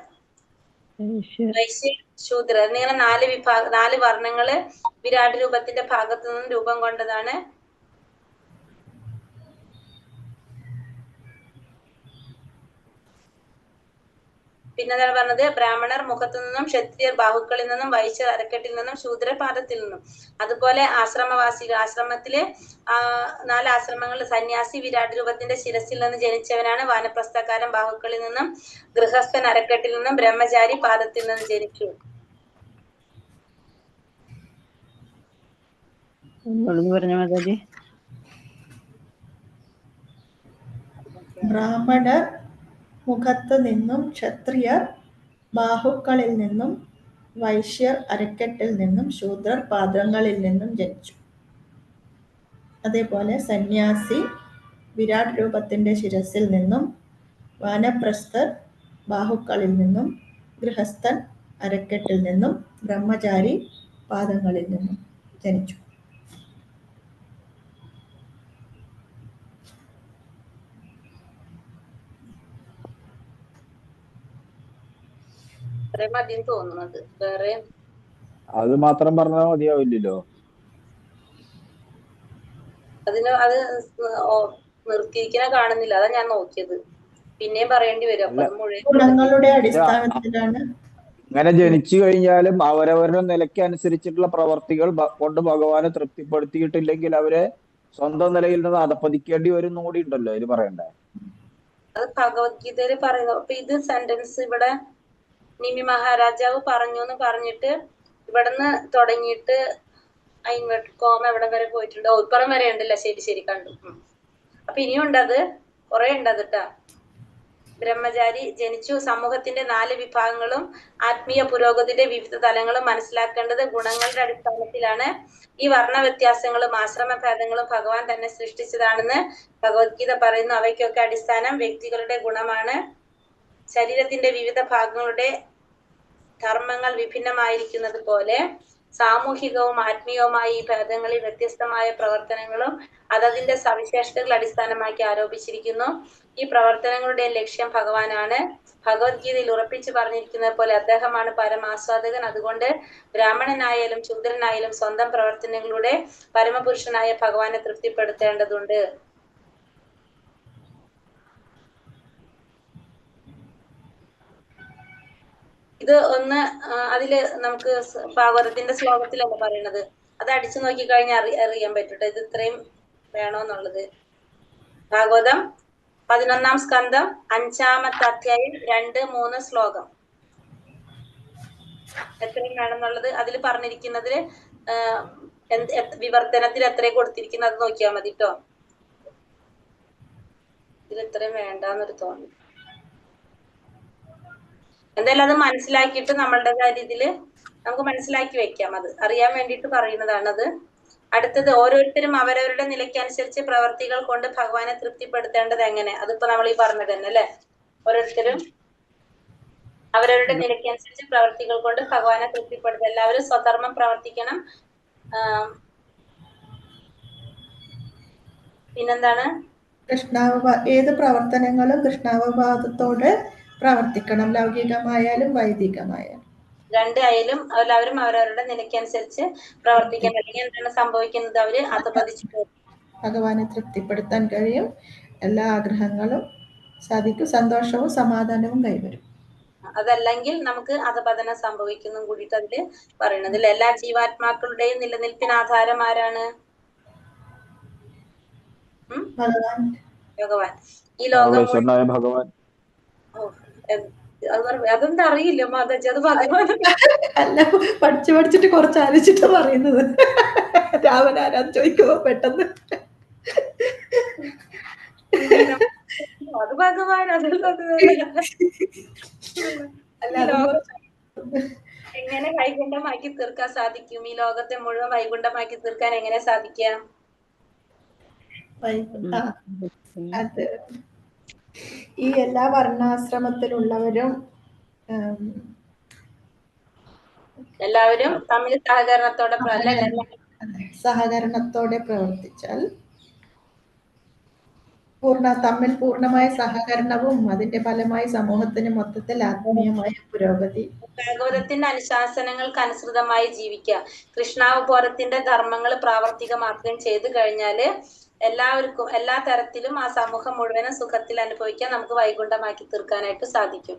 A: വൈശ്യർ, ശൂദ്രർ എന്നിങ്ങനെ 4 വർണ്ണങ്ങള് വിരാട് രൂപത്തിന്റെ ഭാഗത്തു നിന്നും രൂപം കൊണ്ടതാണ്. പിന്നെ എന്താണ് പറഞ്ഞത്? ബ്രാഹ്മണർ മുഖത്തു നിന്നും, ക്ഷത്രിയർ ബാഹുക്കളിൽ നിന്നും, വൈശ്യർ അരക്കെട്ടിൽ നിന്നും, ശൂദ്രർ പാദത്തിൽ നിന്നും. അതുപോലെ ആശ്രമത്തില് 4 ആശ്രമങ്ങളിൽ സന്യാസി വിരാട് രൂപത്തിന്റെ ശിരസിൽ നിന്ന് ജനിച്ചവനാണ്. വാനപ്രസ്ഥക്കാരൻ ബാഹുക്കളിൽ നിന്നും, ഗൃഹസ്ഥൻ അരക്കെട്ടിൽ നിന്നും, ബ്രഹ്മചാരി പാദത്തിൽ നിന്നും ജനിച്ചു.
F: പറഞ്ഞ മാതാജി.
C: ബ്രാഹ്മണർ മുഖത്ത് നിന്നും, ക്ഷത്രിയർ ബാഹുക്കളിൽ നിന്നും, വൈശ്യർ അരക്കെട്ടിൽ നിന്നും, ശൂദ്രർ പാദങ്ങളിൽ നിന്നും ജനിച്ചു. അതേപോലെ സന്യാസി വിരാട് രൂപത്തിന്റെ ശിരസിൽ നിന്നും, വാനപ്രസ്ഥർ ബാഹുക്കളിൽ നിന്നും, ഗൃഹസ്ഥൻ അരക്കെട്ടിൽ നിന്നും, ബ്രഹ്മചാരി പാദങ്ങളിൽ നിന്നും ജനിച്ചു.
A: മതിയെന്ന് തോന്നുന്നത്. വേറെ
B: അത് മാത്രം പറഞ്ഞാൽ മതിയാവില്ലല്ലോ.
A: അത് നിർത്തിയിരിക്കണ കാണുന്നില്ല, അതാ ഞാൻ നോക്കിയത്. പിന്നെയും പറയേണ്ടി വരും. അപ്പൊ അത് മുഴുവൻ
C: ഗുണങ്ങളുടെ അടിസ്ഥാനത്തിലാണ്.
B: ഇങ്ങനെ ജനിച്ചു കഴിഞ്ഞാലും അവരവരുടെ നിലയ്ക്ക് അനുസരിച്ചിട്ടുള്ള പ്രവർത്തികൾ കൊണ്ട് ഭഗവാനെ തൃപ്തിപ്പെടുത്തിയിട്ടില്ലെങ്കിൽ അവരെ സ്വന്തം നിലയിൽ നിന്ന് അധപ്പതിക്കേണ്ടി വരും കൂടി ഉണ്ടല്ലോ ഇത് പറയണ്ടേ.
A: അത് ഭഗവത്ഗീതയിൽ പറയുന്നു. അപ്പൊ ഇത് സെന്റൻസ് ഇവിടെ നിമി മഹാരാജാവ് പറഞ്ഞു എന്ന് പറഞ്ഞിട്ട് ഇവിടുന്ന് തുടങ്ങിയിട്ട് ഇൻവെർട്ടഡ് കോമ എവിടെ വരെ പോയിട്ടുണ്ട്? ഇപ്പുറം വരെ ഉണ്ടല്ലോ. ശരി കണ്ടു. അപ്പൊ ഇനിയും ഉണ്ടത്, കുറെ ഉണ്ടത് കേട്ടാ. ബ്രഹ്മചാരി ജനിച്ചു. സമൂഹത്തിന്റെ 4 വിഭാഗങ്ങളും ആത്മീയ പുരോഗതിയുടെ വിവിധ തലങ്ങളും മനസ്സിലാക്കേണ്ടത് ഗുണങ്ങളുടെ അടിസ്ഥാനത്തിലാണ്. ഈ വർണ്ണ വ്യത്യാസങ്ങളും ആശ്രമഭേദങ്ങളും ഭഗവാൻ തന്നെ സൃഷ്ടിച്ചതാണെന്ന് ഭഗവത്ഗീത പറയുന്നു. അവയ്ക്കൊക്കെ അടിസ്ഥാനം വ്യക്തികളുടെ ഗുണമാണ്. ശരീരത്തിന്റെ വിവിധ ഭാഗങ്ങളുടെ ധർമ്മങ്ങൾ വിഭിന്നമായിരിക്കുന്നത് പോലെ സാമൂഹികവും ആത്മീയവുമായ ഈ ഭേദങ്ങളിൽ വ്യത്യസ്തമായ പ്രവർത്തനങ്ങളും അതതിന്റെ സവിശേഷതകൾ അടിസ്ഥാനമാക്കി ആരോപിച്ചിരിക്കുന്നു. ഈ പ്രവർത്തനങ്ങളുടെ ലക്ഷ്യം ഭഗവാനാണ്. ഭഗവത്ഗീതയിൽ ഉറപ്പിച്ചു പറഞ്ഞിരിക്കുന്നത് പോലെ അദ്ദേഹമാണ് പരമാസ്വാദകൻ. അതുകൊണ്ട് ബ്രാഹ്മണനായാലും ശൂദ്രനായാലും സ്വന്തം പ്രവർത്തനങ്ങളുടെ പരമപുരുഷനായ ഭഗവാനെ തൃപ്തിപ്പെടുത്തേണ്ടതുണ്ട്. ഇത് ഒന്ന് അതില് നമുക്ക് ഭാഗവതത്തിന്റെ ശ്ലോകത്തിലല്ല പറയണത്. അത് അടിച്ചു നോക്കി കഴിഞ്ഞാൽ അറിയാൻ പറ്റട്ടെ ഇത് ഇത്രയും വേണോന്നുള്ളത്. ഭാഗവതം 11-ാം സ്കന്ധം 5-ാമത്തെ അധ്യായം 2-3 ശ്ലോകം എത്രയും വേണമെന്നുള്ളത് അതിൽ പറഞ്ഞിരിക്കുന്നതിൽ വിവർത്തനത്തിൽ എത്രയും കൊടുത്തിരിക്കുന്നത് അത് നോക്കിയാൽ മതി കേട്ടോ. ഇതിൽ ഇത്രയും വേണ്ടെന്നൊരു തോന്നി. എന്തായാലും അത് മനസ്സിലാക്കിയിട്ട് നമ്മളുടേതായ രീതിയിൽ നമുക്ക് മനസ്സിലാക്കി വെക്കാം. അത് അറിയാൻ വേണ്ടിയിട്ട് പറയുന്നതാണത്. അടുത്തത് ഓരോരുത്തരും അവരവരുടെ നിലയ്ക്കനുസരിച്ച് പ്രവർത്തികൾ കൊണ്ട് ഭഗവാനെ തൃപ്തിപ്പെടുത്തേണ്ടത് എങ്ങനെ? അതിപ്പോ നമ്മൾ ഈ പറഞ്ഞത് തന്നെ അല്ലെ. ഓരോരുത്തരും അവരവരുടെ നിലയ്ക്കനുസരിച്ച് പ്രവർത്തികൾ കൊണ്ട് ഭഗവാനെ തൃപ്തിപ്പെടുത്തുക. എല്ലാവരും സ്വധർമ്മം പ്രവർത്തിക്കണം. പിന്നെന്താണ്?
C: ഏത് പ്രവർത്തനങ്ങളും കൃഷ്ണാവബോധത്തോടെ പ്രവർത്തിക്കണം, ലൗകികമായാലും വൈദികമായാലും.
A: രണ്ടായാലും എല്ലാവരും അവരവരുടെ നിലയ്ക്കനുസരിച്ച് പ്രവർത്തിക്കാൻ. അല്ലെങ്കിൽ എന്താണ് സംഭവിക്കുന്നത്? അവര് അധപതിച്ചു പോകും.
C: ഭഗവാനെ തൃപ്തിപ്പെടുത്താൻ കഴിയും, എല്ലാ ആഗ്രഹങ്ങളും സാധിക്കും, സന്തോഷവും സമാധാനവും കൈവരും.
A: അതല്ലെങ്കിൽ നമുക്ക് അധപതനം സംഭവിക്കുന്നതും കൂടിയിട്ട് അതില് പറയുന്നത്. എല്ലാ ജീവാത്മാക്കളുടെയും നിലനിൽപ്പിന് ആധാരം ആരാണ്? ഭഗവാൻ. ഈ ലോകം
B: ഭഗവാൻ
A: അതെന്താ അറിയില്ല മാതാജി, അത് ഭഗവാൻ
C: അല്ല, പഠിച്ചിട്ട് കുറച്ച് ആലോചിച്ചിട്ട് പറയുന്നത്. രാമൻ ആരാന്ന് ചോദിക്കുമ്പോ പെട്ടെന്ന്
A: അത് ഭഗവാൻ. എങ്ങനെ വൈകുണ്ഠമാക്കി തീർക്കാൻ സാധിക്കും? ഈ ലോകത്തെ മുഴുവൻ വൈകുണ്ഠമാക്കി തീർക്കാൻ എങ്ങനെ സാധിക്കാം?
C: അത് ഈ എല്ലാ വർണ്ണാശ്രമത്തിലുള്ളവരും
A: എല്ലാവരും തമ്മിൽ സഹകരണത്തോടെ
C: പ്രവർത്തിച്ചാൽ തമ്മിൽ പൂർണ്ണമായ സഹകരണവും അതിന്റെ ഫലമായി സമൂഹത്തിന് മൊത്തത്തിൽ ആത്മീയമായ പുരോഗതി.
A: ഭാഗവതത്തിന്റെ അനുശാസനങ്ങൾക്ക് അനുസൃതമായി ജീവിക്കുക, കൃഷ്ണാവബോധത്തിന്റെ ധർമ്മങ്ങൾ പ്രാവർത്തികമാക്കുകയും ചെയ്തു കഴിഞ്ഞാല് എല്ലാവർക്കും എല്ലാ തരത്തിലും ആ സമൂഹം മുഴുവനും സുഖത്തിൽ അനുഭവിക്കാൻ നമുക്ക് വൈകുണ്ഠമാക്കി തീർക്കാനായിട്ട് സാധിക്കും.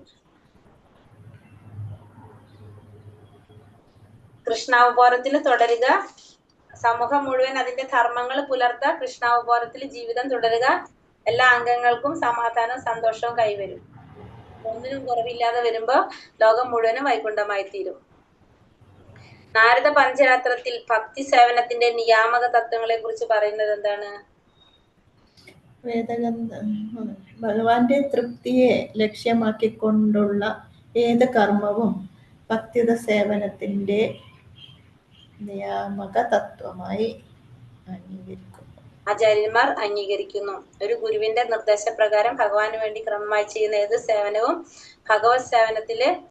A: കൃഷ്ണാവബോധത്തിൽ തുടരുക, സമൂഹം മുഴുവൻ അതിന്റെ ധർമ്മങ്ങൾ പുലർത്തുക, കൃഷ്ണാവബോധത്തിൽ ജീവിതം തുടരുക, എല്ലാ അംഗങ്ങൾക്കും സമാധാനവും സന്തോഷവും കൈവരും. ഒന്നിനും കുറവില്ലാതെ വരുമ്പോ ലോകം മുഴുവനും വൈകുണ്ഠമായി തീരും. നാരദ പഞ്ചരാത്രത്തിൽ ഭക്തി സേവനത്തിന്റെ നിയാമക തത്വങ്ങളെ കുറിച്ച് പറയുന്നത് എന്താണ്?
C: ഭഗവാന്റെ തൃപ്തിയെ ലക്ഷ്യമാക്കിക്കൊണ്ടുള്ള ഏത് കർമ്മവും ഭക്തിയുത സേവനത്തിന്റെ നിയാമക തത്വമായി അംഗീകരിക്കുന്നു.
A: ആചാര്യന്മാർ അംഗീകരിക്കുന്നു. ഒരു ഗുരുവിന്റെ നിർദ്ദേശപ്രകാരം ഭഗവാന് വേണ്ടി ക്രമമായി ചെയ്യുന്ന ഏത് സേവനവും ഭഗവത് സേവനത്തില്